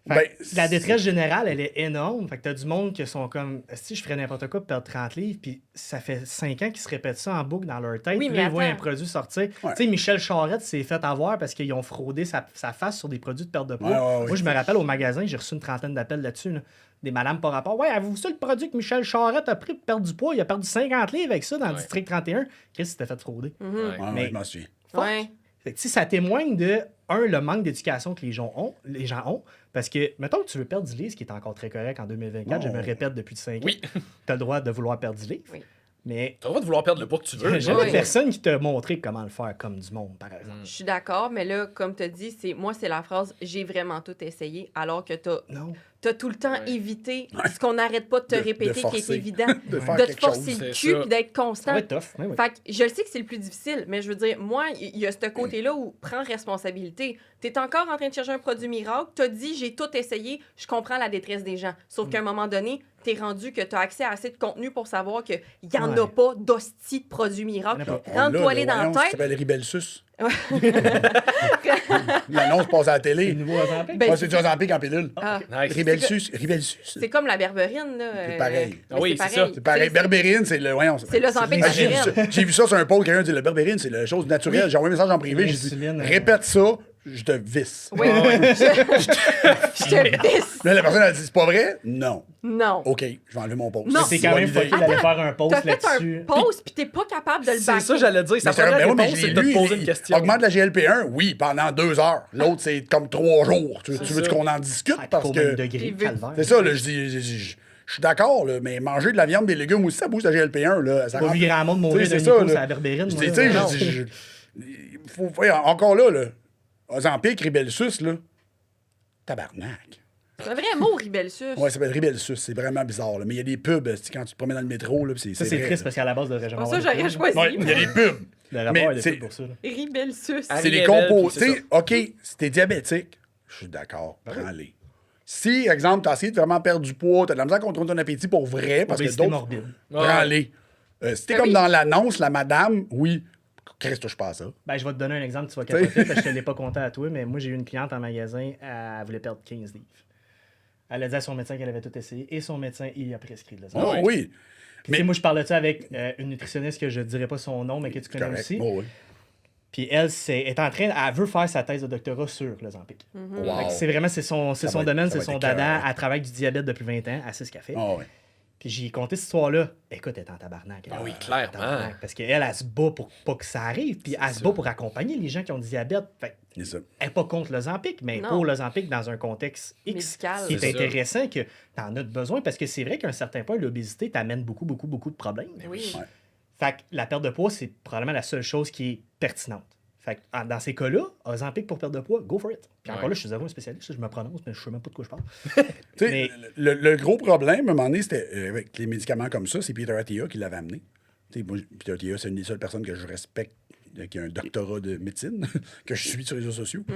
Speaker 4: Fait
Speaker 3: Ben,
Speaker 4: que la détresse générale, elle est énorme. Fait que t'as du monde qui sont comme, si je ferais n'importe quoi pour perdre 30 livres, puis ça fait 5 ans qu'ils se répètent ça en boucle dans leur tête.
Speaker 1: Oui,
Speaker 4: Puis
Speaker 1: mais
Speaker 4: là, ils voient un
Speaker 1: attends.
Speaker 4: produit sortir.
Speaker 3: Ouais.
Speaker 4: Tu sais, Michel Charette s'est fait avoir parce qu'ils ont fraudé sa face sur des produits de perte de poids.
Speaker 3: Ouais, ouais, ouais.
Speaker 4: Moi, je me rappelle au magasin, j'ai reçu une trentaine d'appels là-dessus. Là. Des madames par rapport. Ouais, avez-vous ça le produit que Michel Charette a pris pour perdre du poids? Il a perdu 50 livres avec ça dans le
Speaker 2: Ouais.
Speaker 4: district 31. Chris s'était fait frauder.
Speaker 1: Mhm.
Speaker 2: Ouais.
Speaker 3: Ouais,
Speaker 4: Mais-
Speaker 3: je m'en souviens.
Speaker 4: Fuck.
Speaker 1: Ouais.
Speaker 4: Fait que, tu sais, ça témoigne de, le manque d'éducation que les gens ont. Parce que, mettons que tu veux perdre 10 livres, ce qui est encore très correct en 2024, je
Speaker 3: Non.
Speaker 4: me répète depuis 5 ans.
Speaker 2: Oui.
Speaker 4: Tu as le droit de vouloir perdre 10 livres.
Speaker 1: Oui.
Speaker 4: Mais
Speaker 2: T'as le droit de vouloir perdre le poids que tu veux.
Speaker 4: il n'y a jamais
Speaker 1: Ouais.
Speaker 4: personne qui t'a montré comment le faire comme du monde, par exemple.
Speaker 1: Je suis d'accord, mais là, comme tu as dit, c'est la phrase « j'ai vraiment tout essayé » alors que tu
Speaker 4: Non.
Speaker 1: as tout le temps
Speaker 2: Ouais.
Speaker 1: évité ce qu'on n'arrête pas de te
Speaker 3: De
Speaker 1: répéter qui est
Speaker 3: forcer.
Speaker 1: évident,
Speaker 3: De faire
Speaker 1: de te
Speaker 3: quelque
Speaker 1: forcer
Speaker 3: chose.
Speaker 1: le
Speaker 2: C'est
Speaker 1: cul
Speaker 2: ça.
Speaker 1: puis d'être
Speaker 4: Ça
Speaker 1: constant.
Speaker 4: va être tough. Oui, oui.
Speaker 1: Fait que je le sais que c'est le plus difficile, mais je veux dire, moi, il y a ce côté-là où prends responsabilité. Tu es encore en train de chercher un produit miracle, tu as dit j'ai tout essayé, je comprends la détresse des gens. Sauf qu'à un moment donné, tu es rendu que tu as accès à assez de contenu pour savoir qu'il n'y en a
Speaker 4: Ouais.
Speaker 1: pas d'hostie de produits miracles.
Speaker 4: On
Speaker 1: Rentre-toi les dans la
Speaker 3: Ça
Speaker 1: tête.
Speaker 3: s'appelle Ribelsus. L'annonce passe à la
Speaker 4: C'est le
Speaker 3: télé.
Speaker 4: nouveau Ozempic?
Speaker 1: Ben,
Speaker 3: Ouais, c'est du Ozempic en pilule.
Speaker 1: Ah,
Speaker 2: Nice.
Speaker 3: Ribelsus.
Speaker 1: c'est comme la berberine. Là,
Speaker 3: C'est pareil.
Speaker 1: mais
Speaker 2: Ah oui, c'est
Speaker 1: pareil.
Speaker 2: ça.
Speaker 3: C'est pareil. Berbérine, c'est le. Voyons.
Speaker 1: C'est l'Ozempic
Speaker 3: Ah, j'ai vu
Speaker 1: naturel.
Speaker 3: ça- j'ai vu ça sur un poll, quelqu'un dit le berbérine, c'est la chose naturelle. J'ai envoyé un message en privé, j'ai dit
Speaker 4: L'insuline,
Speaker 3: répète ça, je te visse.
Speaker 1: Oui, je te visse.
Speaker 3: Là, la personne a dit c'est pas vrai? Non.
Speaker 1: Non.
Speaker 3: OK, je vais enlever mon post.
Speaker 1: Non.
Speaker 4: C'est quand même
Speaker 3: Bonne idée.
Speaker 4: fucké d'aller faire un
Speaker 1: T'as
Speaker 4: post
Speaker 1: fait
Speaker 4: là-dessus.
Speaker 1: un post puis t'es pas capable de le
Speaker 2: C'est
Speaker 1: backer.
Speaker 2: ça, j'allais dire. Ça
Speaker 3: Mais c'est
Speaker 2: prendrait
Speaker 3: vrai,
Speaker 2: la
Speaker 3: mais
Speaker 2: réponse,
Speaker 3: je
Speaker 2: c'est
Speaker 3: l'ai
Speaker 2: de te
Speaker 3: lu,
Speaker 2: poser
Speaker 3: il
Speaker 2: une question.
Speaker 3: Augmente la GLP-1, oui, pendant 2 heures. L'autre, c'est comme 3 jours. Tu veux
Speaker 2: ça.
Speaker 3: qu'on en discute?
Speaker 4: Ah,
Speaker 3: parce
Speaker 4: au
Speaker 3: que
Speaker 4: même degré,
Speaker 1: Il veut-
Speaker 4: calvaire.
Speaker 3: c'est ça, là, je dis, Je suis d'accord, là, mais manger de la viande, des légumes aussi, ça booste la GLP-1. Là, ça
Speaker 4: Pas
Speaker 3: rend-
Speaker 4: vu grand monde mourir
Speaker 3: c'est
Speaker 4: d'un
Speaker 3: ça,
Speaker 4: mycose
Speaker 3: là.
Speaker 4: à la berbérine.
Speaker 3: Tu
Speaker 4: moi,
Speaker 3: sais,
Speaker 4: là.
Speaker 3: encore là, Ozempic, Ribelsus, là, tabarnak.
Speaker 1: C'est un vrai mot, Ribelsus.
Speaker 3: Ouais, ça s'appelle Ribelsus, c'est vraiment bizarre, là. Mais il y a des pubs, quand tu te promènes dans le métro, là, c'est
Speaker 4: Ça, c'est
Speaker 3: vrai,
Speaker 4: triste
Speaker 3: là.
Speaker 4: parce qu'à la base, le régime.
Speaker 1: Pour ça, j'aurais choisi.
Speaker 3: Ouais, il y a des pubs.
Speaker 4: Le rapport
Speaker 3: Mais
Speaker 4: est
Speaker 3: c'est-
Speaker 4: fait pour ça. là.
Speaker 1: Ribelsus.
Speaker 2: Ah,
Speaker 3: C'est les
Speaker 2: Ribelle,
Speaker 3: composés.
Speaker 2: puis c'est ça.
Speaker 3: OK, si t'es diabétique, je suis d'accord, prends-les. Si, exemple, t'as essayé de vraiment perdre du poids, t'as de la misère à contrôler ton appétit pour vrai, parce que
Speaker 4: Obésité
Speaker 3: d'autres...
Speaker 4: morbide.
Speaker 3: Prends-les. Si t'es
Speaker 1: Ah
Speaker 3: comme
Speaker 1: oui.
Speaker 3: dans l'annonce, la madame, oui, Christ, touche pas à ça.
Speaker 4: Ben, je vais te donner un exemple, tu vas capoter, parce que je te l'ai pas compté à toi, mais moi, j'ai eu une cliente en magasin, elle voulait perdre 15 livres. Elle a dit à son médecin qu'elle avait tout essayé, et son médecin, il a prescrit de
Speaker 3: Ah oui.
Speaker 4: Mais moi, je parlais de ça avec une nutritionniste que je ne dirais pas son nom, mais que tu connais
Speaker 3: Correct.
Speaker 4: aussi.
Speaker 3: Oh, oui.
Speaker 4: Puis elle, elle veut faire sa thèse de doctorat sur l'Ozempic.
Speaker 3: Wow.
Speaker 4: Fait que c'est vraiment, c'est son
Speaker 3: va
Speaker 4: domaine,
Speaker 3: être- ça
Speaker 4: c'est
Speaker 3: va
Speaker 4: son
Speaker 3: être
Speaker 4: dada.
Speaker 3: écœurant.
Speaker 4: Elle travaille avec du diabète depuis 20 ans, elle sait ce qu'elle fait.
Speaker 3: Ah oui.
Speaker 4: Puis j'ai conté cette histoire-là. Écoute, elle est en tabarnak.
Speaker 2: Ah oui,
Speaker 4: Elle est en
Speaker 2: clairement.
Speaker 4: tabarnak. Parce qu'elle se bat pour pas que ça arrive. Puis elle se bat pour accompagner les gens qui ont du diabète. Fait que
Speaker 3: C'est ça.
Speaker 4: elle n'est pas contre l'Ozempic, mais
Speaker 1: Non.
Speaker 4: pour l'Ozempic dans un contexte X
Speaker 1: Médical.
Speaker 4: qui est
Speaker 2: C'est ça.
Speaker 4: intéressant, que tu en as besoin. Parce que c'est vrai qu'à un certain point, l'obésité t'amène beaucoup, beaucoup, beaucoup de problèmes.
Speaker 1: Oui.
Speaker 3: Ouais.
Speaker 4: Fait que la perte de poids, c'est probablement la seule chose qui est pertinente. Fait que, dans ces cas-là, Ozempic pour perte de poids, go for it. Puis encore
Speaker 2: Ouais.
Speaker 4: là, je suis zéro un spécialiste, je me prononce, mais je sais même pas de quoi je parle.
Speaker 3: Tu sais,
Speaker 4: Mais-
Speaker 3: le gros problème, à un moment donné, c'était avec les médicaments comme ça, c'est Peter Attia qui l'avait amené. Tu sais, moi, Peter Attia, c'est une des seules personnes que je respecte qui a un doctorat de médecine, que je suis sur les réseaux sociaux. Puis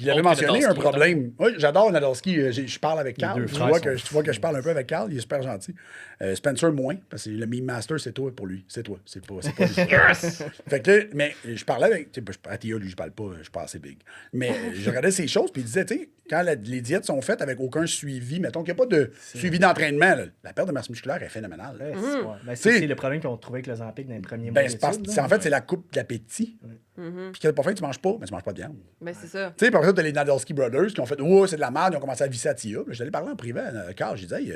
Speaker 3: il avait
Speaker 2: Autre
Speaker 3: mentionné un
Speaker 2: Nadolski,
Speaker 3: problème. Oui, j'adore Nadolski. Je parle avec Carl.
Speaker 4: deux
Speaker 3: Tu
Speaker 4: frères
Speaker 3: vois,
Speaker 4: sont
Speaker 3: tu vois que je parle un peu avec Carl. Il est super gentil. Spencer, moins. Parce que le meme master, c'est toi pour lui. C'est toi. C'est pas lui. Fait que là, mais je parlais avec. Tu sais, Attia, lui, je parle pas. Je suis pas assez big. Mais je regardais ces choses. Puis il disait, tu sais, quand les diètes sont faites avec aucun suivi, mettons qu'il n'y a pas de suivi d'entraînement, là, la perte de masse musculaire est phénoménale.
Speaker 4: Ouais, ben,
Speaker 3: T'sais-
Speaker 4: c'est le problème qu'ils ont trouvé avec l'Ozempic dans les premiers mois.
Speaker 3: Ben, c'est parce-
Speaker 4: d'études,
Speaker 3: c'est-
Speaker 4: là.
Speaker 3: en fait, c'est la coupe de l'appétit. Puis quand parfois, tu manges pas, mais tu manges pas de viande.
Speaker 1: Ben, c'est ça.
Speaker 3: Tu sais, par exemple, t'as les Nadolski Brothers qui ont fait oh, c'est de la merde, ils ont commencé à visser Attia. Puis j'allais parler en privé à Carl, j'ai dit, hey,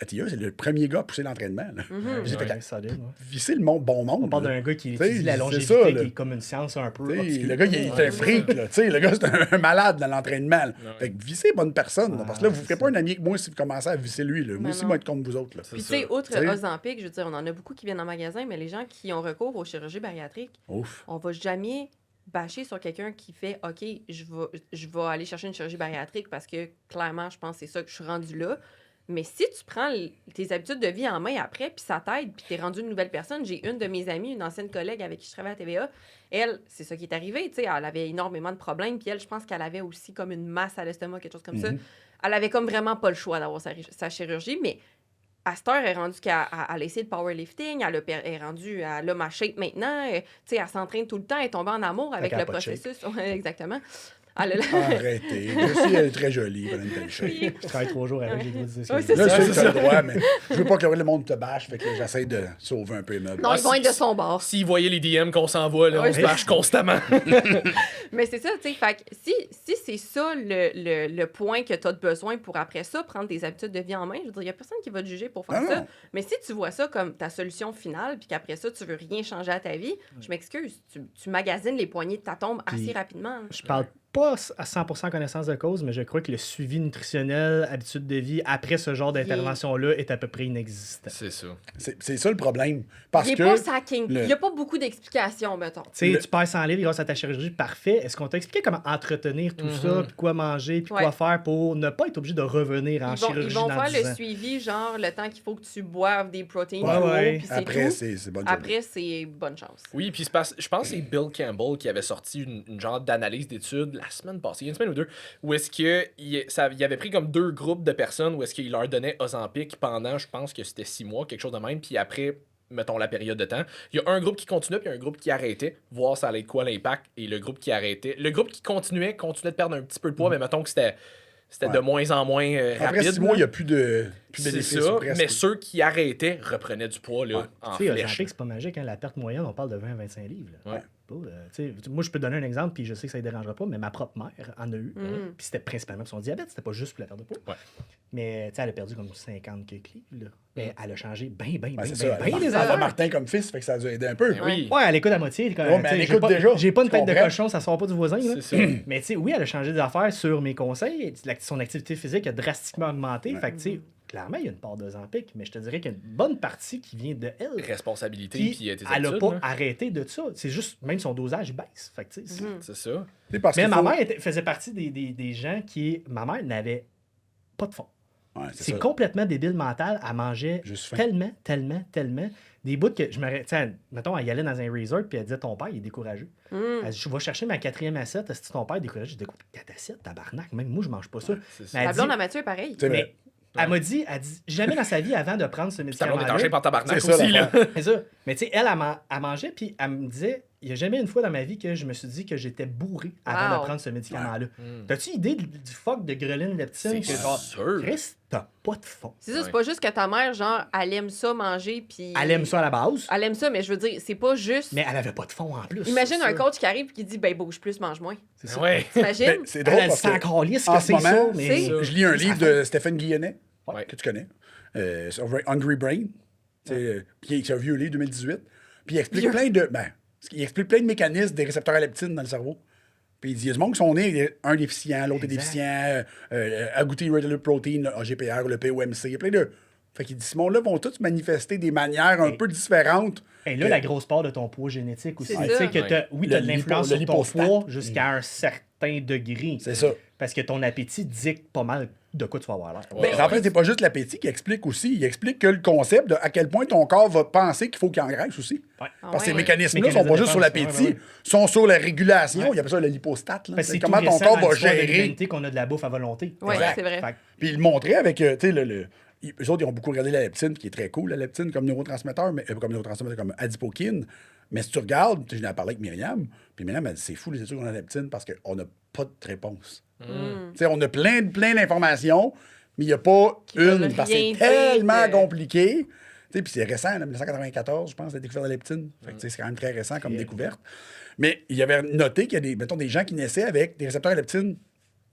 Speaker 3: Attia, c'est le premier gars à pousser l'entraînement. là. J'ai fait
Speaker 4: Ouais, solide, ouais.
Speaker 3: visser le bon monde.
Speaker 4: On parle
Speaker 3: là.
Speaker 4: d'un gars qui
Speaker 3: T'sais,
Speaker 4: étudie la
Speaker 3: c'est
Speaker 4: longévité,
Speaker 3: ça, là.
Speaker 4: qui est comme une science un peu.
Speaker 3: Tu sais,
Speaker 4: obscure.
Speaker 3: le gars, il est un freak. Là. Tu sais, le gars, c'est un malade dans l'entraînement. là. Fait que visser bonne personne. là, parce que là, vous ne ferez pas un ami avec moi si vous commencez à visser lui. Là. Moi
Speaker 1: Ben
Speaker 3: aussi,
Speaker 1: non.
Speaker 3: moi, être contre vous autres. Là.
Speaker 1: Puis, tu sais, outre
Speaker 3: T'sais.
Speaker 1: Ozempic, je veux dire, on en a beaucoup qui viennent en magasin, mais les gens qui ont recours aux chirurgies bariatriques,
Speaker 3: Ouf.
Speaker 1: on va jamais bâcher sur quelqu'un qui fait OK, je vais aller chercher une chirurgie bariatrique parce que clairement, je pense que c'est ça que je suis rendu là. Mais si tu prends tes habitudes de vie en main après, puis ça t'aide, puis t'es rendu une nouvelle personne, j'ai une de mes amies, une ancienne collègue avec qui je travaille à TVA, elle, c'est ça qui est arrivé, tu sais, elle avait énormément de problèmes, puis elle, je pense qu'elle avait aussi comme une masse à l'estomac, quelque chose comme ça. Elle avait comme vraiment pas le choix d'avoir sa chirurgie, mais à cette heure, elle est rendue qu'elle a essayé le powerlifting, elle est rendue, elle a ma shape maintenant, tu sais, elle s'entraîne tout le temps, elle est tombée en amour avec
Speaker 4: qu'elle a
Speaker 1: le
Speaker 4: pas de shape.
Speaker 1: processus. Ouais, exactement. Elle a
Speaker 3: Arrêtez. Je sais, elle est très jolie. Elle a une belle shape.
Speaker 4: Je travaille 3 jours avec les gars du
Speaker 1: Ouais, c'est
Speaker 3: Là,
Speaker 1: ça.
Speaker 3: je sais que t'as le droit, mais je veux pas que le monde te bâche. Fait que là, j'essaie de sauver un peu les meubles.
Speaker 1: Non,
Speaker 2: Ah,
Speaker 1: ils vont
Speaker 2: si-
Speaker 1: être de son bord.
Speaker 2: S'ils voyaient les DM qu'on s'envoie, là,
Speaker 1: Ouais,
Speaker 2: on se
Speaker 1: c'est-
Speaker 2: lâche constamment.
Speaker 1: Mais c'est ça, tu sais. Fait que si c'est ça le point que tu as besoin pour après ça, prendre des habitudes de vie en main, je veux dire, il n'y a personne qui va te juger pour faire
Speaker 3: Non,
Speaker 1: ça.
Speaker 3: non.
Speaker 1: Mais si tu vois ça comme ta solution finale, puis qu'après ça, tu veux rien changer à ta vie, je m'excuse, tu magasines les poignées de ta tombe
Speaker 4: Puis-
Speaker 1: assez rapidement.
Speaker 4: Je parle pas à 100% connaissance de cause, mais je crois que le suivi nutritionnel, habitude de vie, après ce genre d'intervention-là, est à peu près inexistant.
Speaker 2: C'est ça.
Speaker 3: C'est ça le problème. Parce
Speaker 1: Il
Speaker 3: que.
Speaker 1: n'est pas sacking.
Speaker 3: le-
Speaker 1: Il n'y a pas beaucoup d'explications, mettons.
Speaker 4: Tu sais,
Speaker 3: Le-
Speaker 4: tu perds 100 livres grâce à ta chirurgie, parfait. Est-ce qu'on t'a expliqué comment entretenir tout ça, puis quoi manger, puis
Speaker 1: Ouais.
Speaker 4: quoi faire pour ne pas être obligé de revenir en
Speaker 1: Ils vont
Speaker 4: chirurgie
Speaker 1: faire
Speaker 4: dans 10
Speaker 1: le
Speaker 4: ans?
Speaker 1: suivi, genre le temps qu'il faut que tu boives des protéines
Speaker 4: Ouais,
Speaker 1: plus haut,
Speaker 4: ouais.
Speaker 1: puis c'est
Speaker 3: Après,
Speaker 1: tout.
Speaker 3: c'est bonne journée.
Speaker 1: Après, c'est bonne chance.
Speaker 2: Oui, puis je pense que c'est Bill Campbell qui avait sorti une genre d'analyse d'études la semaine passée, il y a une semaine ou deux, où est-ce qu'il avait pris comme 2 groupes de personnes où est-ce qu'il leur donnait Ozempic pendant, je pense que c'était 6 mois, quelque chose de même, puis après, mettons la période de temps, il y a un groupe qui continuait, puis un groupe qui arrêtait, voir ça allait être quoi l'impact, et le groupe qui arrêtait. Le groupe qui continuait de perdre un petit peu de poids, mais mettons que c'était
Speaker 3: Ouais.
Speaker 2: de moins en moins
Speaker 3: Après
Speaker 2: rapide.
Speaker 3: 6 mois, il n'y a plus de
Speaker 2: C'est
Speaker 3: bénéfices.
Speaker 2: ça,
Speaker 3: ou presque.
Speaker 2: mais ceux qui arrêtaient reprenaient du poids là, en
Speaker 4: Tu sais,
Speaker 2: flèche.
Speaker 4: Ozempic, c'est pas magique. Hein? La perte moyenne, on parle de 20-25 livres. Là.
Speaker 2: Ouais.
Speaker 4: pas. Tu sais, moi, je peux donner un exemple, puis je sais que ça ne dérangera pas, mais ma propre mère en a eu. Puis c'était principalement pour son diabète, c'était pas juste pour la perte de poids.
Speaker 2: Ouais.
Speaker 4: Mais tu sais, elle a perdu comme 50 quelques livres. Là. Mais elle a changé bien
Speaker 3: C'est ça.
Speaker 4: les
Speaker 3: Elle a
Speaker 4: affaires.
Speaker 3: Martin comme fils, fait que ça a dû aider un peu.
Speaker 2: Ben oui.
Speaker 4: Ouais, elle écoute à moitié. Quand,
Speaker 3: Ouais, mais
Speaker 4: tu sais,
Speaker 3: elle
Speaker 4: j'ai
Speaker 3: écoute
Speaker 4: pas,
Speaker 3: déjà.
Speaker 4: j'ai pas une
Speaker 3: Tu
Speaker 4: tête de
Speaker 3: comprends?
Speaker 4: cochon, ça sort pas du voisin. Là.
Speaker 2: C'est ça.
Speaker 4: Mais tu sais, oui, elle a changé des affaires sur mes conseils. Son activité physique a drastiquement augmenté. Fait que tu sais, clairement, il y a une part de Ozempic, mais je te dirais qu'il y a une bonne partie qui vient de elle.
Speaker 2: Responsabilité,
Speaker 4: Puis
Speaker 2: puis tes
Speaker 4: elle n'a
Speaker 2: habitudes,
Speaker 4: pas
Speaker 2: là.
Speaker 4: arrêté de ça. C'est juste, même son dosage il baisse. Fait que, tu sais,
Speaker 2: C'est ça.
Speaker 3: C'est parce
Speaker 4: mais
Speaker 3: qu'il
Speaker 4: ma
Speaker 3: faut-
Speaker 4: mère faisait partie des gens qui. Ma mère n'avait pas de fond.
Speaker 3: Ouais,
Speaker 4: C'est
Speaker 3: ça.
Speaker 4: complètement débile mental. Elle mangeait
Speaker 3: Juste faim.
Speaker 4: tellement. Des bouts que je me. Tu sais, mettons, elle y allait dans un resort, puis elle disait ton père, il est décourageux. Elle dit je vais chercher ma 4e assiette. Est-ce que ton père est découragé? Je dis écoute, 4 assiettes, tabarnak. Même moi, je mange pas ça.
Speaker 2: c'est ça.
Speaker 4: Mais elle
Speaker 1: La
Speaker 4: dit-
Speaker 1: blonde à Mathieu est pareil.
Speaker 3: C'est vrai.
Speaker 4: mais elle m'a dit, jamais dans sa vie, avant de prendre ce
Speaker 2: Ta blonde
Speaker 4: médicament.
Speaker 2: est en shape en tabarnak
Speaker 3: C'est ça,
Speaker 2: aussi, là.
Speaker 3: l'affaire.
Speaker 4: C'est ça. Mais tu sais, elle mangeait, puis elle me disait, il n'y a jamais une fois dans ma vie que je me suis dit que j'étais bourré avant
Speaker 1: Wow.
Speaker 4: de prendre ce médicament-là. T'as-tu idée du fuck de greline leptine que
Speaker 2: C'est
Speaker 4: genre,
Speaker 2: sûr.
Speaker 4: Chris, t'as pas de fond.
Speaker 1: C'est ça,
Speaker 2: Ouais.
Speaker 1: c'est pas juste que ta mère, genre, elle aime ça manger, puis...
Speaker 4: Elle aime ça à la base,
Speaker 1: Elle aime ça, mais je veux dire, c'est pas juste...
Speaker 4: mais elle avait pas de fond en plus.
Speaker 1: Imagine
Speaker 4: c'est
Speaker 1: un
Speaker 4: ça.
Speaker 1: coach qui arrive et qui dit, ben, bouge plus, mange moins.
Speaker 4: C'est ça.
Speaker 2: Ouais.
Speaker 1: T'imagines?
Speaker 3: Ben, c'est drôle
Speaker 4: Elle
Speaker 3: parce
Speaker 4: sent
Speaker 3: que
Speaker 4: encore lisse
Speaker 3: en
Speaker 4: que
Speaker 3: ce
Speaker 4: c'est ça,
Speaker 3: moment,
Speaker 4: mais...
Speaker 1: c'est-
Speaker 3: je lis un livre de Stéphane Guillonnet,
Speaker 2: Ouais.
Speaker 3: que tu connais, sur Hungry Brain. Puis c'est un vieux livre, 2018. Puis il explique plein de... il explique plein de mécanismes des récepteurs à leptine dans le cerveau. Puis il dit, il y a du monde qui sont nés, un déficient, l'autre est
Speaker 4: Exact.
Speaker 3: déficient, agouti irregular protein, le AGPR, le POMC, il y a plein de... Fait qu'il dit, ce monde-là vont tous manifester des manières un peu différentes.
Speaker 4: Et là, la grosse part de ton poids génétique aussi.
Speaker 1: C'est
Speaker 4: Tu sais
Speaker 1: ça.
Speaker 4: que oui, tu as de
Speaker 3: Le
Speaker 4: l'influence
Speaker 3: lipo-
Speaker 4: sur
Speaker 3: le
Speaker 4: ton
Speaker 3: lipostat.
Speaker 4: poids jusqu'à un certain degré.
Speaker 3: C'est ça.
Speaker 4: Parce que ton appétit dicte pas mal de quoi tu vas avoir l'air.
Speaker 3: Ben, en fait, c'est pas juste l'appétit qui explique aussi. Il explique que le concept de à quel point ton corps va penser qu'il faut qu'il engraisse aussi.
Speaker 4: Ouais.
Speaker 3: Parce que ces
Speaker 1: ouais.
Speaker 3: mécanismes-là
Speaker 4: Mécanisme
Speaker 3: sont pas
Speaker 4: de
Speaker 3: juste sur
Speaker 4: défense,
Speaker 3: l'appétit,
Speaker 4: ouais.
Speaker 3: sont sur la régulation. Il y a ça le lipostat. Là.
Speaker 4: Parce que c'est
Speaker 3: Comment
Speaker 4: tout
Speaker 3: ton
Speaker 4: récent
Speaker 3: corps
Speaker 4: dans
Speaker 3: va
Speaker 4: l'histoire de
Speaker 3: gérer.
Speaker 4: l'humanité qu'on a de la bouffe à volonté.
Speaker 1: Oui,
Speaker 3: Exact.
Speaker 1: c'est vrai.
Speaker 4: Fait que-
Speaker 3: Puis il le montrait avec, tu sais, eux autres, ils ont beaucoup regardé la leptine, qui est très cool, la leptine, comme neurotransmetteur, mais comme adipokine. Mais si tu regardes, j'en ai parlé avec Myriam, puis Myriam a dit c'est fou les études qu'on a la leptine parce qu'on n'a pas de réponse. Tu sais, on a plein d'informations, mais il n'y a pas
Speaker 1: veulent
Speaker 3: une, parce que
Speaker 1: rien
Speaker 3: c'est tellement
Speaker 1: dire.
Speaker 3: compliqué. Tu sais, puis c'est récent, en 1994, je pense, la découverte de la leptine. Fait que, tu sais, c'est quand même très récent comme découverte. Mais il y avait noté qu'il y a des gens qui naissaient avec des récepteurs à leptine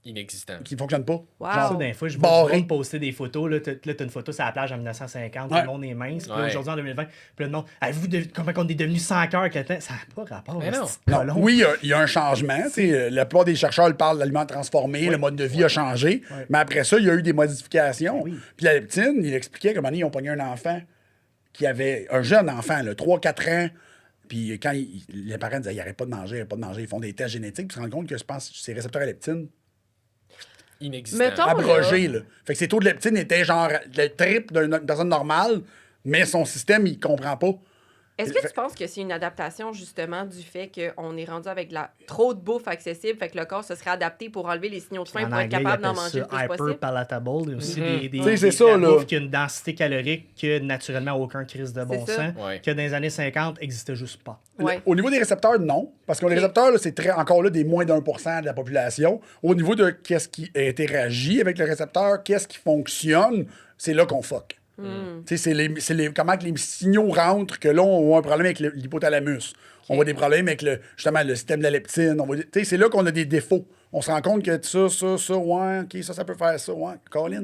Speaker 2: Inexistant.
Speaker 3: qui ne fonctionnent pas.
Speaker 1: Wow.
Speaker 4: Ça, des fois, je vois
Speaker 3: barré.
Speaker 4: du monde poster des photos. Là, t'as une photo sur la plage en 1950,
Speaker 3: Ouais.
Speaker 4: le monde est mince. Puis là,
Speaker 2: Ouais.
Speaker 4: aujourd'hui, en 2020, puis là, le monde, avez-vous comment on est devenu 100 cœurs? Ça n'a pas rapport.
Speaker 2: Mais non.
Speaker 4: c'est
Speaker 3: Non,
Speaker 4: colon.
Speaker 3: oui, il y a un changement. Tu sais, la plupart des chercheurs parlent d'aliments transformés, le mode de vie a changé.
Speaker 4: Ouais.
Speaker 3: Mais après ça, il y a eu des modifications.
Speaker 4: Oui.
Speaker 3: Puis la leptine, il expliquait comment ils ont pogné un enfant qui avait un jeune enfant, 3-4 ans. Puis quand les parents disaient il arrête pas de manger, ils font des tests génétiques, puis ils se rendent compte que je pense que ces récepteurs à leptine
Speaker 2: Inexistant.
Speaker 1: Mettons-
Speaker 3: abrogés. Là. Fait que ses taux de leptine étaient genre le triple d'une personne normale, mais son système, il comprend pas.
Speaker 1: Est-ce que tu penses que c'est une adaptation, justement, du fait qu'on est rendu avec trop de bouffe accessible, fait que le corps se serait adapté pour enlever les signaux de faim
Speaker 4: En
Speaker 1: pour être
Speaker 4: anglais,
Speaker 1: capable
Speaker 4: ils
Speaker 1: d'en
Speaker 4: appellent
Speaker 1: manger le
Speaker 4: ça
Speaker 1: plus possible?
Speaker 4: hyper palatable. Il y a aussi des
Speaker 3: Tu sais, c'est
Speaker 4: de
Speaker 3: ça,
Speaker 4: la
Speaker 3: là.
Speaker 4: bouffe qui a une densité calorique que naturellement aucun crise de bon
Speaker 1: C'est ça.
Speaker 4: sens,
Speaker 2: Ouais.
Speaker 4: que dans les années 50 n'existait juste pas.
Speaker 1: Ouais.
Speaker 3: Au niveau des récepteurs, non. Parce que les récepteurs, là, c'est encore là des moins d'1% de la population. Au niveau de qu'est-ce qui interagit avec le récepteur, qu'est-ce qui fonctionne, c'est là qu'on fuck. Tu sais, comment que les signaux rentrent, que là, on a un problème avec l'hypothalamus. On voit des problèmes avec justement le système de la leptine. Tu sais, c'est là qu'on a des défauts. On se rend compte que ça, ouais, OK, ça peut faire ça, ouais. Colin,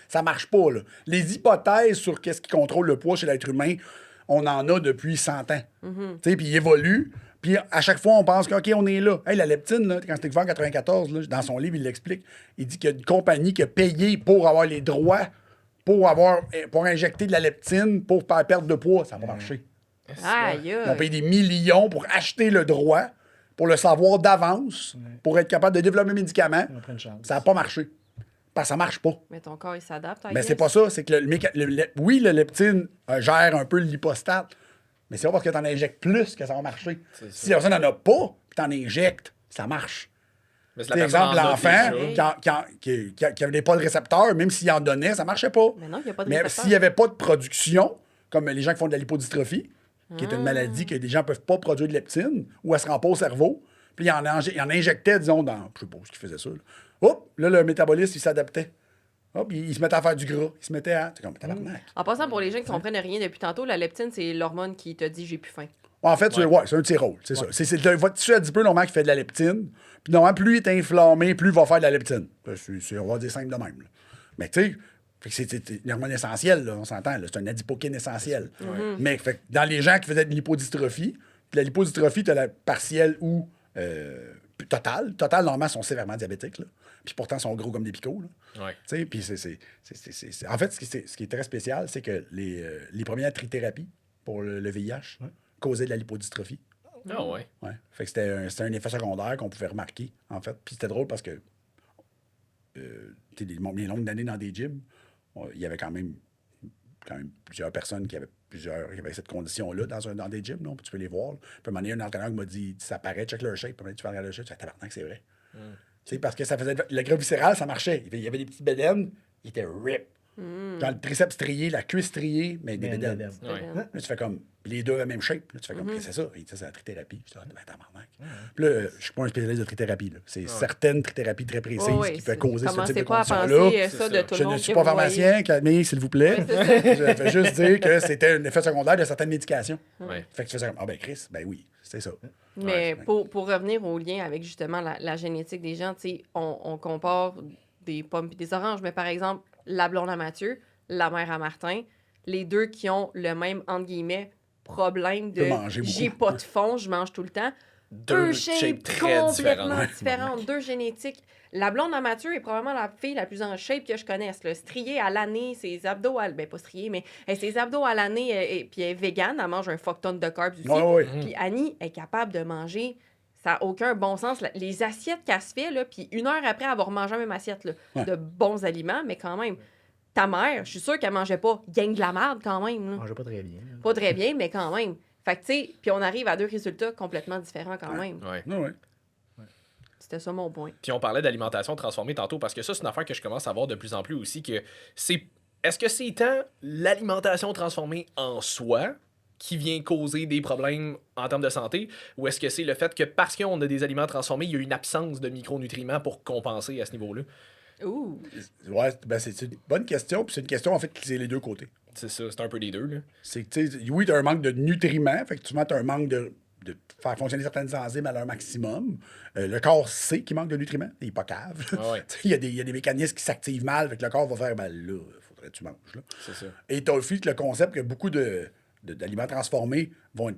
Speaker 3: ça marche pas, là. Les hypothèses sur qu'est-ce qui contrôle le poids chez l'être humain, on en a depuis 100 ans. Tu sais, puis il évolue. Puis à chaque fois, on pense que, OK, on est là. Hey, la leptine, là, quand c'était découvert en 94, là, dans son livre, il l'explique. Il dit qu'il y a une compagnie qui a payé pour avoir les droits pour injecter de la leptine pour faire perdre de poids. Ça n'a pas marché.
Speaker 1: Aïe,
Speaker 3: Ils ont
Speaker 1: aïe.
Speaker 3: payé des millions pour acheter le droit, pour le savoir d'avance, pour être capable de développer un médicament.
Speaker 4: On prend une chance.
Speaker 3: Ça n'a pas marché. Parce que ça marche pas.
Speaker 1: Mais ton corps, il s'adapte, I
Speaker 3: Mais
Speaker 1: guess.
Speaker 3: c'est pas ça. C'est que oui, le leptine gère un peu l'hypostat, mais c'est pas parce que tu en injectes plus que ça va marcher.
Speaker 2: C'est ça.
Speaker 3: Si la personne n'en a pas, puis tu en injectes, ça marche.
Speaker 2: Mais c'est
Speaker 3: Par
Speaker 2: la personne
Speaker 3: exemple,
Speaker 2: en a
Speaker 3: l'enfant
Speaker 2: déjà.
Speaker 3: qui n'avait pas de récepteur, même s'il en donnait, ça marchait pas.
Speaker 1: Mais non, il n'y a pas de
Speaker 3: Mais
Speaker 1: récepteur.
Speaker 3: s'il n'y avait pas de production, comme les gens qui font de la lipodystrophie, qui est une maladie que les gens ne peuvent pas produire de leptine, ou elle se rend pas au cerveau, puis il en injectait, disons, dans. Je sais pas ce qu'il faisait ça. Là. Hop, là, le métabolisme, il s'adaptait. Hop, il se mettait à faire du gras. Il se mettait à. C'est comme tabarnak.
Speaker 1: En passant, pour les gens qui comprennent rien depuis tantôt, la leptine, c'est l'hormone qui te dit j'ai plus faim.
Speaker 3: En fait, c'est un petit rôle, c'est ça. C'est votre tissu adipeux, normalement, qui fait de la leptine. Puis, normalement, plus il est inflammé, plus il va faire de la leptine. On va dire simple de même. Là. Mais, tu sais, c'est une hormone essentielle, là, on s'entend. C'est un adipokine essentiel. Mais fait, dans les gens qui faisaient de l'hypodystrophie, puis la lipodystrophie, tu as la partielle ou totale. Totale, normalement, sont sévèrement diabétiques. Là. Puis pourtant, ils sont gros comme des picots. Là.
Speaker 2: Ouais.
Speaker 3: Puis en fait, ce qui est très spécial, c'est que les premières trithérapies pour le VIH causaient de la lipodystrophie.
Speaker 2: Ah ouais.
Speaker 3: Fait que c'était un effet secondaire qu'on pouvait remarquer, en fait. Puis c'était drôle parce que les longues années dans des gyms, il y avait quand même plusieurs personnes qui avaient cette condition-là dans des gyms. Non? Puis tu peux les voir. Là. Puis à un moment donné, un entraîneur qui m'a dit ça paraît, check leur shape. Puis tu vas regarder leur shape, tu fais tabarnak, c'est vrai. Parce que ça faisait. Le gras viscéral, ça marchait. Il y avait des petits bédaines, ils étaient rip. Dans le triceps strié, la cuisse striée, mais des bédaines. Là, tu fais comme. Les deux la même shape. Là, tu fais comme, qu'est-ce que c'est ça? Il dit, ça, c'est la trithérapie. Je dis, tabarnak. Puis là, je suis pas un spécialiste de trithérapie. Là. C'est certaines trithérapies très précises qui peuvent causer ce type de condition-là. Je ne suis pas pharmacien, calmez, s'il vous plaît. Je vais juste dire que c'était un effet secondaire de certaines médications. Fait que tu faisais comme, ah ben Chris, ben oui, c'est ça.
Speaker 1: Mais pour revenir au lien avec justement la génétique des gens, tu sais, on compare des pommes et des oranges, mais par exemple, la blonde à Mathieu, la mère à Martin, les deux qui ont le même, entre guillemets, problème de j'ai pas de fond, je mange tout le temps. Deux shapes très complètement différentes, deux génétiques. La blonde à Mathieu est probablement la fille la plus en shape que je connaisse. Là. Striée à l'année, ses abdos, ben pas striée, mais ses abdos à l'année, puis elle est végane, elle mange un fuck ton de carbs aussi. Puis Annie est capable de manger, ça n'a aucun bon sens. Les assiettes qu'elle se fait, là, puis 1 heure après avoir mangé la même assiette là, de bons aliments, mais quand même. Ta mère, je suis sûre qu'elle mangeait pas gang de la merde quand même. Elle
Speaker 4: mangeait pas très bien.
Speaker 1: Pas très bien, mais quand même. Fait que, tu sais, puis on arrive à 2 résultats complètement différents quand même. C'était ça mon point.
Speaker 2: Puis on parlait d'alimentation transformée tantôt, parce que ça, c'est une affaire que je commence à voir de plus en plus aussi, que c'est... Est-ce que c'est tant l'alimentation transformée en soi qui vient causer des problèmes en termes de santé, ou est-ce que c'est le fait que parce qu'on a des aliments transformés, il y a une absence de micronutriments pour compenser à ce niveau-là?
Speaker 1: Ouh.
Speaker 3: Ouais, ben c'est une bonne question, puis c'est une question en fait qui c'est les deux côtés.
Speaker 2: C'est ça, c'est un peu des deux. Là.
Speaker 3: C'est que, tu sais, oui, tu as un manque de nutriments, effectivement, tu as un manque de faire fonctionner certaines enzymes à leur maximum. Le corps sait qu'il manque de nutriments, il n'est pas cave. Il y a des mécanismes qui s'activent mal, fait que le corps va faire, ben là, faudrait que tu manges. Là.
Speaker 2: C'est ça.
Speaker 3: Et tu as aussi le concept que beaucoup d'aliments transformés vont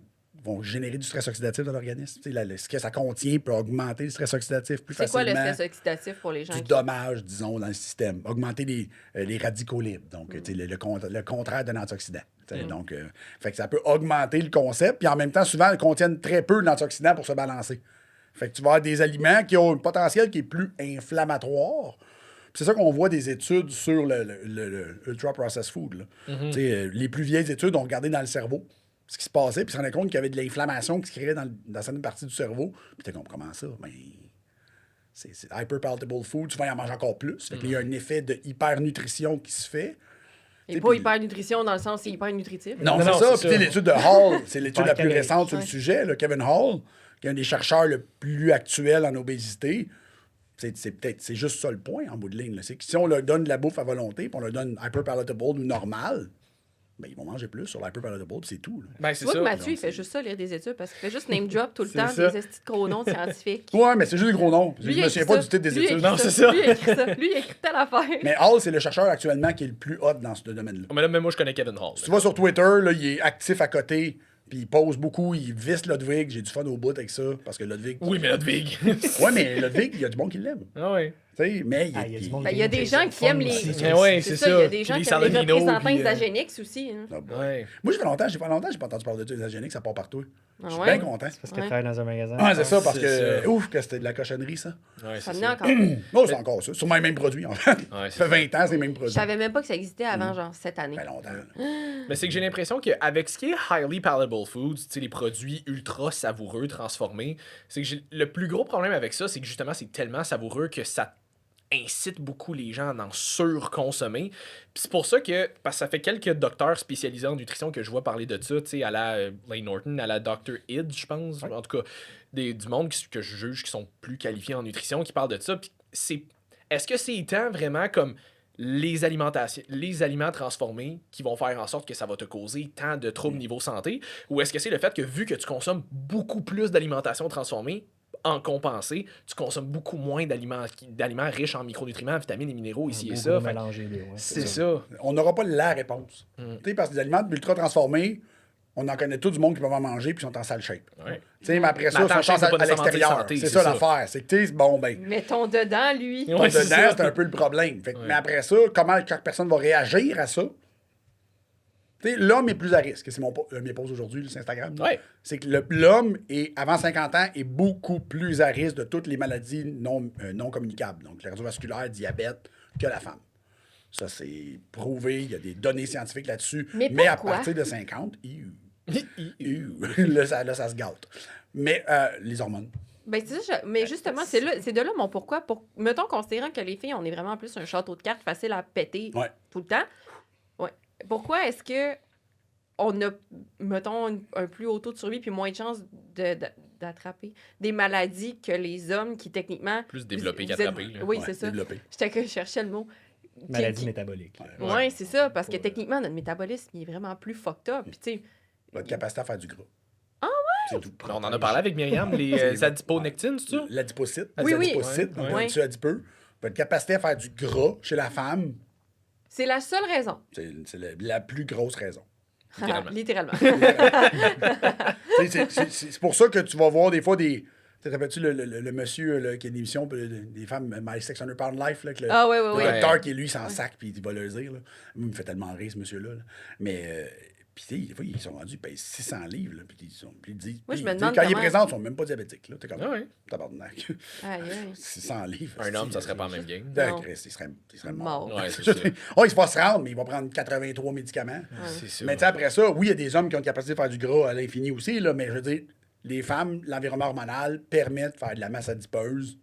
Speaker 3: générer du stress oxydatif dans l'organisme. Ce que ça contient peut augmenter le stress oxydatif plus facilement.
Speaker 1: C'est quoi le stress oxydatif pour les gens?
Speaker 3: Du dommage, disons, dans le système. Augmenter les radicaux libres. Donc, le contraire d'un antioxydant. Donc, fait que ça peut augmenter le concept. Puis en même temps, souvent, ils contiennent très peu d'antioxydants pour se balancer. Fait que tu vas avoir des aliments qui ont un potentiel qui est plus inflammatoire. C'est ça qu'on voit des études sur le ultra-processed food. Là. Les plus vieilles études ont regardé dans le cerveau ce qui se passait, puis se rendaient compte qu'il y avait de l'inflammation qui se créait dans certaines parties du cerveau. Puis t'es comme, comment ça? Ben, c'est hyper-palatable food, tu vas y en manger encore plus. Fait qu'il y a un effet de hypernutrition qui se fait.
Speaker 1: Et pas hypernutrition dans le sens c'est hyper nutritif.
Speaker 3: Non, c'est ça. Puis l'étude de Hall, c'est l'étude la plus récente sur le sujet. Là, Kevin Hall, qui est un des chercheurs le plus actuel en obésité. C'est juste ça le point en bout de ligne. Là. C'est que si on leur donne de la bouffe à volonté, puis on leur donne hyper-palatable ou normal, ben, ils vont manger plus sur l'hyper-palatable, puis c'est tout. Là.
Speaker 1: Ben, tu vois que Mathieu, il fait juste ça, lire des études, parce qu'il fait juste name drop tout le temps des estis de gros noms scientifiques.
Speaker 3: Ouais, mais c'est juste des gros noms. Je me souviens pas du titre des études.
Speaker 2: Non, c'est ça.
Speaker 1: Lui, il écrit ça. Lui, il écrit telle affaire.
Speaker 3: Mais Hall, c'est le chercheur actuellement qui est le plus hot dans ce domaine-là.
Speaker 2: Mais là, même moi, je connais Kevin Hall.
Speaker 3: Si tu vas sur Twitter, là, il est actif à côté. Puis il pose beaucoup, il visse Ludwig. J'ai du fun au bout avec ça, parce que Ludwig...
Speaker 2: Oui, mais Ludwig...
Speaker 3: Ouais, mais Ludwig, il y a du bon qui l'aime.
Speaker 2: Ah oui.
Speaker 3: Mais
Speaker 1: il y a des gens qui aiment les...
Speaker 2: Oui, c'est ça.
Speaker 1: Il y a des gens qui aiment les représentants exagéniques aussi. Hein.
Speaker 3: Moi, j'ai pas longtemps, j'ai pas entendu parler de exagéniques, ça part partout. Je suis bien content.
Speaker 4: C'est parce que tu travailles dans un magasin.
Speaker 3: Ah, c'est ça, parce que... Ouf, que c'était de la cochonnerie, ça.
Speaker 1: Ça venait encore.
Speaker 3: Non, c'est encore ça. Sur les mêmes produits, en fait. Ça fait 20 ans, c'est les mêmes produits.
Speaker 1: Je savais même pas que ça existait avant, genre, cette année.
Speaker 3: Ça fait longtemps.
Speaker 2: Mais c'est que j'ai l'impression qu'avec ce qui est highly palatable foods, les produits ultra savoureux, transformés, c'est que le plus gros problème avec ça, c'est que justement, c'est tellement savoureux que ça incite beaucoup les gens à en surconsommer. Puis c'est pour ça que, parce que ça fait quelques docteurs spécialisés en nutrition que je vois parler de ça, tu sais, à la Lane Norton, à la Dr. Id, je pense, en tout cas, du monde que je juge qui sont plus qualifiés en nutrition, qui parlent de ça. Puis est-ce que c'est tant vraiment comme les aliments transformés qui vont faire en sorte que ça va te causer tant de troubles niveau santé, ou est-ce que c'est le fait que vu que tu consommes beaucoup plus d'alimentation transformée, en compensé, tu consommes beaucoup moins d'aliments riches en micronutriments, vitamines et minéraux ici et ça. Fait que c'est ça.
Speaker 3: On n'aura pas la réponse. Tu sais, parce que les aliments ultra transformés, on en connaît tout du monde qui peuvent en manger puis sont en sale shape.
Speaker 2: Ouais.
Speaker 3: Tu sais, mais après ça,
Speaker 2: Mais
Speaker 3: ils
Speaker 2: attends,
Speaker 3: sont
Speaker 2: c'est pas
Speaker 3: à l'extérieur.
Speaker 2: nécessairement santé,
Speaker 3: C'est
Speaker 2: c'est
Speaker 3: ça
Speaker 2: ça.
Speaker 3: l'affaire. C'est que, tu sais, bon, ben,
Speaker 1: Mettons dedans, lui.
Speaker 2: Ouais, c'est
Speaker 3: dedans,
Speaker 2: ça.
Speaker 3: c'est un peu le problème. Fait que, mais après ça, comment chaque personne va réagir à ça? Tu sais, l'homme est plus à risque. C'est mes poses aujourd'hui sur Instagram.
Speaker 2: Ouais.
Speaker 3: C'est que l'homme, avant 50 ans, est beaucoup plus à risque de toutes les maladies non communicables. Donc, le cardiovasculaire, diabète, que la femme. Ça, c'est prouvé. Il y a des données scientifiques là-dessus.
Speaker 1: Mais
Speaker 3: à
Speaker 1: pourquoi?
Speaker 3: partir de 50, là, ça se gâte. Mais les hormones.
Speaker 1: Ben, c'est ça, mais justement, c'est de là mon pourquoi. Mettons, considérant que les filles, on est vraiment plus un château de cartes facile à péter
Speaker 3: Ouais.
Speaker 1: tout le temps. Ouais. Pourquoi est-ce que on a, mettons, un plus haut taux de survie puis moins de chances d'attraper des maladies que les hommes qui, techniquement...
Speaker 2: Plus développés
Speaker 1: vous êtes-
Speaker 2: qu'attrapés, là.
Speaker 1: Oui,
Speaker 3: Ouais,
Speaker 1: c'est ça.
Speaker 3: développé.
Speaker 1: Je cherchais le mot.
Speaker 4: Maladie métabolique.
Speaker 1: Oui, c'est ça, parce que techniquement, notre métabolisme il est vraiment plus fucked up. Puis, tu sais,
Speaker 3: Votre capacité à faire du gras. C'est tout.
Speaker 2: On en a parlé avec Myriam, les adiponectines, c'est ça?
Speaker 3: L'adipocyte.
Speaker 1: Oui, oui.
Speaker 3: L'adipocyte,
Speaker 2: Ouais,
Speaker 3: un tissu adipeux. Votre capacité à faire du gras chez la femme,
Speaker 1: c'est la seule raison.
Speaker 3: c'est la plus grosse raison.
Speaker 2: Littéralement.
Speaker 1: Littéralement.
Speaker 3: C'est pour ça que tu vas voir des fois des. Tu te rappelles-tu le monsieur là, qui a une émission des femmes, My 600 Pound Life, là, que le,
Speaker 1: Ah, ouais,
Speaker 3: le
Speaker 1: ouais,
Speaker 2: ouais.
Speaker 3: docteur qui, lui, s'en sac, puis il va le dire. Là. Moi, il me fait tellement rire, ce monsieur-là. Là. Mais, puis, tu sais, des fois, ils sont rendus, ils payent 600 livres, là, puis ils disent.
Speaker 1: Moi, je
Speaker 3: puis
Speaker 1: me
Speaker 3: ils disent,
Speaker 1: demande
Speaker 3: quand ils
Speaker 1: comment-
Speaker 3: présentent, ils sont même pas diabétiques. Là. T'es comme.
Speaker 2: Ah ouais.
Speaker 3: Tabarnak.
Speaker 1: Aïe, aïe.
Speaker 3: 600 livres.
Speaker 2: Un homme, ça serait pas la même game.
Speaker 1: Non.
Speaker 3: Il serait mort.
Speaker 1: Mort.
Speaker 2: Ouais, c'est ça.
Speaker 3: Oh, il se va se rendre, mais il va prendre 83 médicaments.
Speaker 2: C'est ça.
Speaker 3: Mais tu sais, après ça, oui, il y a des hommes qui ont une capacité de faire du gras à l'infini aussi, là, mais je veux dire, les femmes, l'environnement hormonal permet de faire de la masse adipeuse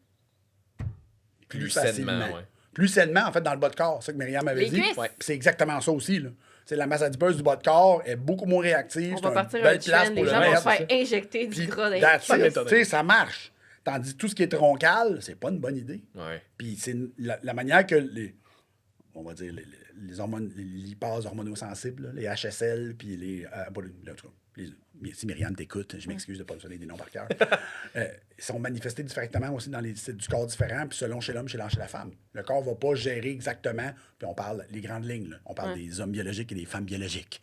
Speaker 2: Plus
Speaker 3: facilement.
Speaker 2: sainement, ouais.
Speaker 3: Plus sainement, en fait, dans le bas de corps. C'est ça que Myriam avait
Speaker 1: Les
Speaker 3: dit.
Speaker 1: cuisses.
Speaker 3: Ouais. Puis c'est exactement ça aussi. Là. C'est la masse adipeuse du bas de corps est beaucoup moins réactive.
Speaker 1: On
Speaker 3: C'est
Speaker 1: va
Speaker 3: une
Speaker 1: partir
Speaker 3: belle
Speaker 1: un
Speaker 3: place
Speaker 1: trend,
Speaker 3: pour
Speaker 1: les
Speaker 3: le
Speaker 1: gens vont
Speaker 3: mettre.
Speaker 1: se faire injecter du
Speaker 3: Puis,
Speaker 1: gras dans les
Speaker 3: that's it.
Speaker 1: cuisses.
Speaker 3: Tu sais, ça marche. Tandis que tout ce qui est troncal, c'est pas une bonne idée.
Speaker 2: Ouais.
Speaker 3: Puis c'est la manière que on va dire, les hormones, les lipases hormonosensibles, là, les HSL, puis en tout cas, si Myriam t'écoute, je m'excuse de ne pas me donner des noms par cœur, sont manifestés différemment aussi dans les sites du corps différents, puis selon chez l'homme, chez la femme. Le corps ne va pas gérer exactement, puis on parle les grandes lignes, là. On parle des hommes biologiques et des femmes biologiques.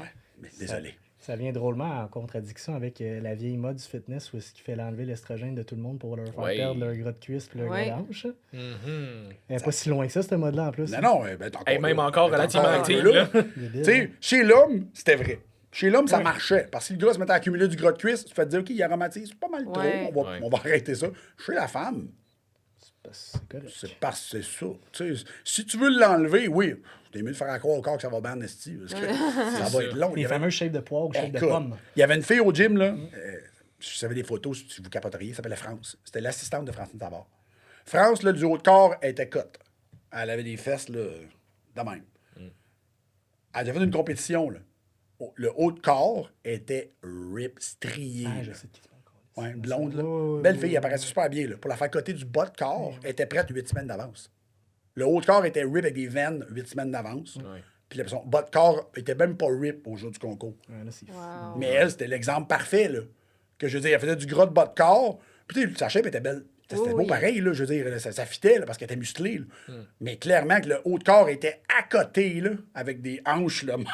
Speaker 3: Ouais, mais désolé.
Speaker 4: Ça vient drôlement en contradiction avec la vieille mode du fitness où est-ce qu'il fait enlever l'estrogène de tout le monde pour leur faire
Speaker 2: Ouais.
Speaker 4: perdre leur gras de cuisse puis leur
Speaker 1: Ouais.
Speaker 4: gras d'hanche.
Speaker 2: Mhm.
Speaker 4: Elle n'est pas si loin que ça, cette mode-là, en plus.
Speaker 3: Non, ben,
Speaker 2: Et même encore relativement
Speaker 3: un peu
Speaker 2: active,
Speaker 3: là.
Speaker 2: là.
Speaker 4: Débile,
Speaker 3: Tu sais, chez l'homme, c'était vrai. Chez l'homme, ça marchait. Parce que le gars se mettait à accumuler du gras de cuisse, tu fais te dire, OK, il aromatise pas mal trop,
Speaker 1: Ouais.
Speaker 3: on va arrêter ça. Chez la femme,
Speaker 4: c'est correct.
Speaker 3: c'est parce que c'est ça. Tu sais, si tu veux l'enlever, oui, t'es mieux de faire croire au corps que ça va bien en esti, parce que ça va être long. Il
Speaker 4: Les
Speaker 3: y avait-
Speaker 4: fameuses shapes de poire ou shapes de
Speaker 3: Écoute,
Speaker 4: pomme.
Speaker 3: il y avait une fille au gym, là, je savais des photos, si vous capoteriez, elle s'appelait France. C'était l'assistante de Francine Savard. France, là, du haut de corps, elle était cote. Elle avait des fesses, là, de même. Elle avait fait une compétition, là. Le haut de corps était rip, strié.
Speaker 4: Ah,
Speaker 3: là.
Speaker 4: je sais de qui tu parles.
Speaker 3: Ouais, une blonde, là.
Speaker 4: Ouais,
Speaker 3: Belle
Speaker 4: ouais,
Speaker 3: fille, elle paraissait super bien, là. Pour la faire côté du bas de corps, elle était prête 8 semaines d'avance. Le haut de corps était rip avec des veines 8 semaines d'avance.
Speaker 2: Ouais.
Speaker 3: Puis son bas de corps était même pas rip au jour du concours.
Speaker 4: Ouais, là, c'est fou.
Speaker 1: Wow.
Speaker 3: Mais elle, c'était l'exemple parfait, là. Que je veux dire, elle faisait du gras de bas de corps. Puis tu sais, sa shape était belle. C'était
Speaker 1: Oui,
Speaker 3: beau
Speaker 1: oui.
Speaker 3: pareil, là. Je veux dire, ça fitait, là, parce qu'elle était musclée, là. Mais clairement que le haut de corps était à côté, là, avec des hanches, là, même,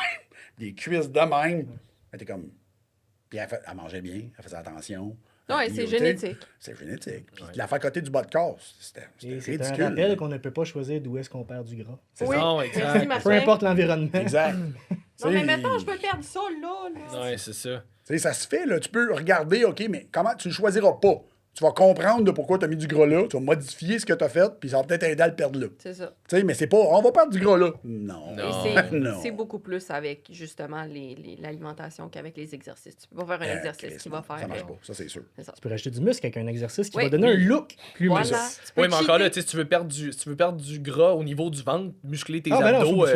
Speaker 3: des cuisses de même. Elle était comme... Puis elle mangeait bien, elle faisait attention.
Speaker 1: Ouais,
Speaker 3: Elle
Speaker 1: c'est
Speaker 3: pilotait.
Speaker 1: génétique.
Speaker 3: C'est génétique. Puis la faire côté du bas de corps, c'était
Speaker 4: Et c'est
Speaker 3: ridicule.
Speaker 4: un rappel qu'on ne peut pas choisir d'où est-ce qu'on perd du gras.
Speaker 1: Oui,
Speaker 2: Non,
Speaker 1: merci,
Speaker 2: exact.
Speaker 1: Martin.
Speaker 4: Peu importe l'environnement.
Speaker 3: Exact.
Speaker 1: Non, mais
Speaker 3: Tu sais,
Speaker 1: maintenant, je peux perdre ça, là.
Speaker 2: Ouais, c'est ça.
Speaker 3: Tu sais, ça se fait, là. Tu peux regarder, OK, mais comment tu le choisiras pas? Tu vas comprendre de pourquoi tu as mis du gras là, tu vas modifier ce que tu as fait, puis ça va peut-être aider à le perdre là.
Speaker 1: C'est ça.
Speaker 3: Tu sais, mais c'est pas, on va perdre du gras là. Non.
Speaker 2: Non.
Speaker 1: Et c'est-
Speaker 3: Non.
Speaker 1: c'est beaucoup plus avec, justement, l'alimentation qu'avec les exercices. Tu peux pas faire un exercice qui va faire...
Speaker 3: Ça marche pas, ça c'est sûr.
Speaker 1: C'est ça.
Speaker 4: Tu peux rajouter du muscle avec un exercice qui
Speaker 1: Oui.
Speaker 4: va donner un look plus
Speaker 1: Voilà.
Speaker 4: mince.
Speaker 1: Tu peux
Speaker 2: Oui, mais encore là,
Speaker 1: cheater.
Speaker 2: tu sais, si tu veux perdre du gras au niveau du ventre, muscler tes
Speaker 4: Ah, ben non,
Speaker 2: abdos.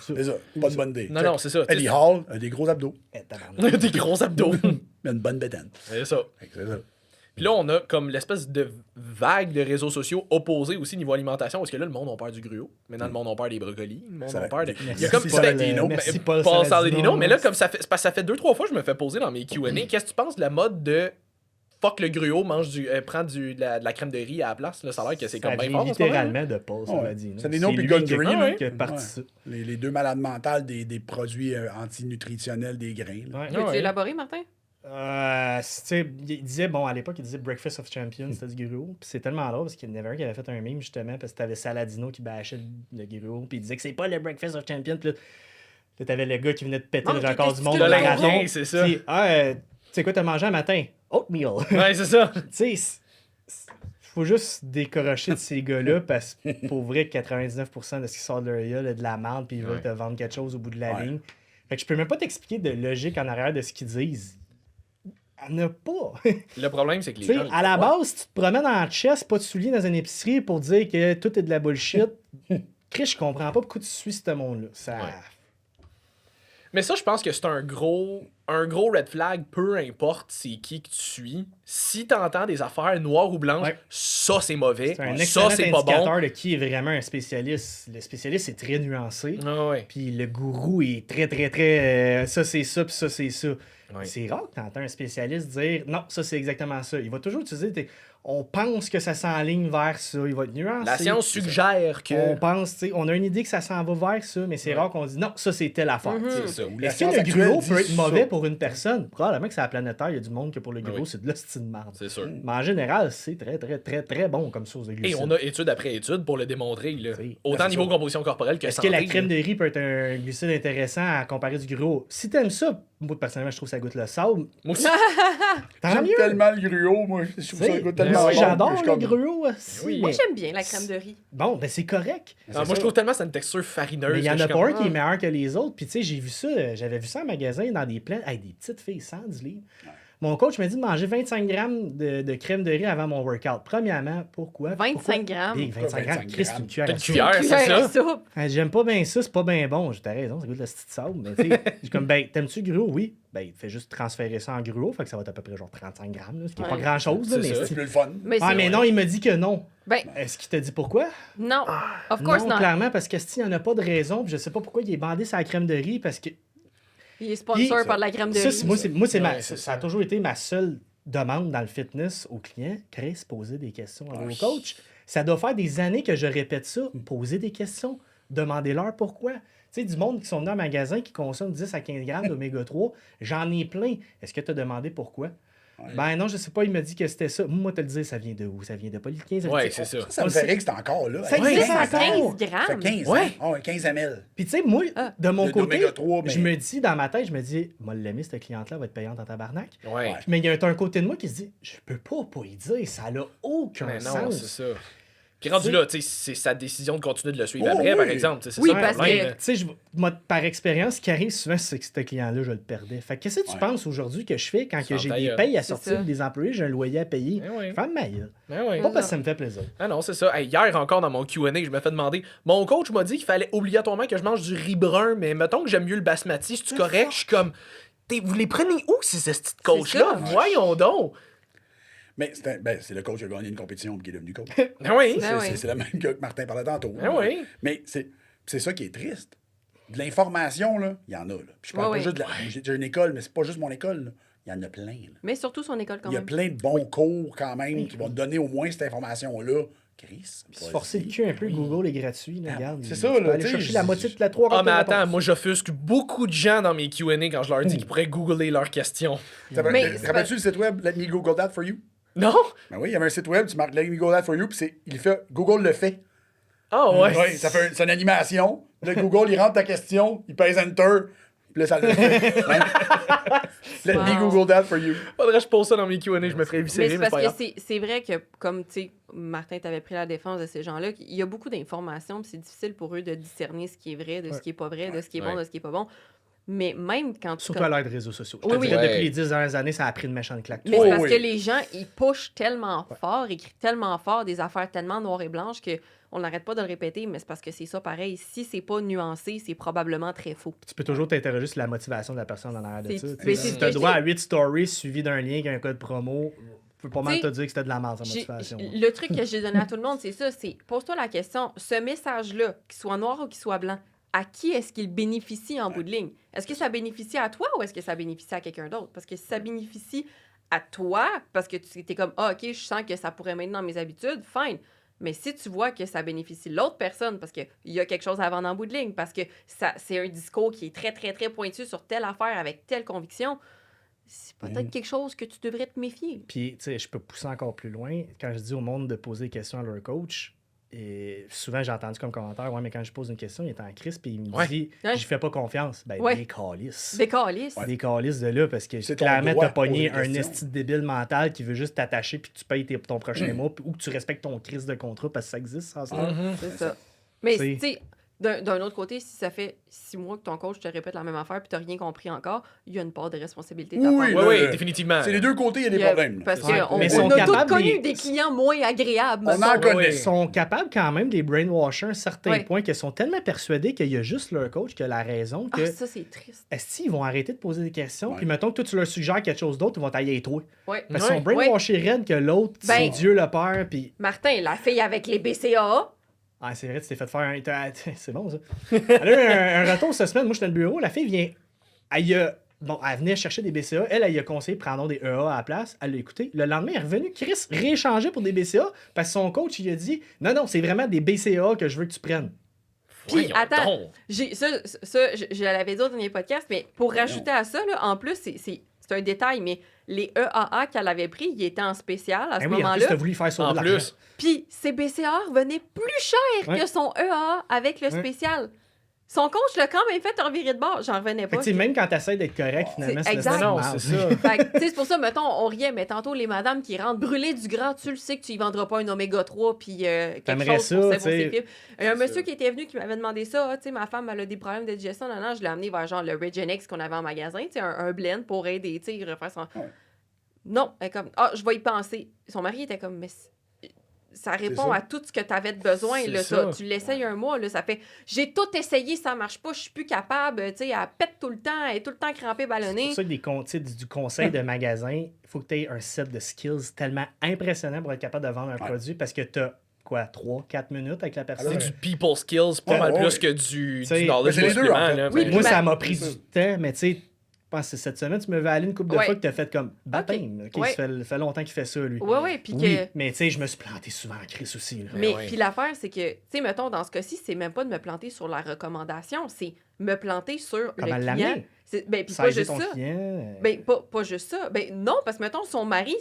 Speaker 3: C'est ça, pas de bonne idée.
Speaker 2: Non, non, c'est ça.
Speaker 3: Eddie Hall a des gros abdos,
Speaker 4: Eh, tabarnak.
Speaker 2: Des gros abdos.
Speaker 3: mais une bonne bédaine.
Speaker 2: C'est ça.
Speaker 3: Fait que c'est ça.
Speaker 2: Puis là, on a comme l'espèce de vague de réseaux sociaux opposés aussi niveau alimentation, parce que là, le monde a peur du gruau. Maintenant, le monde a peur des brocolis. Le monde
Speaker 3: Ça
Speaker 2: a
Speaker 3: va.
Speaker 2: peur des...
Speaker 3: Merci,
Speaker 2: Il y a comme...
Speaker 3: Paul Saladino.
Speaker 4: Merci,
Speaker 2: Paul
Speaker 4: Paul
Speaker 2: Saladino. Mais là,
Speaker 4: Saladino.
Speaker 2: comme ça fait... c'est parce que ça fait 2-3 fois que je me fais poser dans mes Q&A, qu'est-ce que tu penses de la mode de... Fuck le gruau, prend de la crème de riz à la place. Là, ça a l'air que c'est comme bien fort. en ce moment, là.
Speaker 4: littéralement de Paul Saladino.
Speaker 3: Saladino
Speaker 4: C'est
Speaker 3: puis
Speaker 4: lui
Speaker 3: Gundry,
Speaker 4: qui-
Speaker 3: là.
Speaker 4: qui a parti
Speaker 3: Ouais.
Speaker 4: ça.
Speaker 3: Les deux malades mentales des produits antinutritionnels des grains. Là.
Speaker 4: Ouais.
Speaker 1: Veux-tu
Speaker 2: ouais.
Speaker 1: élaborer, Martin?
Speaker 4: Tu sais, il disait, bon, à l'époque, il disait Breakfast of Champions, c'était du gruau. Puis c'est tellement drôle parce qu'il y en avait un qui avait fait un meme justement parce que t'avais Saladino qui bâchait le gruau. Puis il disait que c'est pas le Breakfast of Champions. Puis là, t'avais le gars qui venait de péter
Speaker 1: Mange
Speaker 4: le record
Speaker 1: tes
Speaker 4: du monde de
Speaker 1: testicules,
Speaker 4: marathon.
Speaker 2: l'Indien, c'est ça.
Speaker 4: Puis, tu sais quoi, t'as mangé un matin? Oatmeal.
Speaker 2: Ouais, c'est ça.
Speaker 4: Tu sais, faut juste décrocher de ces gars-là parce que pour vrai, 99% de ce qui sort de leur gueule est de la merde puis ils veulent
Speaker 2: Ouais.
Speaker 4: te vendre quelque chose au bout de la
Speaker 3: Ouais.
Speaker 4: ligne. Fait que je peux même pas t'expliquer de logique en arrière de ce qu'ils disent. Il n'y en a pas.
Speaker 2: Le problème, c'est que les
Speaker 4: Tu sais,
Speaker 2: gens... ils
Speaker 4: à la
Speaker 2: croient.
Speaker 4: base, si tu te promènes en chest, pas de souliers dans une épicerie pour dire que tout est de la bullshit, Chris, je comprends pas pourquoi tu suis ce monde-là. Ça...
Speaker 2: Ouais. Mais ça, je pense que c'est un gros red flag, peu importe c'est qui que tu suis. Si t'entends des affaires noires ou blanches,
Speaker 4: Ouais.
Speaker 2: ça c'est mauvais,
Speaker 4: C'est un
Speaker 2: ça
Speaker 4: excellent
Speaker 2: c'est pas
Speaker 4: indicateur
Speaker 2: bon.
Speaker 4: de qui est vraiment un spécialiste. Le spécialiste est très nuancé.
Speaker 2: Ah ouais.
Speaker 4: Puis le gourou est très, très, très. Ça, c'est ça, puis ça, c'est ça.
Speaker 2: Ouais.
Speaker 4: C'est rare que tu entends un spécialiste dire non, ça, c'est exactement ça. Il va toujours utiliser. On pense que ça s'enligne vers ça. Il va être nuancé.
Speaker 2: La science suggère que...
Speaker 4: On pense, tu sais, on a une idée que ça s'en va vers ça, mais c'est rare qu'on dit non, ça, c'est telle affaire. tu sais.
Speaker 2: C'est ça.
Speaker 3: Ou la
Speaker 4: Est-ce que
Speaker 3: science
Speaker 4: le
Speaker 3: actuelle
Speaker 4: gruau
Speaker 3: dit
Speaker 4: peut être
Speaker 3: ça.
Speaker 4: mauvais pour une personne? Probablement que c'est la planète Terre, il y a du monde que pour le gruau,
Speaker 2: Oui.
Speaker 4: c'est de l'hostie de marde.
Speaker 2: C'est sûr.
Speaker 4: Mais en général, c'est très, très, très, très bon comme source de
Speaker 2: Et
Speaker 4: glucides.
Speaker 2: on a étude après étude pour le démontrer. Là.
Speaker 4: C'est-
Speaker 2: Autant
Speaker 3: c'est
Speaker 2: niveau
Speaker 3: ça.
Speaker 2: composition corporelle que
Speaker 4: Est-ce que
Speaker 2: santé.
Speaker 4: la crème
Speaker 2: là.
Speaker 4: de riz peut être un glucide intéressant à comparer du gruau? Si t'aimes ça, moi personnellement, je trouve que ça goûte le sable.
Speaker 2: Moi aussi.
Speaker 4: Tant
Speaker 3: J'aime
Speaker 4: mieux!
Speaker 3: tellement le gruau, moi. Je trouve ça goûte tellement
Speaker 4: Moi,
Speaker 3: bon.
Speaker 4: j'adore
Speaker 3: Je suis
Speaker 4: le
Speaker 3: comme-
Speaker 4: gruau.
Speaker 2: Oui.
Speaker 1: Moi,
Speaker 4: Mais...
Speaker 1: j'aime bien la crème de riz.
Speaker 4: Bon, ben c'est correct.
Speaker 2: Ah, moi, je trouve tellement que c'est une texture farineuse.
Speaker 4: Mais il y en
Speaker 2: que je
Speaker 4: a
Speaker 2: suis
Speaker 4: pas
Speaker 2: comme,
Speaker 4: un qui est meilleur que les autres. Puis tu sais, j'ai vu ça, j'avais vu ça en magasin dans des plans. Hey, des petites filles, 110 livres. Mon coach m'a dit de manger 25 grammes de crème de riz avant mon workout. Premièrement, pourquoi?
Speaker 1: 25
Speaker 4: Pourquoi?
Speaker 1: grammes?
Speaker 4: Hey, 25 grammes,
Speaker 3: 25
Speaker 4: Chris, c'est une cuillère.
Speaker 2: Une
Speaker 4: à soupe.
Speaker 2: cuillère, c'est
Speaker 1: Cuillère à
Speaker 2: ça.
Speaker 1: soupe.
Speaker 4: Elle dit, j'aime pas bien ça, c'est pas bien bon. J'ai dit, t'as raison, ça goûte le petit sable. Mais tu sais, j'ai comme, ben, t'aimes-tu le gruau? Oui. Ben, fais juste transférer ça en gruau, fait que ça va être à peu près genre 35 grammes, là, ce qui est pas
Speaker 1: Ouais.
Speaker 4: grand-chose. là,
Speaker 2: C'est
Speaker 4: mais
Speaker 2: ça.
Speaker 3: C'est plus le fun.
Speaker 1: Mais
Speaker 4: Ah,
Speaker 1: c'est-
Speaker 4: mais non, il m'a dit que non.
Speaker 1: Ben,
Speaker 4: Est-ce qu'il t'a dit pourquoi?
Speaker 1: non. Of course
Speaker 4: Non,
Speaker 1: not.
Speaker 4: clairement, parce que s'il n'y en a pas de raison, puis je sais pas pourquoi il est bandé sur la crème de riz, parce que
Speaker 1: Il est sponsor
Speaker 4: Puis-
Speaker 1: par de la crème de
Speaker 4: ça,
Speaker 1: riz.
Speaker 4: c'est- moi, c'est
Speaker 2: Ouais, c'est
Speaker 4: ça a toujours été ma seule demande dans le fitness aux clients. Chris, poser des questions à vos coachs. Ça doit faire des années que je répète ça. Poser des questions. Demandez-leur pourquoi. Tu sais, du monde qui sont venus en magasin qui consomme 10 à 15 grammes d'oméga 3, j'en ai plein. Est-ce que tu as demandé pourquoi? Ben non, je sais pas, il m'a dit que c'était ça. Moi, te le dire, ça vient de où? Ça vient de Polyquin?
Speaker 2: Ouais, c'est ça.
Speaker 3: Ça me fait rire que c'est encore là.
Speaker 4: Ça
Speaker 3: Hey,
Speaker 4: existe
Speaker 3: 15
Speaker 4: encore.
Speaker 1: 15
Speaker 3: Ça fait
Speaker 1: grammes.
Speaker 3: 15,
Speaker 2: Ouais.
Speaker 3: hein? Ah ouais, 15 ml.
Speaker 4: Puis tu sais, moi,
Speaker 1: Ah.
Speaker 4: de mon
Speaker 3: De-
Speaker 4: côté,
Speaker 3: d'oméga 3, mais-
Speaker 4: je me dis, dans ma tête, je me dis, moi, l'aimer, cette cliente-là va être payante en tabarnak.
Speaker 2: Ouais.
Speaker 4: Mais il y a un côté de moi qui se dit, je peux pas y dire, ça n'a aucun
Speaker 2: Mais non,
Speaker 4: sens.
Speaker 2: c'est ça. Puis rendu là, tu sais, c'est sa décision de continuer de le suivre
Speaker 3: Oh,
Speaker 2: après, par
Speaker 3: oui.
Speaker 2: exemple. Tu sais, c'est
Speaker 1: Oui,
Speaker 2: ça le
Speaker 1: parce
Speaker 2: problème,
Speaker 1: que-
Speaker 2: là.
Speaker 4: Tu sais, moi, par expérience, ce qui arrive souvent, c'est que ce client-là, je le perdais. Fait que qu'est-ce que tu
Speaker 3: Ouais.
Speaker 4: penses aujourd'hui que je fais quand que
Speaker 2: Ferme
Speaker 4: j'ai
Speaker 2: ta
Speaker 4: des
Speaker 2: gueule.
Speaker 4: payes à
Speaker 1: C'est
Speaker 4: sortir
Speaker 1: ça.
Speaker 4: des employés, j'ai un loyer à payer?
Speaker 2: Eh oui.
Speaker 4: Ferme ma gueule.
Speaker 2: Ah ouais.
Speaker 4: Pas parce que ça me fait plaisir.
Speaker 2: Ah non, c'est ça. Hey, hier encore dans mon Q&A, je me fais demander, mon coach m'a dit qu'il fallait obligatoirement que je mange du riz brun, mais mettons que j'aime mieux le basmati, c'est-tu correct? Je suis comme, vous les prenez où ces petits coachs-là?
Speaker 1: ça.
Speaker 2: Voyons donc.
Speaker 3: Mais c'est le coach qui a gagné une compétition et qui est devenu coach.
Speaker 2: Ah oui.
Speaker 1: Ben oui.
Speaker 3: C'est le même gars que Martin parlait tantôt.
Speaker 2: Ah oui.
Speaker 3: Mais c'est ça qui est triste. De l'information, là, il y en a. Là. Puis je parle
Speaker 1: Ouais,
Speaker 3: pas juste de
Speaker 1: ouais.
Speaker 3: j'ai une école, mais c'est pas juste mon école. Là. Il y en a plein. Là.
Speaker 1: Mais surtout son école quand
Speaker 3: Il y a
Speaker 1: même.
Speaker 3: plein de bons cours quand même qui vont te donner au moins cette information-là. Chris.
Speaker 4: Se forcer le cul un peu, Google est gratuit. Là,
Speaker 3: Ah,
Speaker 4: regarde,
Speaker 3: c'est
Speaker 4: tu
Speaker 3: ça,
Speaker 4: peux
Speaker 3: là,
Speaker 4: aller
Speaker 3: tu sais,
Speaker 4: chercher la moitié de la 3
Speaker 2: Ah, mais attends, moi j'offusque beaucoup de gens dans mes Q&A quand je leur dis qu'ils pourraient googler leurs questions.
Speaker 1: Mais
Speaker 3: Te
Speaker 1: c'est
Speaker 3: rappelles-tu le site web Let me Google that for you?
Speaker 2: Non?
Speaker 3: Ben oui, il y avait un site web, tu marques Let me Google that for you, puis il fait Google le fait.
Speaker 2: Ah ouais.
Speaker 3: Ouais, c'est une animation. Là, Google, il rentre ta question, il pèse Enter, puis là, ça le fait. Hein? Let me
Speaker 1: Wow.
Speaker 3: Google that for you.
Speaker 2: Faudrait que je pose ça dans mes Q&A, je me ferais
Speaker 1: Mais
Speaker 2: éviscérer,
Speaker 1: c'est
Speaker 2: mais c'est
Speaker 1: parce
Speaker 2: pas
Speaker 1: que
Speaker 2: grave.
Speaker 1: c'est vrai que, comme, tu sais, Martin, t'avais pris la défense de ces gens-là, il y a beaucoup d'informations, puis c'est difficile pour eux de discerner ce qui est vrai, de ce qui est pas vrai, de ce qui est bon,
Speaker 2: Ouais.
Speaker 1: de ce qui est pas bon. Mais même quand tu...
Speaker 4: Surtout à l'ère des réseaux sociaux. Je
Speaker 1: Oui,
Speaker 4: te
Speaker 1: oui.
Speaker 4: dirais,
Speaker 2: Ouais.
Speaker 4: depuis les 10 dernières années, ça a pris une méchante claque.
Speaker 1: Mais
Speaker 3: Oh,
Speaker 1: c'est parce
Speaker 3: oui.
Speaker 1: que les gens, ils pushent tellement fort, écrivent tellement fort des affaires tellement noires et blanches que on n'arrête pas de le répéter, mais c'est parce que c'est ça pareil. Si c'est pas nuancé, c'est probablement très faux.
Speaker 4: Tu peux toujours t'interroger sur la motivation de la personne en arrière de
Speaker 1: C'est-
Speaker 4: ça.
Speaker 1: mais
Speaker 4: Si
Speaker 1: c'est
Speaker 4: tu as
Speaker 1: ce que
Speaker 4: droit
Speaker 1: je
Speaker 4: à 8 stories suivies d'un lien avec un code promo, peux pas mal
Speaker 1: T'sais,
Speaker 4: te dire que c'était de la merde, sa motivation.
Speaker 1: Le truc que j'ai donné à tout le monde, c'est ça, c'est pose-toi la question, ce message-là, qu'il soit noir ou qu'il soit blanc, à qui est-ce qu'il bénéficie en bout de ligne? Est-ce que ça bénéficie à toi ou est-ce que ça bénéficie à quelqu'un d'autre? Parce que si ça bénéficie à toi, parce que tu es comme, OK, je sens que ça pourrait m'aider dans mes habitudes, fine. Mais si tu vois que ça bénéficie l'autre personne, parce qu'il y a quelque chose à vendre en bout de ligne, parce que c'est un discours qui est très, très, très pointu sur telle affaire avec telle conviction, c'est peut-être quelque chose que tu devrais te méfier.
Speaker 4: Puis, tu sais, je peux pousser encore plus loin. Quand je dis au monde de poser des questions à leur coach, et souvent j'ai entendu comme commentaire, ouais, mais quand je pose une question, il est en crise, puis il me dit, je fais pas confiance. Ben, des calices.
Speaker 1: Des calices.
Speaker 4: Des calices de là, parce que
Speaker 3: C'est ton
Speaker 4: clairement,
Speaker 3: droit
Speaker 4: t'as
Speaker 3: de poser
Speaker 4: pogné
Speaker 3: des
Speaker 4: un
Speaker 3: questions.
Speaker 4: esti de débile mental qui veut juste t'attacher, puis tu payes ton prochain mois, ou que tu respectes ton crise de contrat, parce que ça existe, ça.
Speaker 1: C'est ça. Mais,
Speaker 4: C'est-
Speaker 1: tu sais, d'un autre côté, si ça fait 6 mois que ton coach te répète la même affaire puis t'as rien compris encore, il y a une part de responsabilité de ta part.
Speaker 3: Oui,
Speaker 2: Oui,
Speaker 3: là,
Speaker 2: définitivement.
Speaker 3: C'est les deux côtés, il y a des
Speaker 1: Il y a-
Speaker 3: problèmes.
Speaker 1: Parce
Speaker 3: là.
Speaker 1: qu'on
Speaker 4: Mais ils sont
Speaker 1: a tous
Speaker 4: capables
Speaker 1: connu
Speaker 4: des-
Speaker 1: des clients moins agréables.
Speaker 3: On en
Speaker 1: mettons.
Speaker 3: connaît.
Speaker 4: Ils sont capables quand même des brainwashers à un certain
Speaker 1: Ouais.
Speaker 4: point qu'ils sont tellement persuadés qu'il y a juste leur coach qui a la raison que
Speaker 1: Ah, ça, c'est triste.
Speaker 4: est-ce qu'ils vont arrêter de poser des questions
Speaker 3: Ouais.
Speaker 4: puis mettons que toi tu leur suggères quelque chose d'autre, ils vont tailler toi.
Speaker 1: Ouais.
Speaker 4: Parce qu'ils sont
Speaker 1: Ouais.
Speaker 4: brainwashés raide que l'autre,
Speaker 1: Ben-
Speaker 4: c'est Dieu le père puis
Speaker 1: Martin, la fille avec les BCAA,
Speaker 4: ah, c'est vrai, tu t'es fait faire un. C'est bon, ça. Elle a eu un retour cette semaine. Moi, j'étais dans le bureau. La fille vient. Elle venait chercher des BCA. Elle y a conseillé prendre des EA à la place. Elle l'a écouté. Le lendemain, elle est revenue. Chris rééchanger pour des BCA parce que son coach, il a dit non, c'est vraiment des BCA que je veux que tu prennes.
Speaker 1: Puis,
Speaker 2: Voyons
Speaker 1: attends,
Speaker 2: donc.
Speaker 1: je l'avais dit au dernier podcast, mais pour rajouter à ça, là, en plus, c'est un détail, mais les EAA qu'elle avait pris, ils étaient en spécial à ce
Speaker 4: Ben oui, en plus,
Speaker 1: moment-là.
Speaker 4: t'as voulu faire sauver
Speaker 2: En
Speaker 4: de l'argent.
Speaker 2: plus,
Speaker 1: Puis ses BCA revenaient plus cher
Speaker 4: Ouais.
Speaker 1: que son EAA avec le
Speaker 4: Ouais.
Speaker 1: spécial. Son coach l'a quand même fait en virée de bord. J'en revenais
Speaker 4: Fait
Speaker 1: pas.
Speaker 4: que, tu sais, même quand t'essaies d'être correct, finalement,
Speaker 1: C'est
Speaker 4: c'est
Speaker 1: exact.
Speaker 2: non,
Speaker 4: merde.
Speaker 2: c'est ça.
Speaker 1: Fait que, tu sais, c'est pour ça, mettons, on riait, mais tantôt, les madames qui rentrent brûler du gras, tu le sais que tu y vendras pas un oméga 3 puis quelque
Speaker 4: T'aimerais
Speaker 1: chose
Speaker 4: ça,
Speaker 1: pour
Speaker 4: tu sais.
Speaker 1: ses fibres. Un
Speaker 3: C'est
Speaker 1: monsieur
Speaker 3: ça.
Speaker 1: qui était venu qui m'avait demandé ça, ah, tu sais, ma femme, elle a des problèmes de digestion, non, je l'ai amené vers genre le Regenex qu'on avait en magasin, tu sais, un blend pour aider, tu sais, refaire son...
Speaker 3: Ouais.
Speaker 1: Non, elle est comme, je vais y penser. Son mari était comme, mais ça répond
Speaker 3: ça.
Speaker 1: à tout ce que tu avais de besoin.
Speaker 2: C'est
Speaker 1: Là,
Speaker 2: ça.
Speaker 1: tu l'essayes un mois, là, ça fait, j'ai tout essayé, ça marche pas, je suis plus capable, tu sais, elle pète tout le temps, elle est tout le temps crampée,
Speaker 4: C'est
Speaker 1: ballonnée.
Speaker 4: pour ça que tu sais, du conseil de magasin, il faut que tu aies un set de skills tellement impressionnant pour être capable de vendre un produit parce que tu as quoi, 3-4 minutes avec la personne.
Speaker 2: c'est du people skills, pas
Speaker 3: Ouais,
Speaker 2: mal
Speaker 3: ouais.
Speaker 2: plus que du
Speaker 4: T'sais,
Speaker 2: knowledge
Speaker 3: c'est les deux,
Speaker 2: supplément,
Speaker 3: en fait.
Speaker 2: là,
Speaker 1: Oui,
Speaker 2: mais-
Speaker 4: Moi,
Speaker 1: Ben,
Speaker 4: ça m'a pris
Speaker 3: c'est
Speaker 4: du
Speaker 3: ça.
Speaker 4: temps, mais tu sais, je pense que cette semaine, tu me veux aller une couple de
Speaker 1: Ouais.
Speaker 4: fois que tu as fait comme baptême. OK,
Speaker 1: Ouais.
Speaker 4: ça fait longtemps qu'il fait ça, lui.
Speaker 1: Ouais, puis
Speaker 4: Oui,
Speaker 1: que...
Speaker 4: mais tu sais, je me suis planté souvent en crise aussi. Là.
Speaker 1: Mais
Speaker 2: ouais.
Speaker 1: puis l'affaire, c'est que, tu sais, mettons, dans ce cas-ci, c'est même pas de me planter sur la recommandation, c'est me planter sur
Speaker 4: Comment
Speaker 1: le client.
Speaker 4: l'amener?
Speaker 1: Ben, puis pas
Speaker 4: Sizer
Speaker 1: juste
Speaker 4: ton
Speaker 1: ça.
Speaker 4: client.
Speaker 1: Ben, pas juste ça. Ben, non, parce que, mettons, son mari,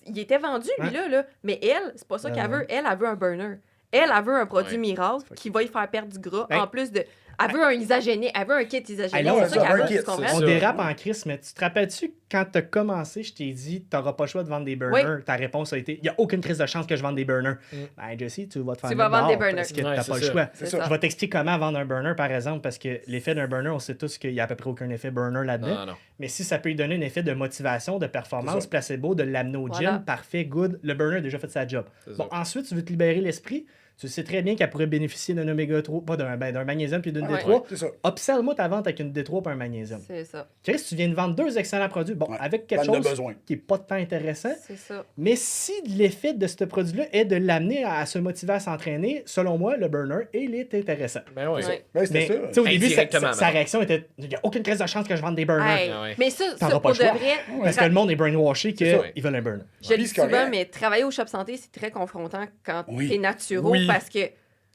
Speaker 1: il était vendu, lui,
Speaker 4: Ouais.
Speaker 1: là. Mais elle, c'est pas ça
Speaker 4: Ben
Speaker 1: qu'elle
Speaker 4: ouais.
Speaker 1: veut. Elle veut un burner. Elle veut un produit
Speaker 2: Ouais.
Speaker 1: miracle qui va y faire perdre du gras.
Speaker 4: Ben,
Speaker 1: En plus de... Elle veut un isogénique. Elle veut un kit isogénique.
Speaker 4: Hey, là,
Speaker 1: c'est
Speaker 4: on
Speaker 1: ça
Speaker 3: veut
Speaker 1: qu'elle
Speaker 3: un
Speaker 1: veut,
Speaker 3: kit,
Speaker 1: tu
Speaker 3: c'est
Speaker 1: comprends?
Speaker 3: ça.
Speaker 4: On
Speaker 2: ça.
Speaker 4: dérape en crise, mais tu te rappelles-tu, quand tu as commencé, je t'ai dit, tu n'auras pas le choix de vendre des burners. Ta réponse a été, il n'y a aucune crise de chance que je vende des burners. Ben, Jesse, tu vas te faire
Speaker 1: Tu
Speaker 4: mettre
Speaker 1: vas vendre des
Speaker 4: dehors
Speaker 1: burners.
Speaker 4: parce que tu
Speaker 2: Ouais,
Speaker 4: n'as
Speaker 2: c'est
Speaker 4: pas le
Speaker 2: ça.
Speaker 4: choix.
Speaker 3: C'est
Speaker 1: C'est
Speaker 3: ça.
Speaker 4: Je vais t'expliquer comment vendre un burner, par exemple, parce que l'effet d'un burner, on sait tous qu'il n'y a à peu près aucun effet burner là-dedans.
Speaker 2: Non, non.
Speaker 4: Mais si ça peut lui donner un effet de motivation, de
Speaker 3: C'est
Speaker 4: performance,
Speaker 3: ça.
Speaker 4: placebo, de l'amener au
Speaker 1: Voilà.
Speaker 4: gym, parfait, good, le burner a déjà fait sa job.
Speaker 2: C'est
Speaker 4: Bon,
Speaker 2: ça.
Speaker 4: ensuite, tu veux te libérer l'esprit. Tu sais très bien qu'elle pourrait bénéficier d'un oméga 3, pas d'un magnésium puis d'une
Speaker 1: Ouais.
Speaker 4: D3.
Speaker 3: C'est ça.
Speaker 4: Observe-moi ta vente avec une D3 et un magnésium.
Speaker 1: C'est ça.
Speaker 4: Chris, tu viens de vendre deux excellents produits. Bon,
Speaker 3: Ouais.
Speaker 4: avec quelque
Speaker 3: Donne de
Speaker 4: chose
Speaker 3: besoin.
Speaker 4: qui n'est pas tant intéressant.
Speaker 1: C'est ça.
Speaker 4: Mais si l'effet de ce produit-là est de l'amener à se motiver à s'entraîner, selon moi, le burner, il est intéressant.
Speaker 2: Ben ouais.
Speaker 1: Ouais.
Speaker 3: Ouais, c'était
Speaker 4: Mais
Speaker 3: ça.
Speaker 4: tu sais, au début,
Speaker 2: Indirectement,
Speaker 4: sa
Speaker 2: maintenant.
Speaker 4: réaction était il n'y a aucune crise de chance que je vende des burners.
Speaker 1: Hey,
Speaker 2: Ah ouais.
Speaker 1: Mais ça,
Speaker 4: T'auras pas
Speaker 1: pour
Speaker 4: le
Speaker 1: de
Speaker 4: choix.
Speaker 1: vrai...
Speaker 4: Parce que le monde est brainwashé
Speaker 3: C'est ça.
Speaker 4: qu'ils veulent un burner.
Speaker 1: Je le
Speaker 3: Puis
Speaker 1: dis
Speaker 3: c'est
Speaker 1: souvent,
Speaker 3: correct.
Speaker 1: mais travailler au Shop Santé, c'est très confrontant quand
Speaker 3: Oui.
Speaker 1: t'es naturel
Speaker 2: Oui.
Speaker 1: parce que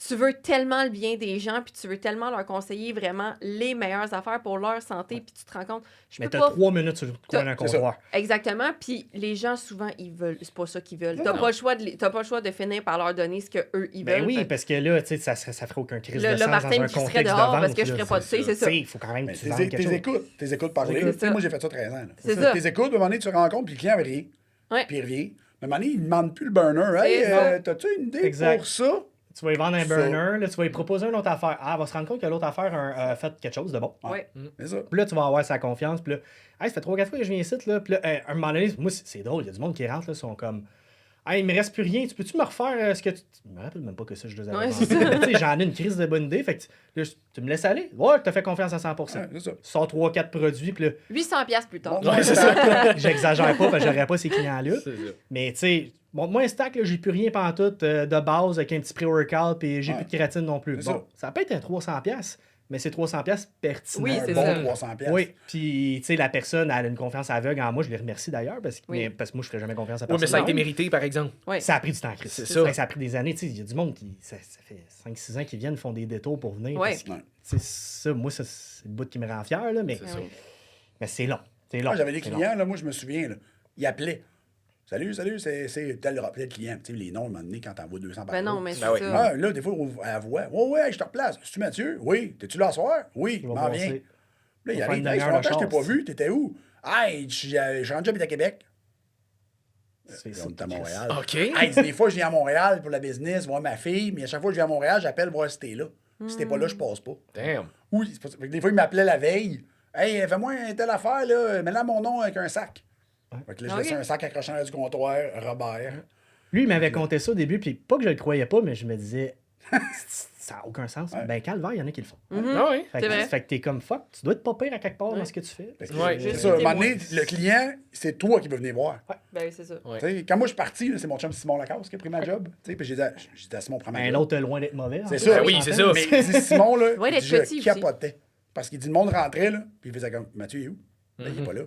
Speaker 1: tu veux tellement le bien des gens puis tu veux tellement leur conseiller vraiment les meilleures affaires pour leur santé puis tu te rends compte, je
Speaker 4: Mais
Speaker 1: peux
Speaker 4: tu as
Speaker 1: pas...
Speaker 4: 3 minutes sur le coin d'un
Speaker 3: C'est ça.
Speaker 4: comptoir.
Speaker 1: Exactement, puis les gens, souvent, ils veulent... C'est pas ça qu'ils veulent.
Speaker 3: Non,
Speaker 1: T'as
Speaker 3: non.
Speaker 1: pas, le choix de... T'as pas le choix de finir par leur donner ce qu'eux, ils
Speaker 4: Ben
Speaker 1: veulent.
Speaker 4: oui,
Speaker 1: Fait-
Speaker 4: parce que là, tu sais, ça ferait aucun crise
Speaker 1: Le
Speaker 4: de sens
Speaker 1: Martin
Speaker 4: dans un
Speaker 1: qui serait
Speaker 4: contexte de
Speaker 1: dehors
Speaker 4: vente.
Speaker 1: parce que je
Speaker 4: là.
Speaker 1: ferais pas de c'est ça.
Speaker 4: Il faut quand même
Speaker 3: Mais
Speaker 4: que tu vendes quelque
Speaker 3: tes
Speaker 4: chose.
Speaker 3: écoutes, tes écoutes parler.
Speaker 1: C'est
Speaker 3: Tu sais,
Speaker 1: ça.
Speaker 3: moi, j'ai fait ça 13 ans. là.
Speaker 1: C'est ça.
Speaker 3: Tes écoutes, à un moment donné, tu te rends compte, puis le client revient.
Speaker 1: Ouais.
Speaker 3: Puis il revient. À un moment donné, il ne demande plus le burner. Hey,
Speaker 1: C'est ça.
Speaker 3: t'as-tu une idée
Speaker 4: Exact.
Speaker 3: pour ça?
Speaker 4: Tu vas lui vendre un
Speaker 3: Ça.
Speaker 4: burner, là, tu vas lui proposer une autre affaire. Ah, elle va se rendre compte que l'autre affaire a fait quelque chose de bon.
Speaker 1: Ouais.
Speaker 3: C'est ça.
Speaker 4: Puis là, tu vas avoir sa confiance. Puis là, hey, ça fait 3-4 fois que je viens ici. Là. Puis là, à un moment donné, moi, c'est drôle. Il y a du monde qui rentre, là, sont comme. Hey, il me reste plus rien, tu peux-tu me refaire ce que tu. Je me rappelle même pas que ça, je les avais
Speaker 1: Ouais,
Speaker 4: pensé.
Speaker 1: c'est ça.
Speaker 4: Mais tu sais, j'en ai une crise de bonne idée. Fait que là, tu me laisses aller? Ouais, t'as fait confiance à 100%.
Speaker 3: Ouais, c'est ça.
Speaker 4: Tu sors 3-4 produits, puis là,
Speaker 1: 800$ plus tard.
Speaker 3: Bon,
Speaker 2: Ouais, c'est ça.
Speaker 4: j'exagère pas, parce que j'aurais pas ces clients-là.
Speaker 2: C'est ça.
Speaker 4: Mais tu sais, montre-moi un stack, là, j'ai plus rien pantoute de base avec un petit pré-workout, puis j'ai
Speaker 3: Ouais.
Speaker 4: plus de kératine non plus.
Speaker 3: C'est
Speaker 4: Bon, ça peut être un 300$, mais c'est 300$ pertinent.
Speaker 1: Oui,
Speaker 3: Un
Speaker 1: c'est
Speaker 3: bon
Speaker 1: ça.
Speaker 3: 300 pièces.
Speaker 4: Oui, puis tu sais, la personne, elle a une confiance aveugle en moi, je les remercie d'ailleurs, parce que,
Speaker 1: Oui.
Speaker 4: parce que moi, je ferais jamais confiance à
Speaker 2: Oui,
Speaker 4: personne.
Speaker 2: mais ça a été
Speaker 4: de même.
Speaker 2: mérité, par exemple.
Speaker 1: Ouais.
Speaker 4: Ça a pris du temps, Chris.
Speaker 2: C'est ça.
Speaker 4: Ça a pris des années. Tu sais, il y a du monde qui. Ça fait 5-6 ans qu'ils viennent, font des détours pour venir.
Speaker 1: Ouais.
Speaker 4: parce que,
Speaker 3: Ouais.
Speaker 4: tu sais, ça, moi, ça, c'est le bout qui me rend fier, là, mais
Speaker 2: C'est
Speaker 1: Ah
Speaker 2: ça.
Speaker 1: oui.
Speaker 4: mais c'est long. C'est long.
Speaker 3: Moi, j'avais des
Speaker 4: c'est
Speaker 3: clients, là, moi, je me souviens, là, ils appelaient. Salut, c'est tel client. Tu sais, les noms, à un moment donné, quand t'envoies 200 par
Speaker 1: Ben non,
Speaker 3: jour.
Speaker 1: mais c'est
Speaker 2: Ben oui.
Speaker 1: ça.
Speaker 3: Ah, là, des fois, à la voix. Ouais, je te replace. C'est-tu Mathieu? Oui. T'es-tu là ce soir? Oui,
Speaker 4: long.
Speaker 3: m'en viens. Là, il
Speaker 4: Faut
Speaker 3: arrive.
Speaker 4: faire une
Speaker 3: Hey, ça fait
Speaker 4: demi-heure de
Speaker 3: longtemps que je t'ai pas
Speaker 4: char.
Speaker 3: vu. T'étais où? Hey, je rentre j'habite à Québec.
Speaker 4: C'est
Speaker 3: On est à Montréal.
Speaker 2: OK.
Speaker 3: Hey, des fois, je viens à Montréal pour la business, voir ma fille, mais à chaque fois que je viens à Montréal, j'appelle voir si t'es là. Si t'es pas là, je passe pas.
Speaker 2: Damn.
Speaker 3: Ou, c'est pas- fait que des fois, il m'appelait la veille. Hey, fais-moi une telle affaire, là. Mets-là mon nom avec un sac. Fait que là, je
Speaker 1: Ok.
Speaker 3: laissais un sac accroché dans du comptoir, Robert.
Speaker 4: Lui, il m'avait conté ça au début, puis pas que je le croyais pas, mais je me disais, ça n'a aucun sens.
Speaker 3: Ouais.
Speaker 4: Ben, calvaire, il y en a qui le font.
Speaker 2: Ah oui.
Speaker 4: Fait
Speaker 1: C'est
Speaker 4: que,
Speaker 1: vrai.
Speaker 4: fait que t'es comme fuck, tu dois être pas pire à quelque part dans
Speaker 1: Ouais.
Speaker 4: ce que tu fais.
Speaker 3: Fait que
Speaker 2: Ouais.
Speaker 3: c'est
Speaker 1: Juste
Speaker 3: ça. À un moment
Speaker 1: témoin.
Speaker 3: donné, le client, c'est toi qui veux venir voir.
Speaker 1: Ben oui, c'est ça.
Speaker 2: Ouais.
Speaker 3: Tu sais, quand moi, je suis parti, là, c'est mon chum Simon Lacasse qui a pris ma job. Tu sais, puis j'ai dit à Simon, prends ma
Speaker 4: Ben,
Speaker 3: job.
Speaker 4: l'autre, loin d'être mauvais. en
Speaker 3: C'est
Speaker 4: plus,
Speaker 3: ça.
Speaker 4: on
Speaker 2: oui, c'est
Speaker 4: s'entend.
Speaker 2: ça.
Speaker 3: Mais il dit Simon, là,
Speaker 1: Ouais,
Speaker 3: il
Speaker 1: d'être
Speaker 3: dit, je
Speaker 1: petit aussi.
Speaker 3: capotais. Parce qu'il dit, le monde rentrait, là, puis il faisait comme, Mathieu, il est où? Ben, il est pas là.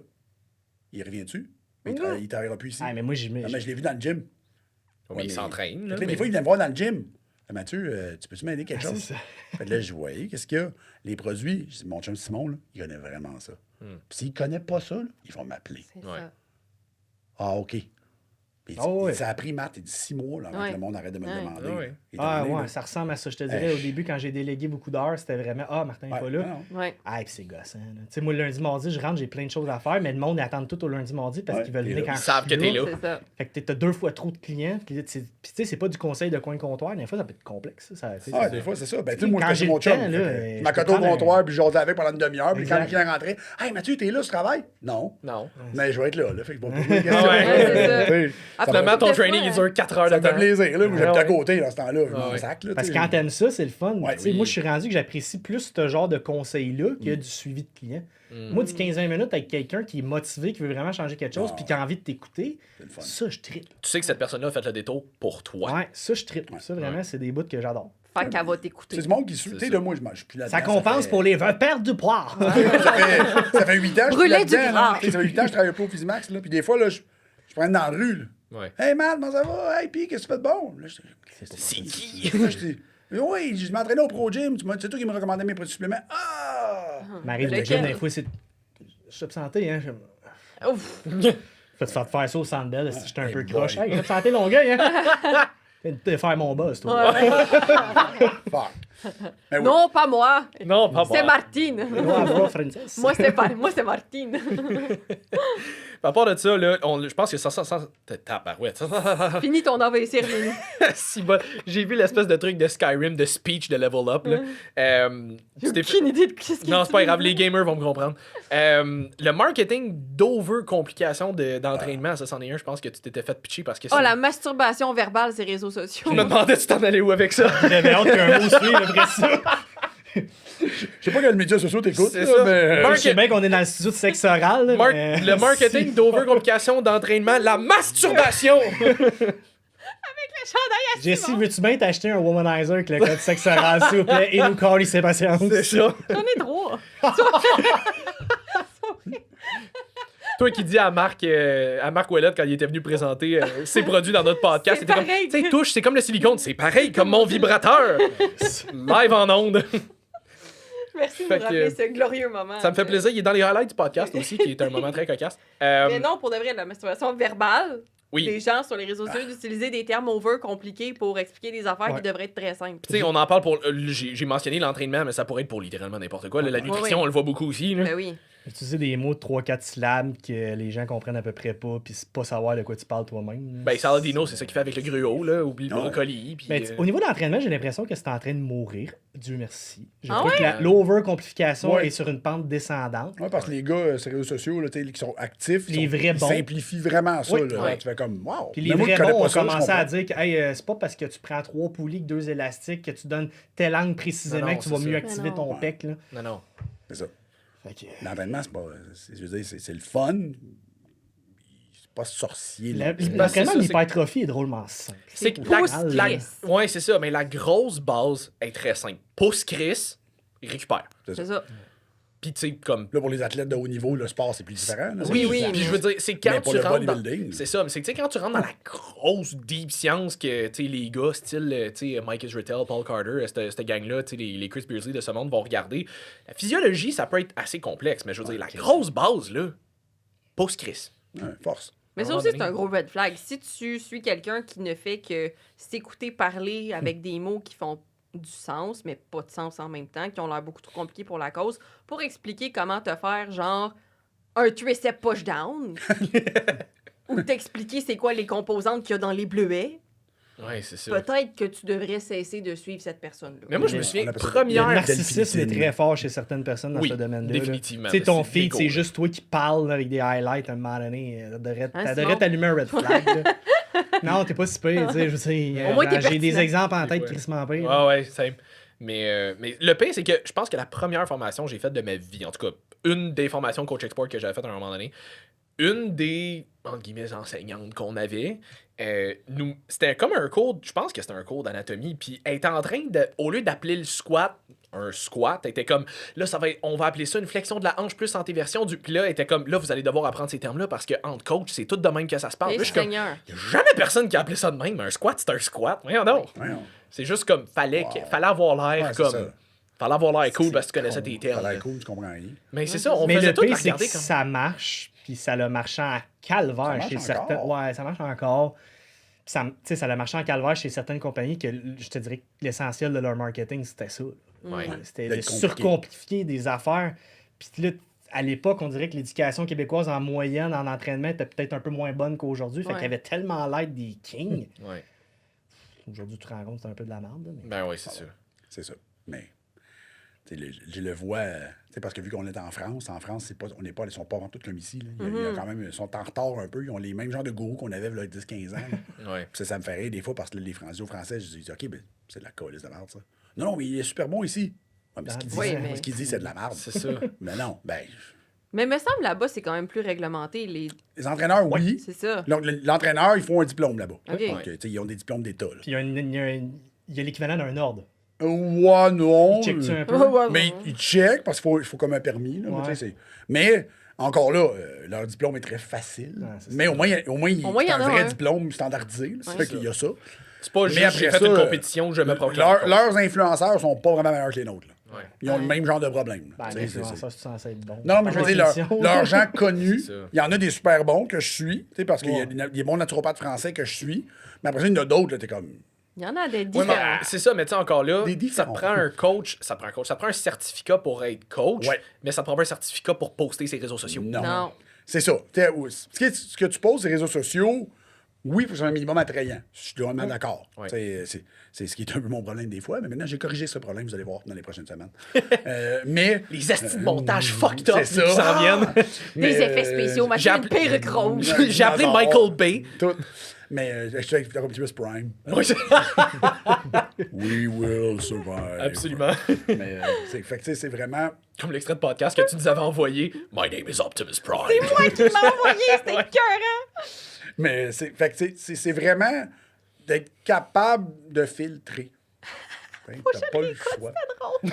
Speaker 3: Il revient-tu? Mais il travaillera plus ici.
Speaker 4: Ah, mais moi, j'y mets.
Speaker 3: Ah, mais je l'ai vu dans le gym.
Speaker 2: Mais
Speaker 3: Ouais,
Speaker 2: il
Speaker 3: mais-
Speaker 2: s'entraîne.
Speaker 3: Fait
Speaker 2: là,
Speaker 3: que là,
Speaker 2: mais-
Speaker 3: des fois, il vient me voir dans le gym. Mathieu, tu peux-tu m'aider quelque
Speaker 4: Ah,
Speaker 3: chose?
Speaker 4: c'est ça.
Speaker 3: Fait que là, je voyais, qu'est-ce qu'il y a? Les produits, je dis, mon chum Simon, là, il connaît vraiment ça. Puis s'il connaît pas ça, là, ils vont m'appeler.
Speaker 1: C'est
Speaker 2: Ouais.
Speaker 1: ça.
Speaker 3: Ah, OK. Puis il dit,
Speaker 4: Ah ouais.
Speaker 3: ça a pris, Matt, il dit 6 mois là, avant
Speaker 1: Ouais.
Speaker 3: que le monde arrête de me le
Speaker 1: Ouais.
Speaker 3: demander.
Speaker 2: Ah ouais.
Speaker 3: là. Étant
Speaker 4: Ah,
Speaker 3: donné,
Speaker 4: ouais,
Speaker 3: là,
Speaker 4: ça ressemble à ça. Je te dirais, au début, quand j'ai délégué beaucoup d'heures, c'était vraiment ah, Martin n'est
Speaker 3: ouais,
Speaker 4: pas là.
Speaker 3: non.
Speaker 1: Ouais.
Speaker 4: Ah, puis c'est gossant. là. Tu sais, moi, le lundi, mardi, je rentre, j'ai plein de choses à faire, mais le monde attend tout au lundi, mardi parce
Speaker 3: Ouais,
Speaker 4: qu'ils veulent
Speaker 3: t'es
Speaker 4: venir
Speaker 3: là.
Speaker 4: quand
Speaker 2: Ils savent que t'es là.
Speaker 1: C'est ça.
Speaker 4: Fait que t'as 2 fois trop de clients. Puis, là, puis tu sais, c'est pas du conseil de coin de comptoir. Des fois, ça peut être complexe. Ça, tu sais,
Speaker 3: Ah,
Speaker 4: c'est-
Speaker 3: des fois, c'est ça. Ben, tu sais, moi,
Speaker 4: Quand
Speaker 3: je
Speaker 4: j'ai
Speaker 3: mon
Speaker 4: le
Speaker 3: chum.
Speaker 4: temps, là,
Speaker 3: Je
Speaker 4: je
Speaker 3: m'accote
Speaker 4: peux
Speaker 3: au
Speaker 4: prendre
Speaker 3: comptoir, puis j'osais avec pendant une demi-heure. Puis quand le
Speaker 4: Exact.
Speaker 3: client rentrait, hey, Mathieu, t'es là, tu travailles? Non.
Speaker 2: Non.
Speaker 3: Mais je vais être là. Fait que je vais poser des
Speaker 2: Ah
Speaker 3: questions.
Speaker 2: ouais.
Speaker 1: Ouais, c'est ça.
Speaker 3: Tu sais,
Speaker 1: Ah,
Speaker 3: ça
Speaker 2: Finalement,
Speaker 3: me-
Speaker 2: ton
Speaker 1: Des
Speaker 2: training,
Speaker 1: fois,
Speaker 2: il dure 4 heures de
Speaker 3: ça me fait
Speaker 2: temps.
Speaker 3: plaisir. Là. Moi, j'habite
Speaker 2: Ah
Speaker 3: à
Speaker 2: ouais.
Speaker 3: côté dans ce temps-là. Je
Speaker 2: Ah
Speaker 3: m'en
Speaker 2: ouais.
Speaker 3: sac. Là,
Speaker 4: Parce
Speaker 3: tu
Speaker 4: que
Speaker 3: sais.
Speaker 4: quand t'aimes ça, c'est le fun.
Speaker 3: Ouais,
Speaker 4: Tu sais,
Speaker 2: oui.
Speaker 4: Moi, je suis rendu que j'apprécie plus ce genre de conseils-là qu'il y a du suivi de clients. Moi, du 15-20 minutes avec quelqu'un qui est motivé, qui veut vraiment changer quelque chose,
Speaker 3: Ah,
Speaker 4: puis qui a envie de t'écouter,
Speaker 3: C'est le fun.
Speaker 4: ça, je trippe.
Speaker 2: Tu sais que cette personne-là a fait le détour pour toi.
Speaker 4: Ouais, ça, je trippe. Ça, vraiment, c'est des bouts que j'adore.
Speaker 1: Fait qu'elle va t'écouter.
Speaker 3: C'est du monde qui suit.
Speaker 2: C'est
Speaker 3: Tu sais,
Speaker 2: ça.
Speaker 3: là, moi, je suis plus là-dedans.
Speaker 4: Ça compense
Speaker 3: fait-
Speaker 4: pour les perdre du poids.
Speaker 3: ça fait 8 ans que je suis
Speaker 1: Brûler du
Speaker 3: là-dedans, là.
Speaker 1: gras.
Speaker 3: Tu sais, ça fait 8 ans que je travaille pas au Physimax. Là. Puis des fois, là, je prends dans la rue. Là.
Speaker 2: Ouais.
Speaker 3: Hey, Matt, comment ça va? Hey, puis, qu'est-ce que tu fais de bon? Là,
Speaker 2: C'est qui?
Speaker 3: Là, je dis, oui, je m'entraînais au Pro Gym. C'est toi qui me recommandais mes produits suppléments. Ah!
Speaker 4: M'arrive de
Speaker 1: Lequel?
Speaker 4: gym, des fois, c'est. Je suis santé, hein.
Speaker 1: Ouf.
Speaker 4: Fais te faire ça au Centre Bell, si j'étais un
Speaker 3: Hey
Speaker 4: peu
Speaker 3: boy.
Speaker 4: croche. Hey, j'ai santé Longueuil, hein. Viens de faire mon boss, toi.
Speaker 1: Ouais.
Speaker 3: Fuck. Mais oui.
Speaker 1: Non, pas moi.
Speaker 2: Non, pas
Speaker 1: C'est
Speaker 2: moi.
Speaker 1: Martine.
Speaker 4: Moi, bro, Francis.
Speaker 1: Moi, c'est pas. Moi, c'est Martine.
Speaker 2: À part de ça, là, je pense que ça. Tabarouette.
Speaker 1: Fini ton AVC, Rémi.
Speaker 2: Si bon. J'ai vu l'espèce de truc de Skyrim, de speech de Level Up. Là.
Speaker 1: J'ai
Speaker 2: C'était-
Speaker 1: aucune idée de qu'est-ce que
Speaker 2: Non,
Speaker 1: tu
Speaker 2: c'est pas
Speaker 1: veux
Speaker 2: grave,
Speaker 1: dire.
Speaker 2: les gamers vont me comprendre. Le marketing d'over-complication d'entraînement, ça, c'en est un, je pense que tu t'étais fait pitcher parce que
Speaker 1: Oh, la masturbation verbale, ces réseaux sociaux.
Speaker 2: Je me demandais si t'en allais où avec ça.
Speaker 4: J'avais hâte qu'un mot suive après ça.
Speaker 3: Je sais pas quel média sociaux t'écoutes,
Speaker 2: C'est
Speaker 3: là,
Speaker 2: ça.
Speaker 3: mais...
Speaker 2: Mark-
Speaker 4: Je sais bien qu'on est dans le studio de sexe oral. là, mais-
Speaker 2: Le marketing d'over-complication d'entraînement, la masturbation!
Speaker 4: Jessie, veux-tu bien t'acheter un womanizer avec le code sexe oral, s'il vous plaît, et nous coller ses patience?
Speaker 2: C'est ça.
Speaker 1: J'en ai trop.
Speaker 2: Toi qui dis à Marc Ouellette quand il était venu présenter ses produits dans notre podcast,
Speaker 1: C'est
Speaker 2: c'était comme,
Speaker 1: pareil.
Speaker 2: tu sais, touche, c'est comme le silicone, c'est pareil comme mon vibrateur. Live en ondes.
Speaker 1: Merci de
Speaker 2: Fait
Speaker 1: me rappeler
Speaker 2: que-
Speaker 1: ce glorieux moment.
Speaker 2: Ça me fait plaisir. Il est dans les highlights du podcast aussi, qui est un moment très cocasse.
Speaker 1: Mais non, pour de vrai, la masturbation verbale,
Speaker 2: Oui.
Speaker 1: les gens sur les réseaux sociaux d'utiliser des termes over compliqués pour expliquer des affaires
Speaker 4: Ouais.
Speaker 1: qui devraient être très simples.
Speaker 2: Tu sais, on en parle pour. J'ai mentionné l'entraînement, mais ça pourrait être pour littéralement n'importe quoi. Là, la nutrition,
Speaker 1: oui.
Speaker 2: on le voit beaucoup aussi. Là.
Speaker 1: Ben oui.
Speaker 4: Utiliser des mots de 3-4 syllabes que les gens comprennent à peu près pas, puis pas savoir de quoi tu parles toi-même. Là.
Speaker 2: Ben, Saladino, c'est ça qu'il fait avec le gruau, là. Oublie le brocoli. Puis,
Speaker 4: Ben, au niveau de l'entraînement, j'ai l'impression que c'est en train de mourir. Dieu merci. Je
Speaker 1: Ah
Speaker 4: trouve
Speaker 1: ouais?
Speaker 4: que l'over-complication
Speaker 3: Ouais.
Speaker 4: est sur une pente descendante.
Speaker 3: Ouais, parce que les gars sur les réseaux sociaux là, qui sont actifs,
Speaker 4: Les vrais bons.
Speaker 3: ils simplifient vraiment ça.
Speaker 4: Oui.
Speaker 3: Là.
Speaker 1: Ouais.
Speaker 3: Tu fais comme, wow.
Speaker 4: Puis
Speaker 3: Mais
Speaker 4: les
Speaker 3: moi,
Speaker 4: vrais
Speaker 3: je connais
Speaker 4: bons
Speaker 3: pas
Speaker 4: ont
Speaker 3: ça, je
Speaker 4: commencé à
Speaker 3: comprends.
Speaker 4: dire que hey, c'est pas parce que tu prends 3 poulies que 2 élastiques que tu donnes telle angle précisément
Speaker 2: Non,
Speaker 4: que tu vas
Speaker 2: c'est
Speaker 4: mieux
Speaker 2: ça.
Speaker 4: activer
Speaker 1: Mais non.
Speaker 4: ton pec. Là.
Speaker 2: Non.
Speaker 3: C'est ça.
Speaker 4: Fait que,
Speaker 3: L'entraînement, c'est pas. Je veux dire, c'est le fun. C'est pas sorcier. là.
Speaker 4: l'entraînement
Speaker 2: c'est ça,
Speaker 4: de
Speaker 2: c'est-
Speaker 4: l'hypertrophie est drôlement simple.
Speaker 2: C'est que
Speaker 1: pouce-Chris.
Speaker 2: Ouais, c'est ça, mais la grosse base est très simple. Pousse Chris, il récupère.
Speaker 1: C'est ça.
Speaker 2: Puis, tu sais, comme.
Speaker 3: Là, pour les athlètes de haut niveau, le sport, c'est plus différent. là.
Speaker 1: Oui,
Speaker 3: C'est-
Speaker 1: oui,
Speaker 2: Puis
Speaker 1: mais-
Speaker 2: je veux dire, c'est quand
Speaker 3: Mais pour
Speaker 2: tu
Speaker 3: le
Speaker 2: rentres dans...
Speaker 3: bodybuilding.
Speaker 2: C'est ça, mais c'est que tu sais, quand tu rentres dans la grosse deep science que, tu sais, les gars, style, tu sais, Mike Israetel, Paul Carter, cette gang-là, tu sais, les Chris Beardsley de ce monde vont regarder. La physiologie, ça peut être assez complexe, mais je veux dire, la grosse base, là, pousse Chris.
Speaker 3: Ouais, force.
Speaker 1: Mais
Speaker 2: À un
Speaker 1: ça
Speaker 2: moment
Speaker 1: aussi, c'est
Speaker 2: donné.
Speaker 1: un gros red flag. Si tu suis quelqu'un qui ne fait que s'écouter parler avec des mots qui font du sens, mais pas de sens en même temps, qui ont l'air beaucoup trop compliqués pour la cause, pour expliquer comment te faire, genre, un tricep push-down, ou t'expliquer c'est quoi les composantes qu'il y a dans les bleuets,
Speaker 2: Ouais, c'est ça.
Speaker 1: peut-être que tu devrais cesser de suivre cette personne-là.
Speaker 2: Mais moi, je me
Speaker 3: On
Speaker 2: souviens,
Speaker 3: appelle ça
Speaker 4: Le
Speaker 2: première...
Speaker 4: narcissisme est
Speaker 3: Delphine.
Speaker 4: très fort chez certaines personnes dans
Speaker 2: Oui,
Speaker 4: ce domaine-là.
Speaker 2: définitivement.
Speaker 4: Tu sais, ton
Speaker 2: C'est
Speaker 4: feed,
Speaker 2: déco,
Speaker 4: c'est
Speaker 2: là.
Speaker 4: juste toi qui parles avec des highlights à un moment donné.
Speaker 1: Hein,
Speaker 4: T'aurais
Speaker 1: Simon?
Speaker 4: t'allumer un red flag. là. Non, t'es pas si pire. Tu sais, je sais,
Speaker 1: Au moins, t'es
Speaker 4: j'ai des
Speaker 1: pertinent.
Speaker 4: exemples en tête
Speaker 2: Ouais.
Speaker 4: crissement pire.
Speaker 2: Ouais, simple. Mais le pire, c'est que je pense que la première formation que j'ai faite de ma vie, en tout cas, une des formations Coach Export que j'avais faites à un moment donné, une des, entre guillemets, enseignantes qu'on avait, c'était comme un cours, je pense que c'était un cours d'anatomie, puis elle était en train de, au lieu d'appeler le squat, un squat, elle était comme, là, on va appeler ça une flexion de la hanche plus antéversion du, puis là, elle était comme, là, vous allez devoir apprendre ces termes-là parce que entre coach, c'est tout de même que ça se passe.
Speaker 1: Et
Speaker 2: Là, je suis comme,
Speaker 1: Seigneur.
Speaker 2: y a jamais personne qui a appelé ça de même, mais un squat, c'est un squat. Voyons donc.
Speaker 3: Voyons.
Speaker 2: C'est juste comme, fallait avoir l'air
Speaker 3: Ouais, c'est ça.
Speaker 2: comme. Fallait avoir l'air cool parce que tu connaissais tes
Speaker 3: Ça
Speaker 2: termes.
Speaker 3: a
Speaker 2: là.
Speaker 3: l'air cool, tu comprends rien.
Speaker 2: Mais c'est ça, on
Speaker 4: Mais
Speaker 2: faisait
Speaker 4: le
Speaker 2: tout la
Speaker 4: pire, c'est que
Speaker 2: regarder comme.
Speaker 4: ça marche, puis ça l'a marché en calvaire
Speaker 3: Ça marche
Speaker 4: chez
Speaker 3: encore.
Speaker 4: certaines. Ouais, ça marche encore. Puis ça, tu sais, ça l'a marché en calvaire chez certaines compagnies que je te dirais que l'essentiel de leur marketing, c'était ça.
Speaker 2: Ouais.
Speaker 4: C'était
Speaker 3: D'être
Speaker 4: de
Speaker 3: compliqué.
Speaker 4: surcompliquer des affaires. Puis là, à l'époque, on dirait que l'éducation québécoise en moyenne, en entraînement, était peut-être un peu moins bonne qu'aujourd'hui. Fait
Speaker 1: Ouais.
Speaker 4: qu'il y avait tellement l'aide des kings.
Speaker 2: Ouais.
Speaker 4: Aujourd'hui, tu te rends compte que c'est un peu de la merde. là, mais-
Speaker 2: Ben oui, c'est ça.
Speaker 3: C'est ça. Mais, tu sais, je le vois, tu sais, parce que vu qu'on est en France, c'est pas, on n'est pas, ils sont pas tout comme ici. Là. Il y a quand même, ils sont en retard un peu. Ils ont les mêmes genres de gourous qu'on avait il y a 10-15 ans. là.
Speaker 2: Ouais.
Speaker 3: Puis ça me fait rire des fois parce que là, les Français, je dis, OK, ben, c'est de la calice de merde, ça. Non, mais il est super bon ici. Ouais, mais ce qu'il dit,
Speaker 1: Oui, mais-
Speaker 3: ce qu'il dit, c'est de la merde.
Speaker 2: C'est ça.
Speaker 3: Mais non, ben,
Speaker 1: Mais me semble là-bas, c'est quand même plus réglementé.
Speaker 3: les entraîneurs, oui.
Speaker 1: C'est ça.
Speaker 3: L'entraîneur, ils font un diplôme là-bas.
Speaker 1: OK.
Speaker 3: Donc, tu sais, ils ont des diplômes d'État. là.
Speaker 4: Puis il y a, il y a l'équivalent d'un ordre.
Speaker 3: Ouais, non.
Speaker 4: Check-tu un peu?
Speaker 1: Ouais, ouais,
Speaker 3: Mais
Speaker 1: ouais.
Speaker 3: ils checkent parce qu'il faut comme un permis. Là,
Speaker 4: Ouais.
Speaker 3: tu sais, mais encore là, leur diplôme est très facile.
Speaker 4: Ouais, c'est
Speaker 3: Mais au moins,
Speaker 1: Au moins, il y
Speaker 3: c'est
Speaker 1: en
Speaker 3: un
Speaker 1: a
Speaker 3: vrai
Speaker 1: un.
Speaker 3: diplôme standardisé. là. Ça
Speaker 1: Ouais.
Speaker 3: fait qu'il y a ça.
Speaker 2: C'est pas
Speaker 3: Mais
Speaker 2: juste j'ai
Speaker 3: après
Speaker 2: fait
Speaker 3: ça,
Speaker 2: une compétition, je me proclame.
Speaker 3: Leurs influenceurs sont pas vraiment meilleurs que les nôtres. là.
Speaker 2: Ouais.
Speaker 3: Ils ont le
Speaker 1: Ouais.
Speaker 3: même genre de problème. là.
Speaker 4: Ben,
Speaker 3: Tu sais,
Speaker 4: l'influenceur, c'est censé être bon.
Speaker 3: Non, mais je veux dire,
Speaker 4: Définition.
Speaker 3: leurs gens connus,
Speaker 2: C'est ça.
Speaker 3: il y en a des super bons que je suis, tu sais, parce qu'il y a
Speaker 4: Ouais.
Speaker 3: des bons naturopathes français que je suis. Mais après ça, il y en a d'autres, là, t'es comme.
Speaker 1: Il y en a des
Speaker 2: Ouais,
Speaker 1: différents.
Speaker 2: mais c'est ça, mais tu sais, encore là,
Speaker 3: Des
Speaker 2: ça
Speaker 3: différents.
Speaker 2: prend un coach, ça prend un certificat pour être coach,
Speaker 3: Ouais.
Speaker 2: mais ça prend pas un certificat pour poster ses réseaux sociaux.
Speaker 3: Non.
Speaker 1: Non.
Speaker 3: C'est ça. Ce que tu poses sur les réseaux sociaux, oui, il faut que ce soit un minimum attrayant. Je suis totalement d'accord.
Speaker 2: Ouais.
Speaker 3: C'est ce qui est un peu mon problème des fois, mais maintenant, j'ai corrigé ce problème, vous allez voir dans les prochaines semaines. Mais.
Speaker 2: Les astis de montage fucked up
Speaker 3: c'est
Speaker 2: qui
Speaker 3: ça.
Speaker 2: s'en viennent.
Speaker 3: mais,
Speaker 1: Des effets spéciaux,
Speaker 2: j'ai
Speaker 1: machine
Speaker 2: appelé-
Speaker 1: perruque rose.
Speaker 2: J'ai appelé
Speaker 3: Dinosaure.
Speaker 2: Michael Bay.
Speaker 3: Tout. Mais je suis avec Optimus Prime.
Speaker 2: Oui, c'est-
Speaker 3: We will survive.
Speaker 2: Absolument.
Speaker 3: Mais fait que, tu sais, c'est vraiment.
Speaker 2: Comme l'extrait de podcast que tu nous avais envoyé. My name is Optimus Prime.
Speaker 1: Moi qui m'a envoyé, c'était
Speaker 2: Ouais.
Speaker 1: écœurant.
Speaker 3: Mais fait que, tu sais, c'est vraiment d'être capable de filtrer. T'as pas le choix.
Speaker 4: Moi,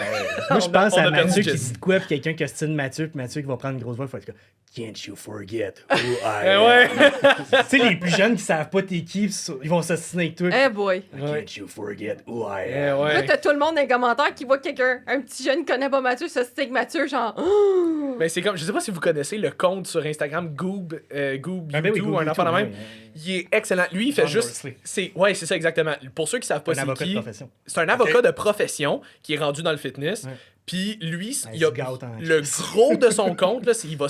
Speaker 4: je
Speaker 2: On a-
Speaker 4: pense
Speaker 2: on
Speaker 4: à
Speaker 2: a perdu
Speaker 4: Mathieu qui
Speaker 2: Jesse.
Speaker 4: dit de quoi, puis quelqu'un qui ostine Mathieu, puis Mathieu qui va prendre une grosse voix, il faut être comme Can't you forget who I
Speaker 2: Eh
Speaker 4: am?
Speaker 2: ouais.
Speaker 4: Tu sais, les plus jeunes qui savent pas t'es qui, puis ils vont s'ostiner avec toi.
Speaker 1: Eh boy.
Speaker 4: Can't you forget who I
Speaker 2: Eh
Speaker 4: am?
Speaker 1: Là,
Speaker 2: ouais.
Speaker 1: t'as tout le monde dans les commentaires qui voit quelqu'un, un petit jeune qui connaît pas Mathieu, ça stick Mathieu, genre. Oh!
Speaker 2: Mais c'est comme, je sais pas si vous connaissez le compte sur Instagram Goob
Speaker 4: Ah ben oui,
Speaker 2: YouTube,
Speaker 4: Goob
Speaker 2: un enfant de
Speaker 4: YouTube,
Speaker 2: même.
Speaker 4: oui.
Speaker 2: Il est excellent. Lui, il fait
Speaker 4: Ron
Speaker 2: juste.
Speaker 4: Dorsley.
Speaker 2: Ouais, c'est ça exactement. Pour ceux qui savent pas
Speaker 4: Un
Speaker 2: c'est
Speaker 4: avocat de
Speaker 2: qui,
Speaker 4: profession.
Speaker 2: c'est un avocat de profession qui est rendu dans le fitness.
Speaker 4: Ouais.
Speaker 2: Puis lui,
Speaker 4: Ouais,
Speaker 2: il a
Speaker 4: il se gâte en
Speaker 2: le
Speaker 4: crise.
Speaker 2: gros de son compte, là, c'est qu'il va,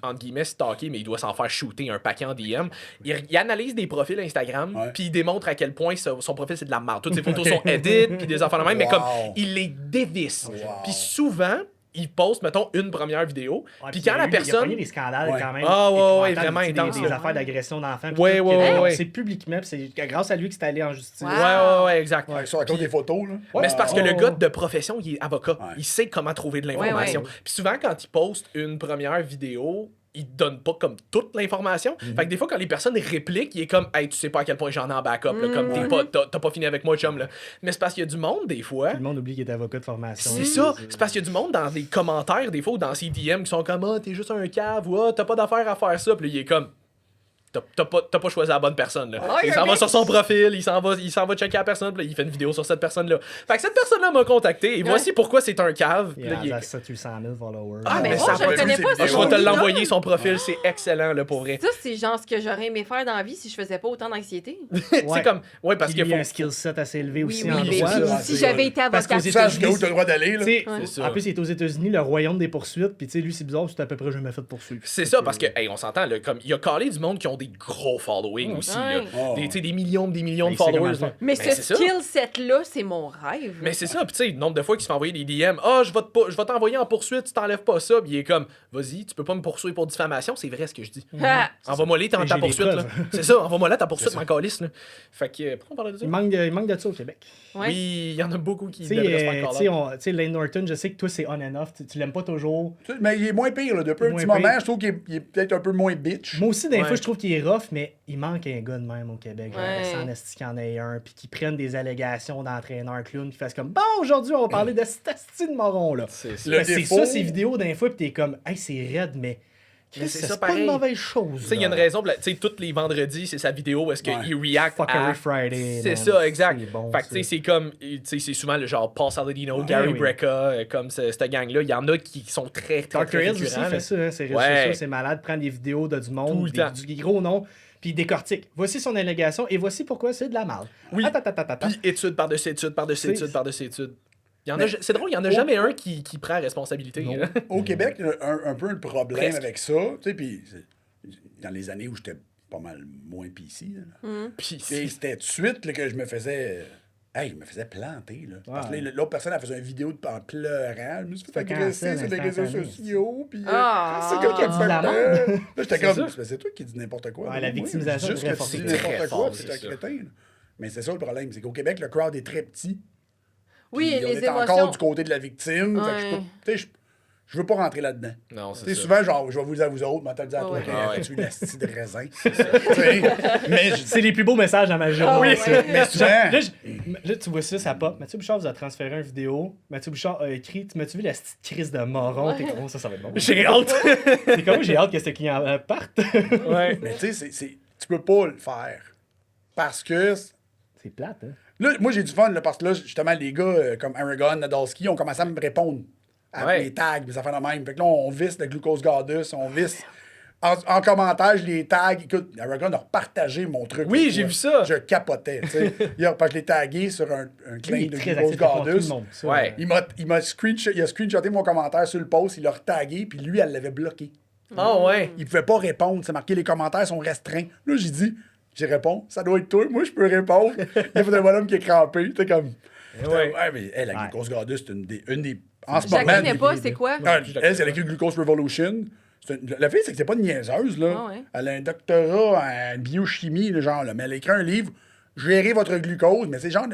Speaker 2: entre guillemets, stalker, mais il doit s'en faire shooter un paquet en DM. Il analyse des profils Instagram,
Speaker 3: Ouais.
Speaker 2: puis il démontre à quel point son profil, c'est de la merde. Toutes ses photos sont edit, puis des affaires de même, mais comme,
Speaker 3: Wow.
Speaker 2: il les dévisse.
Speaker 3: Wow.
Speaker 2: Puis souvent, il poste, mettons, une première vidéo,
Speaker 4: Ouais,
Speaker 2: puis
Speaker 4: il y
Speaker 2: quand
Speaker 4: a
Speaker 2: la
Speaker 4: eu- Il y a
Speaker 2: personne...
Speaker 4: pogné des scandales
Speaker 3: Ouais.
Speaker 4: quand même.
Speaker 2: Ah, ouais, ouais,
Speaker 4: épouvantables,
Speaker 2: vraiment
Speaker 4: tu sais,
Speaker 2: intense,
Speaker 4: Des
Speaker 2: là.
Speaker 4: affaires d'agression d'enfants. puis
Speaker 2: Ouais,
Speaker 4: tout,
Speaker 2: ouais,
Speaker 4: que-
Speaker 2: ouais.
Speaker 4: C'est publiquement, puis c'est grâce à lui que c'est allé en justice.
Speaker 1: Wow.
Speaker 2: Ouais, exact.
Speaker 3: Ouais, ça, à cause des photos, là.
Speaker 2: Mais c'est parce que le
Speaker 4: Oh.
Speaker 2: gars de profession, il est avocat.
Speaker 3: Ouais.
Speaker 2: Il sait comment trouver de l'information.
Speaker 1: Ouais,
Speaker 2: Puis souvent, quand il poste une première vidéo, il donne pas comme toute l'information. Fait que des fois, quand les personnes répliquent, il est comme, hey, tu sais pas à quel point j'en ai en backup. Là, comme t'as pas fini avec moi, chum. Là. Mais c'est parce qu'il y a du monde, des fois.
Speaker 4: Tout le monde oublie qu'il est avocat de formation.
Speaker 2: C'est ça. C'est parce qu'il y a du monde dans les commentaires, des fois, ou dans ses DM qui sont comme, ah, t'es juste un cave, ou ah, t'as pas d'affaire à faire ça. Puis là, il est comme, t'as pas choisi la bonne personne. Là.
Speaker 1: Ouais,
Speaker 2: il s'en
Speaker 1: ok.
Speaker 2: va sur son profil, il s'en va checker la personne, puis là, il fait une vidéo sur cette personne-là. Fait que cette personne-là m'a contacté, et voici pourquoi c'est un cave.
Speaker 4: Il
Speaker 2: Puis là, il
Speaker 4: a
Speaker 2: est-
Speaker 4: 700 000 followers.
Speaker 2: Ah, mais
Speaker 1: mais
Speaker 2: ça
Speaker 1: moi, je
Speaker 2: a
Speaker 1: le
Speaker 2: pas
Speaker 1: connais
Speaker 3: vu
Speaker 1: pas.
Speaker 3: ces
Speaker 2: Ah,
Speaker 1: ce
Speaker 2: je vais te
Speaker 1: gars-là.
Speaker 2: l'envoyer, son profil, c'est excellent, là, pour vrai.
Speaker 1: Ça, c'est genre ce que j'aurais aimé faire dans la vie si je faisais pas autant d'anxiété.
Speaker 2: C'est comme, ouais, parce
Speaker 4: Puis
Speaker 2: qu'il
Speaker 4: lui,
Speaker 2: faut.
Speaker 4: un skill set assez élevé
Speaker 1: Oui,
Speaker 4: aussi
Speaker 1: oui,
Speaker 4: en
Speaker 1: mais
Speaker 4: droit.
Speaker 3: ça,
Speaker 4: là.
Speaker 1: si j'avais été
Speaker 4: Parce qu'aux
Speaker 1: avocate.
Speaker 3: Tu sais jusqu'à où
Speaker 4: États-Unis,
Speaker 3: t'as le droit d'aller, là.
Speaker 4: Tu sais,
Speaker 2: C'est ça.
Speaker 4: en plus, il est aux États-Unis, le royaume des poursuites. Puis, tu sais, lui, c'est bizarre, c'est à peu près jamais fait de poursuivre.
Speaker 2: C'est ça, parce que, hey, on s'entend, là, comme, il y a calé du monde qui ont des gros following aussi, là.
Speaker 1: Ouais.
Speaker 3: Oh.
Speaker 2: Tu sais, des millions de
Speaker 4: Ben, il sait comment
Speaker 2: followers.
Speaker 4: le faire.
Speaker 2: là.
Speaker 1: Mais
Speaker 2: c'est
Speaker 1: ce
Speaker 2: ça.
Speaker 1: skill set-là, c'est mon rêve.
Speaker 2: Mais c'est ça, puis tu sais, le nombre de fois qu'il se fait envoyer des DM, ah, je vais t'envoyer en poursuite, tu t'enlèves pas ça, puis il est comme, vas-y, tu peux pas me poursuivre pour diffamation, c'est vrai ce que je dis.
Speaker 1: Ah,
Speaker 2: Envoie-moi les ta
Speaker 4: Mais j'ai des
Speaker 2: poursuite, là.
Speaker 4: preuves.
Speaker 2: C'est ça, envoie-moi là ta poursuite, mon calice, là. Fait que, pourquoi on parle de ça?
Speaker 4: Il manque de ça au Québec.
Speaker 1: ouais.
Speaker 2: Oui, il y en a beaucoup qui
Speaker 4: Tu sais,
Speaker 2: devraient se faire
Speaker 4: tu sais,
Speaker 2: call-out.
Speaker 4: tu sais, Lane Norton, je sais que toi, c'est on and off. Tu l'aimes pas toujours.
Speaker 3: Mais il est moins pire, là. Depuis un
Speaker 4: Moins
Speaker 3: petit
Speaker 4: pire.
Speaker 3: moment, je trouve qu'il est peut-être un peu moins bitch.
Speaker 4: Moi aussi, des
Speaker 2: Ouais.
Speaker 4: fois, je trouve qu'il est rough, mais il manque un gars de même au Québec.
Speaker 1: Ouais.
Speaker 4: Sans esti qu'il y en ait un, puis qui prennent des allégations d'entraîneur clown, qui fassent comme, bon, aujourd'hui, on va parler de cet esti de moron-là.
Speaker 2: C'est ça.
Speaker 3: Le
Speaker 4: C'est
Speaker 3: défaut-
Speaker 4: ça, ces vidéos d'un fois, puis t'es comme, hey, c'est raide, mais.
Speaker 2: Mais c'est
Speaker 4: c'est
Speaker 2: ça
Speaker 4: pas une
Speaker 2: pareil.
Speaker 4: mauvaise chose.
Speaker 2: Tu sais, il y a une raison, tu sais, tous les vendredis, c'est sa vidéo où est-ce
Speaker 3: Ouais.
Speaker 2: qu'il react
Speaker 4: Fuckery
Speaker 2: à...
Speaker 4: Friday.
Speaker 2: C'est
Speaker 4: man.
Speaker 2: ça, exact.
Speaker 4: C'est bon,
Speaker 2: fait que, tu sais,
Speaker 4: ça.
Speaker 2: c'est comme, tu sais, c'est souvent le genre Paul Saladino, Gary
Speaker 4: oui.
Speaker 2: Brecka, comme cette gang-là. Il y en a qui sont très, très,
Speaker 4: Dr.
Speaker 2: très
Speaker 4: Hills aussi
Speaker 2: récurrents,
Speaker 4: fait
Speaker 2: là.
Speaker 4: ça, hein, ses réseaux
Speaker 2: Ouais.
Speaker 4: sociaux, c'est malade, prendre des vidéos de du monde,
Speaker 2: Tout le temps.
Speaker 4: du gros nom, puis il décortique. Voici son allégation et voici pourquoi c'est de la merde.
Speaker 2: Oui.
Speaker 4: Attends.
Speaker 2: Puis étude par-dessus étude, par-dessus
Speaker 4: C'est-
Speaker 2: étude, par-dessus étude. Il y en
Speaker 3: Mais-
Speaker 2: a, c'est drôle, il y en a jamais un qui prend responsabilité.
Speaker 4: Non.
Speaker 2: hein.
Speaker 3: Au Québec, il y a un peu le problème
Speaker 2: Presque.
Speaker 3: avec ça. Tu sais, puis dans les années où j'étais pas mal moins PC, là.
Speaker 2: Puis
Speaker 3: Et c'était tout de suite là, que je me faisais. Hey, je me faisais planter. Là. Parce que
Speaker 4: Ouais.
Speaker 3: là, l'autre personne, elle faisait une vidéo en pleurant. Je me suis fait
Speaker 4: C'était
Speaker 3: agresser
Speaker 4: cancel
Speaker 3: sur les réseaux
Speaker 4: instantané.
Speaker 3: sociaux. Puis,
Speaker 1: Ah.
Speaker 3: c'est quoi qui a dit
Speaker 4: de la merde.
Speaker 3: Là, j'étais
Speaker 2: C'est
Speaker 3: comme,
Speaker 2: ça.
Speaker 3: c'est toi qui dis n'importe quoi.
Speaker 4: Ouais,
Speaker 3: là.
Speaker 4: la
Speaker 3: Moi,
Speaker 4: victimisation
Speaker 3: je dis juste
Speaker 4: est
Speaker 3: que
Speaker 4: très
Speaker 3: tu dis
Speaker 4: forte.
Speaker 3: n'importe
Speaker 2: Très
Speaker 3: quoi,
Speaker 2: fort,
Speaker 3: puis
Speaker 2: c'est
Speaker 3: t'es un
Speaker 2: ça.
Speaker 3: crétin. là. Mais c'est ça le problème, c'est qu'au Québec, le crowd est très petit.
Speaker 1: Oui,
Speaker 3: Puis on
Speaker 1: les
Speaker 3: est encore
Speaker 1: émotions.
Speaker 3: du côté de la victime. Fait que je peux-
Speaker 1: Ouais.
Speaker 3: tu sais, je veux pas rentrer là-dedans.
Speaker 2: Non,
Speaker 3: Tu
Speaker 2: c'est
Speaker 3: sais,
Speaker 2: ça.
Speaker 3: souvent, genre, je vais vous le dire à vous autres, mais te le dire à toi,
Speaker 1: Ouais.
Speaker 2: Ah ouais.
Speaker 3: tu es la style de raisin. Tu sais, mais je-
Speaker 4: C'est les plus beaux messages dans ma journée.
Speaker 1: Ah,
Speaker 4: ça.
Speaker 1: ouais.
Speaker 3: mais souvent,
Speaker 4: Là, là, tu vois ça pop. Mathieu Bouchard vous a transféré une vidéo. Mathieu Bouchard a écrit, m'as-tu vu la petite crise de moron? T'es comme, oh, ça va être bon.
Speaker 2: J'ai hâte.
Speaker 4: C'est comme, j'ai hâte que ce client parte.
Speaker 2: Ouais.
Speaker 3: mais tu sais, tu peux pas le faire. Parce que,
Speaker 4: C'est plate, hein?
Speaker 3: là, moi, j'ai du fun, là, parce que là, justement, les gars comme Aragon, Nadolski ont commencé à me répondre à
Speaker 2: Ouais.
Speaker 3: mes tags, mes affaires de même. Fait que là, on visse le glucose goddess, on visse. En commentaire, je les tag. Écoute, Aragon a repartagé mon truc.
Speaker 2: Oui,
Speaker 3: l'autre
Speaker 2: j'ai
Speaker 3: fois.
Speaker 2: vu ça.
Speaker 3: Je capotais, tu sais. Parce que je l'ai tagué sur un claim
Speaker 4: Il est
Speaker 3: de
Speaker 4: très
Speaker 3: glucose
Speaker 4: actif pour tout
Speaker 3: goddess.
Speaker 4: le monde. ça.
Speaker 2: Ouais.
Speaker 3: Il a screenshoté mon commentaire sur le post, il l'a retagué, puis lui, elle l'avait bloqué.
Speaker 2: Ah ouais.
Speaker 3: Il pouvait pas répondre. C'est marqué, les commentaires sont restreints. Là, j'ai dit, j'y réponds, ça doit être toi, moi, je peux répondre. Il y a un bonhomme qui est crampé. C'était comme.
Speaker 2: Ouais.
Speaker 3: Ouais, mais elle, la
Speaker 4: Ouais.
Speaker 3: glucose goddess, c'est une des. En ce
Speaker 1: Je la
Speaker 3: moment.
Speaker 1: connais pas, c'est quoi?
Speaker 3: Ah, elle, c'est écrit Glucose Revolution. La fille, c'est que c'est pas une niaiseuse, là.
Speaker 1: Ah ouais.
Speaker 3: Elle a un doctorat en biochimie, le genre, là. Mais elle a écrit un livre, Gérer votre glucose, mais c'est genre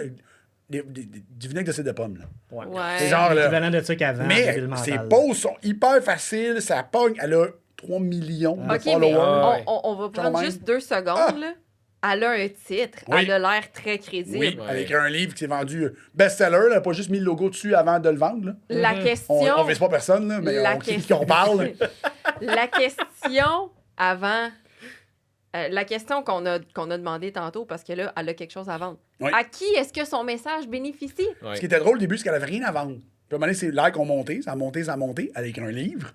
Speaker 3: du vinaigre de cidre de pomme, là.
Speaker 4: Ouais.
Speaker 3: C'est
Speaker 1: Ouais.
Speaker 3: genre, là.
Speaker 4: L'équivalent de ça qu'avant.
Speaker 3: Mais
Speaker 4: Ville
Speaker 3: ses
Speaker 4: mentale.
Speaker 3: posts sont hyper faciles, ça pogne. Elle a 3 millions de
Speaker 1: OK, mais
Speaker 3: followers.
Speaker 2: Ouais.
Speaker 1: on va prendre
Speaker 3: même.
Speaker 1: juste 2 secondes.
Speaker 3: Ah.
Speaker 1: Là. Elle a un titre.
Speaker 3: Oui.
Speaker 1: Elle a l'air très crédible.
Speaker 3: Oui,
Speaker 2: Ouais.
Speaker 3: elle a écrit un livre qui s'est vendu best-seller, elle n'a pas juste mis le logo dessus avant de le vendre. Là.
Speaker 1: La question...
Speaker 3: On vise pas personne, là, mais
Speaker 1: La
Speaker 3: on sait de qui
Speaker 1: question-
Speaker 3: on parle.
Speaker 1: La question avant... la question qu'on a demandé tantôt, parce que là, elle a quelque chose à vendre.
Speaker 3: Oui.
Speaker 1: À qui est-ce que son message bénéficie?
Speaker 2: Ouais.
Speaker 3: Ce qui était drôle au début, c'est qu'elle avait rien à vendre. Puis à un moment donné, ses likes ont monté, ça a monté. Elle a écrit un livre.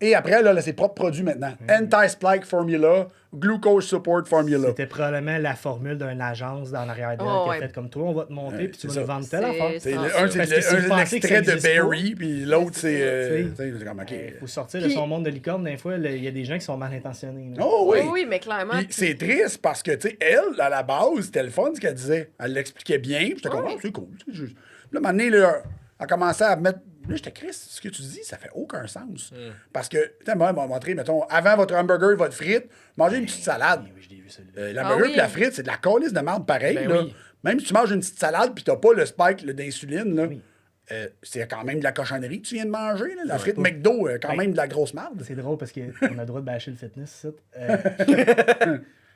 Speaker 3: Et après, là, ses propres produits maintenant. Anti-spike formula, glucose support formula.
Speaker 4: C'était probablement la formule d'une agence dans l'arrière d'elle qui a fait comme toi, on va te monter puis tu vas nous vendre telle affaire.
Speaker 3: Un, c'est l'extrait de Berry, puis l'autre, c'est comme, OK.
Speaker 4: Il faut sortir de son monde de licorne. Des fois, il y a des gens qui sont mal intentionnés.
Speaker 3: Oh oui!
Speaker 1: Oui, mais clairement.
Speaker 3: Puis c'est triste parce que, tu sais, elle, à la base, c'était le fun ce qu'elle disait. Elle l'expliquait bien, puis j'étais comme, c'est cool. Puis là, à un moment donné, là, elle commençait à mettre. Là, j'étais Chris, ce que tu dis, ça fait aucun sens. Parce que, tu sais, moi, elle m'a montré, mettons, avant votre hamburger et votre frite, mangez une petite salade.
Speaker 4: Oui, je l'ai vu, celui-là.
Speaker 3: L'hamburger et la frite, c'est de la calice de merde pareil.
Speaker 2: Ben
Speaker 3: là.
Speaker 2: oui.
Speaker 3: Même si tu manges une petite salade puis t'as pas le spike d'insuline, là, c'est quand même de la cochonnerie que tu viens de manger. Là. La frite McDo, quand même de la grosse merde.
Speaker 4: C'est drôle parce qu'on a le droit de bâcher le fitness, ça.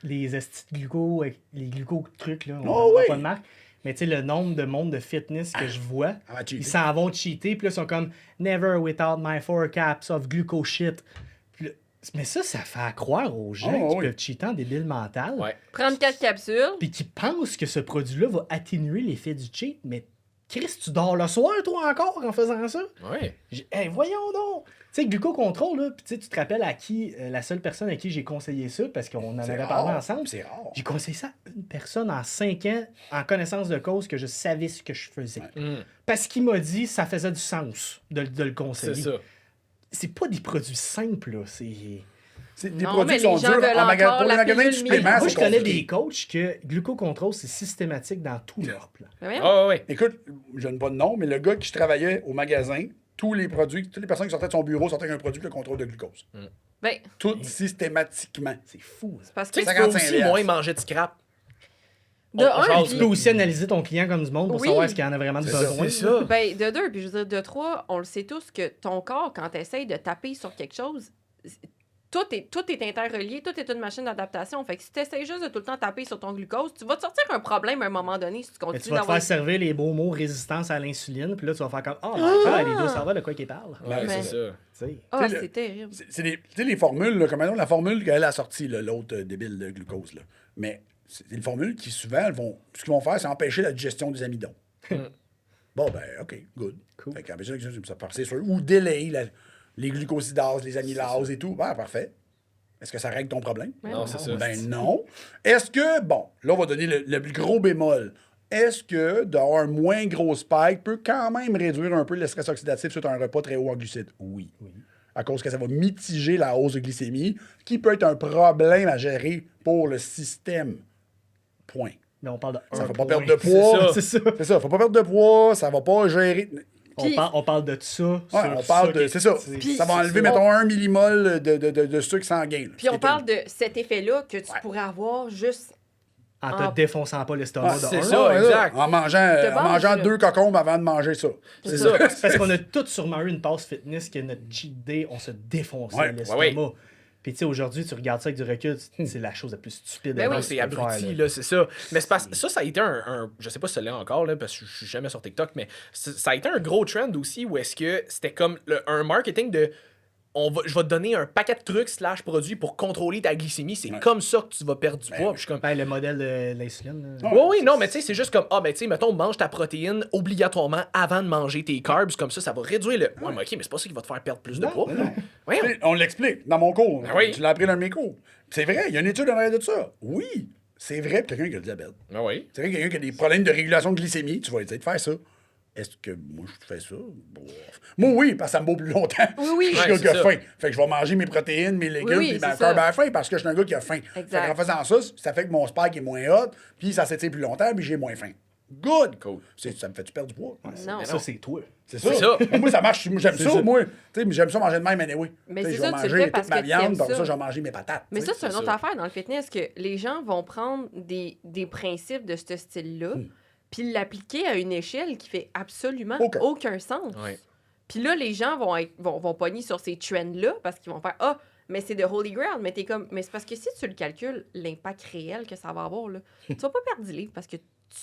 Speaker 4: Les estis de gluco, les gluco trucs, là, on n'a pas de marque. Mais tu sais, le nombre de monde de fitness que je vois, ils s'en vont cheater, puis là, ils sont comme « Never without my 4 caps of gluco shit ». Mais ça fait croire aux gens qui peuvent cheater en débile mental.
Speaker 2: Ouais.
Speaker 1: Prendre 4 capsules.
Speaker 4: Puis qui pensent que ce produit-là va atténuer l'effet du cheat. Mais Chris, tu dors le soir, toi, encore, en faisant ça?
Speaker 2: Ouais.
Speaker 4: Hey, voyons donc! Tu sais, Gluco Control, là, puis tu te rappelles à qui, la seule personne à qui j'ai conseillé ça, parce qu'on en avait parlé ensemble.
Speaker 3: C'est rare.
Speaker 4: J'ai conseillé ça à une personne en 5 ans, en connaissance de cause, que je savais ce que je faisais. Parce qu'il m'a dit ça faisait du sens de le conseiller.
Speaker 2: C'est ça.
Speaker 4: C'est pas des produits simples, là. C'est
Speaker 3: des
Speaker 1: Non,
Speaker 3: produits
Speaker 1: mais
Speaker 3: qui sont
Speaker 1: les gens
Speaker 3: durs
Speaker 1: veulent
Speaker 3: pour
Speaker 1: encore
Speaker 3: les
Speaker 1: la
Speaker 3: magasins de
Speaker 1: pilule
Speaker 3: suppléments.
Speaker 4: Moi,
Speaker 3: c'est
Speaker 4: je connais
Speaker 3: compliqué.
Speaker 4: des coachs que Glucocontrol, c'est systématique dans tout leur plan.
Speaker 1: Mais voyons.
Speaker 2: Ah ouais.
Speaker 3: Écoute, je donne pas de nom, mais le gars qui travaillait au magasin, tous les produits, toutes les personnes qui sortaient de son bureau sortaient avec un produit pour le contrôle de glucose.
Speaker 1: Ben,
Speaker 3: Tout systématiquement.
Speaker 4: C'est fou. Ça.
Speaker 1: parce que
Speaker 2: Tu sais, tu
Speaker 3: 55
Speaker 2: peux aussi
Speaker 3: piastres.
Speaker 2: moins manger de scrap.
Speaker 1: de
Speaker 2: on
Speaker 1: un,
Speaker 2: jase,
Speaker 4: Tu
Speaker 1: puis-
Speaker 4: peux aussi analyser ton client comme du monde pour
Speaker 1: Oui.
Speaker 4: savoir est-ce qu'il y en a vraiment besoin.
Speaker 2: C'est ça.
Speaker 1: ben, de deux, puis je veux dire, de trois, on le sait tous que ton corps, quand tu essayes de taper sur quelque chose, tout est interrelié, tout est une machine d'adaptation. Fait que si tu essaies juste de tout le temps taper sur ton glucose, tu vas te sortir un problème à un moment donné si tu
Speaker 4: Mais tu
Speaker 1: continues
Speaker 4: vas te
Speaker 1: d'avoir.
Speaker 4: faire servir les beaux mots résistance à l'insuline, puis là, tu vas faire comme oh, my God, les deux serveurs de quoi qu'ils parlent.
Speaker 2: Ouais,
Speaker 1: Mais-
Speaker 2: c'est ça.
Speaker 4: Tu sais.
Speaker 1: Ah,
Speaker 3: Tu sais,
Speaker 1: c'est terrible.
Speaker 3: C'est tu sais, les formules, là, comme maintenant, la formule qu'elle a sortie, là, l'autre débile de glucose. Là. Mais c'est une formule qui, souvent, ce qu'ils vont faire, c'est empêcher la digestion des amidons. Bon, ben, OK, good.
Speaker 4: Cool.
Speaker 3: Fait qu'empêcher la digestion, c'est sûr. Ou délayer les glucosidases, les amylases et tout. Ben, parfait. Est-ce que ça règle ton problème?
Speaker 2: Non, c'est ça.
Speaker 3: Ben non. Est-ce que, bon, là, on va donner le gros bémol. Est-ce que d'avoir un moins gros spike peut quand même réduire un peu le stress oxydatif sur un repas très haut en glucides? Oui. À cause que ça va mitiger la hausse de glycémie, qui peut être un problème à gérer pour le système. Point.
Speaker 4: Mais on parle de
Speaker 3: Ça
Speaker 4: un
Speaker 3: ne va pas
Speaker 4: point.
Speaker 3: perdre de poids.
Speaker 4: C'est ça.
Speaker 3: C'est ça, faut pas perdre de poids, ça va pas gérer.
Speaker 1: Puis-
Speaker 4: On parle de ça.
Speaker 3: Ouais,
Speaker 4: sur
Speaker 3: on parle de.
Speaker 4: qui-
Speaker 3: C'est ça.
Speaker 1: Puis-
Speaker 3: Ça va enlever,
Speaker 1: c'est-
Speaker 3: mettons, 1 millimol de sucre sanguin. là.
Speaker 1: Puis on parle de cet effet-là que tu pourrais avoir juste.
Speaker 4: En
Speaker 1: Ah.
Speaker 4: te défonçant pas l'estomac
Speaker 3: Ah,
Speaker 4: de
Speaker 2: c'est
Speaker 4: un.
Speaker 2: ça.
Speaker 3: Ouais,
Speaker 2: exact.
Speaker 3: En mangeant,
Speaker 1: De base,
Speaker 3: en mangeant
Speaker 1: là.
Speaker 3: 2 cocombes avant de manger ça.
Speaker 2: C'est ça.
Speaker 4: Parce qu'on a tous sûrement eu une passe fitness que notre cheat day, on se défonçait
Speaker 3: Ouais,
Speaker 4: l'estomac.
Speaker 2: ouais.
Speaker 4: Puis tu sais, aujourd'hui, tu regardes ça avec du recul, c'est la chose la plus stupide.
Speaker 1: Ben oui.
Speaker 4: que
Speaker 2: C'est
Speaker 4: tu peux faire,
Speaker 2: abruti,
Speaker 4: là.
Speaker 2: là, c'est ça. Mais c'est parce ça a été je sais pas si ça l'est encore, là, parce que je suis jamais sur TikTok, mais ça a été un gros trend aussi où est-ce que c'était comme un marketing de je vais te donner un paquet de trucs / produits pour contrôler ta glycémie. C'est comme ça que tu vas perdre du poids. Puis je suis comme.
Speaker 4: Ben, le modèle de l'insuline. là.
Speaker 2: Oui, oui, non, mais tu sais, c'est juste comme, ben, tu sais, mettons, mange ta protéine obligatoirement avant de manger tes carbs, comme ça va réduire le. Ouais, mais ok, mais c'est pas ça qui va te faire perdre plus de poids. Ouais,
Speaker 3: Tu sais, on l'explique dans mon cours.
Speaker 2: Ben oui.
Speaker 3: Tu l'as appris dans mes cours. C'est vrai, il y a une étude en arrière de ça. Oui, c'est vrai pour quelqu'un qui a le diabète.
Speaker 2: Ah oui.
Speaker 3: C'est vrai, quelqu'un qui a des problèmes de régulation de glycémie, tu vas lui dire de faire ça. Est-ce que moi, je fais ça? Bof. Moi, oui, parce que ça me vaut plus longtemps.
Speaker 1: Oui, oui.
Speaker 3: Je suis un
Speaker 2: Ouais,
Speaker 3: gars qui a
Speaker 2: c'est ça.
Speaker 3: faim. Fait que je vais manger mes protéines, mes légumes,
Speaker 1: Oui,
Speaker 3: puis ma
Speaker 1: c'est
Speaker 3: carb
Speaker 1: ça.
Speaker 3: à la faim parce que je suis un gars qui a faim.
Speaker 1: Exact.
Speaker 3: Fait qu'en faisant ça, ça fait que mon spike est moins hot, puis ça s'étire plus longtemps, puis j'ai moins faim. Good!
Speaker 2: Cool.
Speaker 3: Ça me fait-tu perdre du poids?
Speaker 1: Non.
Speaker 4: Ça, c'est toi.
Speaker 3: C'est ça.
Speaker 2: C'est ça.
Speaker 3: Moi, ça marche. J'aime ça,
Speaker 4: ça.
Speaker 3: moi. Tu sais, j'aime ça manger de même, anyway.
Speaker 1: Mais
Speaker 3: Tu sais,
Speaker 1: c'est
Speaker 3: je vais
Speaker 1: ça, tu le
Speaker 3: manger
Speaker 1: fais parce
Speaker 3: toute ma
Speaker 1: que
Speaker 3: viande,
Speaker 1: t'aimes
Speaker 3: puis après
Speaker 1: ça.
Speaker 3: ça, je vais manger mes patates.
Speaker 1: Mais
Speaker 3: tu sais.
Speaker 1: ça, c'est une
Speaker 2: c'est
Speaker 1: autre
Speaker 2: ça.
Speaker 1: affaire dans le fitness, que les gens vont prendre des principes de ce style-là, puis l'appliquer à une échelle qui fait absolument
Speaker 3: Aucun.
Speaker 1: aucun sens.
Speaker 2: Ouais.
Speaker 1: Puis là, les gens vont pogner sur ces trends-là parce qu'ils vont faire Ah, mais c'est de Holy Grail. Mais t'es comme, mais c'est parce que si tu le calcules, l'impact réel que ça va avoir, là, tu vas pas perdre du livre parce que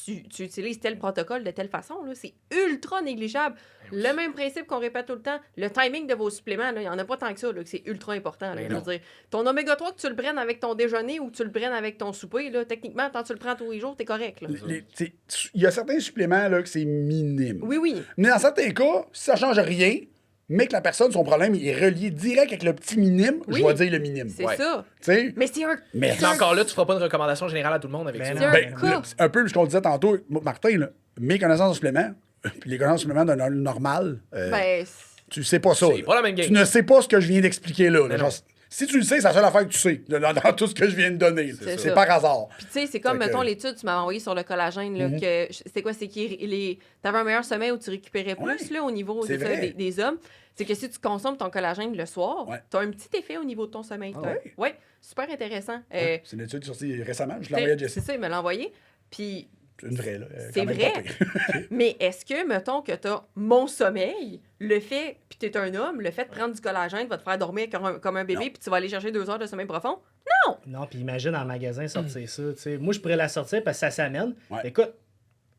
Speaker 1: tu utilises tel protocole de telle façon. Là, c'est ultra négligeable. Le même principe qu'on répète tout le temps, le timing de vos suppléments, il n'y en a pas tant que ça, là, que c'est ultra important. Là,
Speaker 2: Ben
Speaker 1: je veux dire, ton oméga 3, que tu le prennes avec ton déjeuner ou que tu le prennes avec ton souper, là, techniquement, quand tu le prends tous les jours, t'es correct. Là.
Speaker 3: Il y a certains suppléments là, que c'est minime.
Speaker 1: Oui, oui.
Speaker 3: Mais dans certains cas, si ça change rien, mais que la personne, son problème, il est relié direct avec le petit minime,
Speaker 1: Oui.
Speaker 3: je vais dire le minime.
Speaker 1: C'est
Speaker 2: Ouais.
Speaker 1: ça.
Speaker 3: Tu sais?
Speaker 1: Mais c'est un.
Speaker 3: Mais
Speaker 2: Mais encore là, tu feras pas une recommandation générale à tout le monde avec
Speaker 4: Ben
Speaker 2: ça.
Speaker 4: non.
Speaker 1: C'est un
Speaker 3: Ben,
Speaker 1: cas.
Speaker 3: un peu ce qu'on disait tantôt, Martin, là, mes connaissances en supplément, puis les connaissances en supplément d'un normal,
Speaker 1: Ben,
Speaker 3: tu sais pas ça.
Speaker 2: C'est
Speaker 3: là.
Speaker 2: pas la même game.
Speaker 3: Tu ne sais pas ce que je viens d'expliquer là.
Speaker 2: Mais
Speaker 3: Genre,
Speaker 2: non.
Speaker 3: si tu le sais, c'est la seule affaire que tu sais dans tout ce que je viens de donner.
Speaker 1: C'est
Speaker 3: C'est
Speaker 1: ça.
Speaker 3: par hasard.
Speaker 1: Puis tu sais, c'est comme,
Speaker 3: Fait que-
Speaker 1: mettons, l'étude que tu m'avais envoyée sur le collagène, là, que c'est quoi, c'est que t'avais un meilleur sommeil où tu récupérais plus,
Speaker 3: Ouais.
Speaker 1: là, au niveau
Speaker 3: C'est
Speaker 1: c'est ça,
Speaker 3: vrai.
Speaker 1: des hommes. C'est que si tu consommes ton collagène le soir,
Speaker 3: Ouais.
Speaker 1: t'as un petit effet au niveau de ton sommeil.
Speaker 3: Ah
Speaker 1: T'as-
Speaker 3: ouais?
Speaker 1: Ouais, super intéressant.
Speaker 3: C'est une étude sortie récemment, je l'ai envoyée à
Speaker 1: C'est
Speaker 3: Jessie.
Speaker 1: ça, il me l'a envoyé. Puis
Speaker 3: C'est une vraie, là.
Speaker 1: C'est
Speaker 3: quand même
Speaker 1: vrai.
Speaker 3: pas pire.
Speaker 1: mais est-ce que, mettons, que tu as mon sommeil, le fait, puis tu es un homme, le fait de prendre du collagène va te faire dormir comme un bébé,
Speaker 3: Non.
Speaker 1: puis tu vas aller chercher 2 heures de sommeil profond?
Speaker 4: Non, puis imagine en magasin sortir ça. Tu sais. Moi, je pourrais la sortir parce que ça s'amène.
Speaker 3: Ouais.
Speaker 4: Écoute,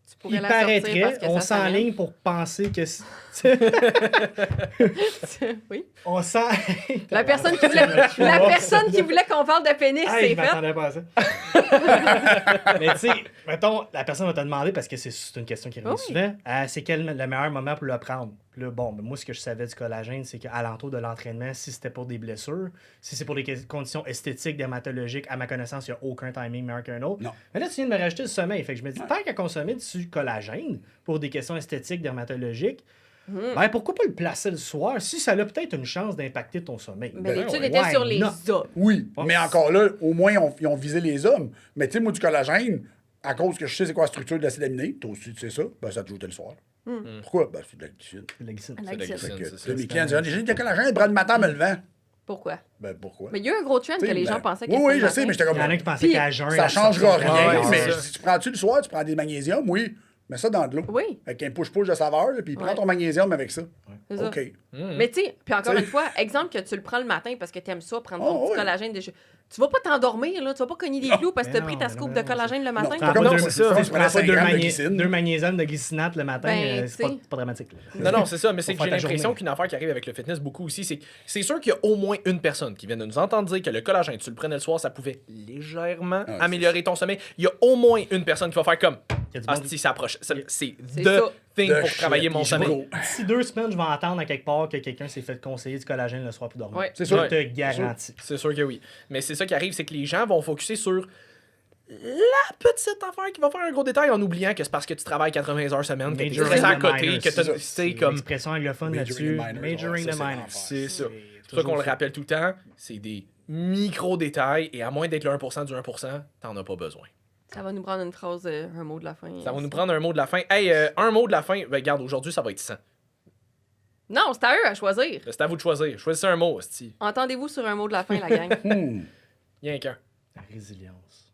Speaker 1: Tu pourrais
Speaker 4: il
Speaker 1: la sortir
Speaker 4: paraîtrait,
Speaker 1: parce que
Speaker 4: on
Speaker 1: ça s'amène.
Speaker 4: s'enligne pour penser que.
Speaker 1: Oui.
Speaker 4: On sent.
Speaker 1: La personne qui voulait qu'on parle de pénis,
Speaker 4: Hey,
Speaker 1: c'est
Speaker 4: je
Speaker 1: fait.
Speaker 4: m'attendais pas à ça. Mais tu sais, mettons, la personne va te demander, parce que c'est une question qui revient
Speaker 1: Oui.
Speaker 4: souvent, c'est quel le meilleur moment pour le prendre? Puis là, bon, ben, moi, ce que je savais du collagène, c'est qu'à l'entour de l'entraînement, si c'était pour des blessures, si c'est pour des conditions esthétiques, dermatologiques, à ma connaissance, il n'y a aucun timing meilleur qu'un autre.
Speaker 3: Non.
Speaker 4: Mais là, tu viens de me rajouter le sommeil. Fait que je me dis, tant qu'à consommer du collagène pour des questions esthétiques, dermatologiques, ben pourquoi pas le placer le soir si ça a peut-être une chance d'impacter ton sommeil?
Speaker 1: Mais
Speaker 3: Ben
Speaker 1: l'étude
Speaker 3: ouais,
Speaker 1: était
Speaker 4: why
Speaker 1: sur les
Speaker 4: not?
Speaker 1: hommes.
Speaker 3: Oui,
Speaker 4: Ouais.
Speaker 3: mais encore là, au moins, ils ont visé les hommes. Mais tu sais, moi, du collagène, à cause que je sais c'est quoi la structure de l'acide aminé, toi aussi, tu sais ça, ben ça te joue le soir. Pourquoi? Ben, c'est de la glycine.
Speaker 4: La glycine.
Speaker 1: La
Speaker 2: C'est la
Speaker 1: glycine.
Speaker 2: glycine.
Speaker 3: Fait que,
Speaker 2: c'est ça.
Speaker 3: mes clients disent, j'ai du collagène, bras de matin, me levant.
Speaker 1: Pourquoi?
Speaker 3: Ben, pourquoi?
Speaker 1: Mais il y a eu un gros trend que
Speaker 3: T'sais,
Speaker 1: les
Speaker 3: ben,
Speaker 1: gens pensaient que
Speaker 3: oui,
Speaker 1: c'était
Speaker 3: oui,
Speaker 1: le
Speaker 3: je sais,
Speaker 1: matin.
Speaker 3: mais j'étais comme.
Speaker 4: Il y en a qui pensaient
Speaker 1: Puis,
Speaker 4: qu'à jeun.
Speaker 3: Ça
Speaker 4: à
Speaker 3: changera
Speaker 4: sortir-
Speaker 3: rien,
Speaker 2: Ouais,
Speaker 3: mais
Speaker 2: c'est ça.
Speaker 3: si tu prends-tu le soir, tu prends des magnésiums, oui, mets ça dans de l'eau.
Speaker 1: Oui.
Speaker 3: Avec un push-push de saveur, là, puis prends
Speaker 1: Ouais.
Speaker 3: ton magnésium avec ça.
Speaker 1: C'est ça.
Speaker 3: OK.
Speaker 1: Mais tu sais, puis encore
Speaker 3: T'sais.
Speaker 1: une fois, exemple que tu le prends le matin parce que tu aimes ça, prendre ton
Speaker 3: Oh,
Speaker 1: petit
Speaker 3: ouais.
Speaker 1: collagène. Tu vas pas t'endormir, là. Tu vas pas cogner des clous parce que
Speaker 4: Mais
Speaker 1: tu as pris
Speaker 4: non,
Speaker 1: ta
Speaker 4: mais
Speaker 1: scoop
Speaker 4: non,
Speaker 1: de
Speaker 4: mais
Speaker 1: collagène le
Speaker 3: Non,
Speaker 1: matin.
Speaker 3: c'est
Speaker 4: Prends
Speaker 3: pas comme
Speaker 2: Non,
Speaker 3: deux,
Speaker 2: c'est ça.
Speaker 3: tu
Speaker 4: Tu
Speaker 3: prends
Speaker 4: prends
Speaker 3: 5
Speaker 4: pas deux,
Speaker 3: grammes de glycine.
Speaker 4: deux magnésiums de glycinate le matin,
Speaker 1: Ben,
Speaker 4: c'est
Speaker 1: t'sais.
Speaker 4: pas dramatique.
Speaker 2: Non, non, c'est ça, mais c'est que
Speaker 4: Pour
Speaker 2: j'ai
Speaker 4: faire ta
Speaker 2: l'impression
Speaker 4: journée.
Speaker 2: qu'une affaire qui arrive avec le fitness beaucoup aussi, c'est sûr qu'il y a au moins une personne qui vient de nous entendre dire que le collagène, tu le prenais le soir, ça pouvait légèrement
Speaker 3: c'est
Speaker 2: améliorer ton sommeil. Il y a au moins une personne qui va faire comme
Speaker 4: Il y a du
Speaker 2: ah,
Speaker 4: monde-
Speaker 2: si ça approche. C'est
Speaker 1: C'est
Speaker 2: the
Speaker 1: ça.
Speaker 2: thing
Speaker 3: De
Speaker 2: pour
Speaker 3: shit,
Speaker 2: travailler mon
Speaker 3: il
Speaker 2: sommeil.
Speaker 3: gros.
Speaker 4: D'ici 2 semaines, je vais entendre à quelque part que quelqu'un s'est fait conseiller du collagène le soir pour dormir.
Speaker 1: Ouais.
Speaker 3: C'est
Speaker 4: Je
Speaker 3: sûr.
Speaker 4: te garantis.
Speaker 2: C'est sûr que oui. Mais c'est ça qui arrive, c'est que les gens vont focuser sur la petite affaire qui va faire un gros détail en oubliant que c'est parce que tu travailles 80 heures semaine, que tu
Speaker 4: Majoring
Speaker 2: restes à
Speaker 4: the
Speaker 2: côté,
Speaker 4: minors,
Speaker 2: que
Speaker 3: c'est
Speaker 2: tu
Speaker 3: ça.
Speaker 2: sais comme.
Speaker 4: L'expression anglophone
Speaker 3: Majoring
Speaker 4: là-dessus.
Speaker 3: the minors,
Speaker 4: Majoring
Speaker 3: ouais,
Speaker 4: the
Speaker 3: ça, c'est
Speaker 4: minors.
Speaker 3: l'enfer.
Speaker 2: C'est ça.
Speaker 4: C'est
Speaker 2: C'est pour ça qu'on le
Speaker 4: toujours ça.
Speaker 2: rappelle tout le temps, c'est des micro-détails et à moins d'être le 1% du 1%, t'en as pas besoin.
Speaker 1: Ça va nous prendre une phrase, un mot de la fin.
Speaker 2: Ça va nous prendre un mot de la fin. Hey, un mot de la fin. Ben, regarde, aujourd'hui, ça va être 100.
Speaker 1: Non, c'est à eux à choisir.
Speaker 2: C'est à vous de choisir. Choisissez un mot, hostie.
Speaker 1: Entendez-vous sur un mot de la fin, la gang.
Speaker 2: Rien qu'un.
Speaker 4: La résilience.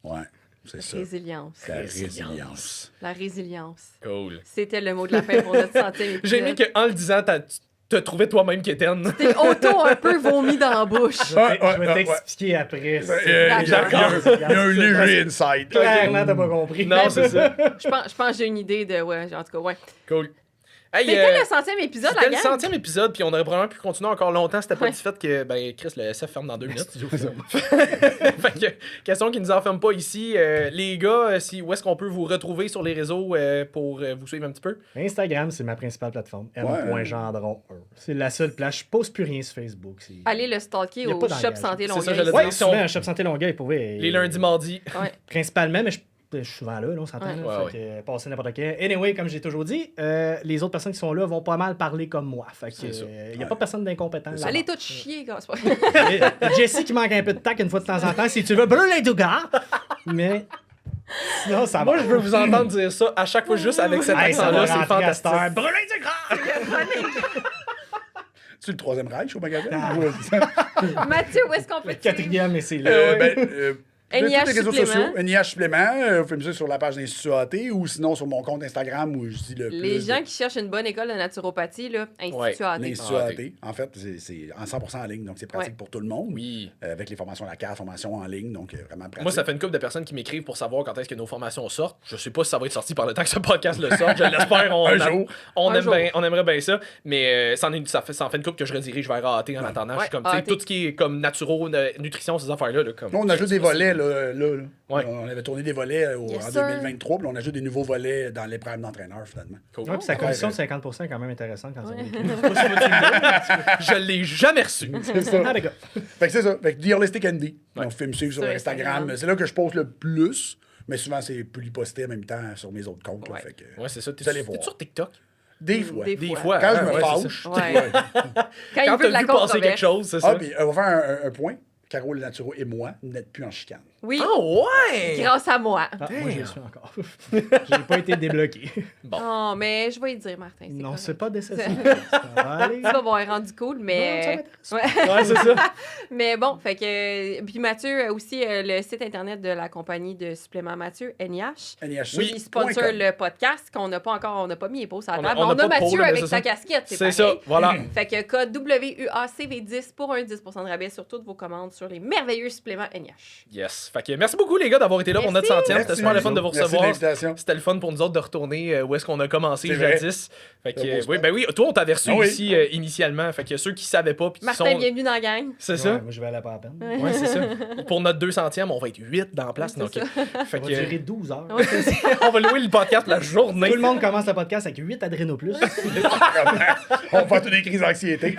Speaker 3: Ouais, c'est ça.
Speaker 1: Résilience.
Speaker 3: La résilience.
Speaker 1: La résilience.
Speaker 2: Cool.
Speaker 1: C'était le mot de la fin pour notre centième épisode.
Speaker 2: J'ai aimé qu'en le disant, tu t'as trouvé toi-même quétaine.
Speaker 1: T'es auto un peu vomi dans la bouche.
Speaker 4: Je vais t'expliquer après.
Speaker 3: Il y a un léger insight.
Speaker 4: Clairement, t'as pas compris.
Speaker 2: Non, c'est ça.
Speaker 1: Je pense que j'ai une idée de... Ouais, en tout cas, ouais.
Speaker 2: Cool. Hey,
Speaker 1: C'était le centième épisode, la
Speaker 2: c'était le
Speaker 1: gang.
Speaker 2: 100e épisode, puis on aurait probablement pu continuer encore longtemps. C'était pas
Speaker 1: Ouais.
Speaker 2: du fait que, ben, Chris, le SF ferme dans 2 minutes. Fait que, question qui nous enferme pas ici. Les gars, où est-ce qu'on peut vous retrouver sur les réseaux pour vous suivre un petit peu?
Speaker 4: Instagram, c'est ma principale plateforme. M.Gendron. C'est la seule place. Je poste plus rien sur Facebook.
Speaker 1: Allez le stalker
Speaker 4: Y a
Speaker 1: au
Speaker 4: pas
Speaker 1: Shop
Speaker 4: d'engagement.
Speaker 1: Santé
Speaker 2: C'est ça,
Speaker 1: Longueuil.
Speaker 2: j'allais
Speaker 4: Ouais,
Speaker 2: dire,
Speaker 4: souvent, un Shop Santé Longueuil, pour vrai.
Speaker 2: Les lundis, mardis.
Speaker 1: Ouais.
Speaker 4: Principalement, mais je suis souvent là, on s'entend.
Speaker 1: Ouais.
Speaker 4: Là,
Speaker 2: Ouais,
Speaker 4: fait que, passer n'importe quel. Anyway, comme j'ai toujours dit, les autres personnes qui sont là vont pas mal parler comme moi. Fait que,
Speaker 2: C'est ça.
Speaker 4: il n'y a pas personne d'incompétent là.
Speaker 1: Allez tout chier, gars. c'est pas-
Speaker 4: Jessie qui manque un peu de tac une fois de temps en temps, si tu veux brûler tout gars. Mais sinon, ça va.
Speaker 2: Moi, je veux vous entendre dire ça à chaque fois juste avec cet
Speaker 4: Hey, ça
Speaker 2: accent-là.
Speaker 4: va
Speaker 2: C'est
Speaker 4: rentrer à cette heure.
Speaker 2: fantastique.
Speaker 4: Brûler du gras!
Speaker 3: Tu le troisième Reich au magasin?
Speaker 4: Ah.
Speaker 3: Ouais, c'est ça.
Speaker 1: Mathieu, où est-ce qu'on peut
Speaker 4: Le
Speaker 1: te suivre?
Speaker 4: quatrième, et c'est là.
Speaker 3: De tous
Speaker 1: NIH
Speaker 3: les réseaux
Speaker 1: supplément.
Speaker 3: sociaux, NIH supplément, vous pouvez me suivre sur la page d'Institut AT ou sinon sur mon compte Instagram où je dis le
Speaker 1: Les
Speaker 3: plus
Speaker 1: gens
Speaker 3: de
Speaker 1: qui cherchent une bonne école de naturopathie, là,
Speaker 2: Ouais.
Speaker 1: Institut AT.
Speaker 3: l'Institut
Speaker 2: Ah,
Speaker 3: AT. En fait, c'est en 100% en ligne, donc c'est pratique
Speaker 1: Ouais.
Speaker 3: pour tout le monde.
Speaker 2: Oui.
Speaker 3: Avec les formations à la carte, formations en ligne, donc vraiment pratique.
Speaker 2: Moi, ça fait une couple de personnes qui m'écrivent pour savoir quand est-ce que nos formations sortent. Je sais pas si ça va être sorti par le temps que ce podcast le sorte. Je l'espère.
Speaker 3: Un jour.
Speaker 2: On
Speaker 1: Un jour.
Speaker 2: aimerait bien ça. Mais ça en fait une couple que je redirige vers AT en attendant. Je suis comme, tu sais,
Speaker 1: AT.
Speaker 2: tout ce qui est comme naturo, nutrition, ces affaires-là. Là, comme,
Speaker 3: Nous, on ajoute des volets, là. là.
Speaker 2: Ouais.
Speaker 3: On avait tourné des volets
Speaker 1: Yes,
Speaker 3: en
Speaker 1: sir.
Speaker 3: 2023, puis on ajoute des nouveaux volets dans les programmes d'entraîneur, finalement.
Speaker 2: Cool.
Speaker 4: Ouais, puis sa
Speaker 3: Ouais,
Speaker 4: commission
Speaker 3: ouais.
Speaker 4: de 50% est quand même intéressante quand ça va.
Speaker 2: Je l'ai jamais reçu.
Speaker 3: C'est ça.
Speaker 4: Ah, d'accord.
Speaker 3: Fait que c'est ça. Fait que The Holistic Andy.
Speaker 2: Ouais.
Speaker 3: On fait me suivre sur
Speaker 1: Sur
Speaker 3: Instagram.
Speaker 1: Instagram.
Speaker 3: C'est là que je poste le plus. Mais souvent, c'est plus posté en même temps sur mes autres comptes. là.
Speaker 1: Ouais.
Speaker 3: Fait que,
Speaker 2: Ouais, c'est ça.
Speaker 3: Vous allez
Speaker 2: T'es
Speaker 3: voir.
Speaker 2: sur TikTok?
Speaker 3: Des fois.
Speaker 1: Des
Speaker 2: Des fois.
Speaker 3: Quand je
Speaker 2: hein,
Speaker 3: me
Speaker 2: ouais, c'est
Speaker 3: fâche.
Speaker 2: ça.
Speaker 1: Ouais. Quand il
Speaker 2: Quand
Speaker 1: veut de
Speaker 2: t'as
Speaker 1: la
Speaker 2: vu passer quelque
Speaker 1: controverse.
Speaker 2: chose, c'est
Speaker 3: Ah,
Speaker 2: ça?
Speaker 3: puis on va faire un point. Carole Naturo et moi n'êtes plus en chicane.
Speaker 1: Oui,
Speaker 2: Ah ouais!
Speaker 1: grâce à moi.
Speaker 4: Ah, moi, je le suis encore. J'ai pas été débloqué.
Speaker 2: Bon.
Speaker 1: Oh, mais je vais y dire, Martin.
Speaker 4: Non,
Speaker 1: correct.
Speaker 4: c'est pas nécessaire. Ça va aller.
Speaker 1: Tu vas voir, rendu cool, mais.
Speaker 4: Non,
Speaker 1: Ouais.
Speaker 2: Ouais, c'est ça.
Speaker 1: Mais bon, fait que. Puis Mathieu, aussi, le site internet de la compagnie de suppléments Mathieu, NIH.
Speaker 3: NIHC.
Speaker 1: Il sponsor le podcast qu'on n'a pas encore, on n'a pas mis les posts à la
Speaker 2: On a-
Speaker 1: table.
Speaker 2: on
Speaker 1: On
Speaker 2: n'a
Speaker 1: a
Speaker 2: pas de
Speaker 1: Mathieu
Speaker 2: pôle, mais
Speaker 1: avec
Speaker 2: c'est
Speaker 1: sa
Speaker 2: ça.
Speaker 1: casquette,
Speaker 2: C'est
Speaker 1: pareil.
Speaker 2: ça, voilà.
Speaker 1: Fait que code WUACV10 pour un 10% de rabais sur toutes vos commandes sur les merveilleux suppléments NIH.
Speaker 2: Yes. Fait que merci beaucoup, les gars, d'avoir été là pour notre
Speaker 1: Merci.
Speaker 2: 100e. C'était
Speaker 3: Merci,
Speaker 2: super le fun de vous
Speaker 3: Merci de
Speaker 2: recevoir.
Speaker 3: l'invitation.
Speaker 2: C'était le fun pour nous autres de retourner où est-ce qu'on a commencé
Speaker 3: C'est vrai.
Speaker 2: jadis. Fait que,
Speaker 3: C'est un beau
Speaker 2: oui,
Speaker 3: spot.
Speaker 2: ben oui, toi, on t'avait reçu
Speaker 3: Ah oui.
Speaker 2: ici initialement. Fait que ceux qui savaient pas, puis qui
Speaker 1: Martin,
Speaker 2: sont.
Speaker 1: bienvenue dans la gang.
Speaker 2: C'est
Speaker 4: Ouais,
Speaker 2: ça?
Speaker 4: moi, je vais aller pas à peine.
Speaker 2: Ouais, c'est ça. Pour notre 200e, on va être 8 dans la place.
Speaker 1: Ouais,
Speaker 2: donc,
Speaker 1: c'est
Speaker 2: fait
Speaker 4: Ça va
Speaker 2: que,
Speaker 4: durer 12 heures.
Speaker 1: Ouais, c'est ça.
Speaker 2: on va louer le podcast la journée.
Speaker 4: Tout le monde commence le podcast avec 8 adréno plus.
Speaker 3: On va toutes des crises d'anxiété.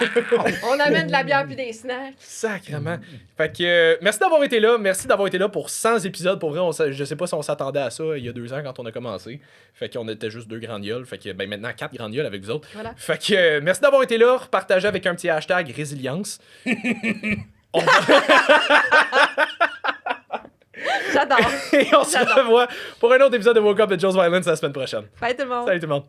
Speaker 1: On amène de la bière puis des snacks.
Speaker 2: Sacrement. Fait que merci d'avoir été là. Merci d'avoir été là pour 100 épisodes. Pour vrai, je sais pas si on s'attendait à ça il y a 2 ans quand on a commencé. Fait qu'on était juste 2 grandes gueules. Fait que ben, maintenant 4 grandes gueules avec vous autres.
Speaker 1: Voilà.
Speaker 2: Fait que merci d'avoir été là. Partagez avec un petit hashtag résilience.
Speaker 1: J'adore.
Speaker 2: Et on se revoit pour un autre épisode de Woke Up de Joe's Violence la semaine prochaine.
Speaker 1: Bye tout le monde.
Speaker 2: Salut tout le monde.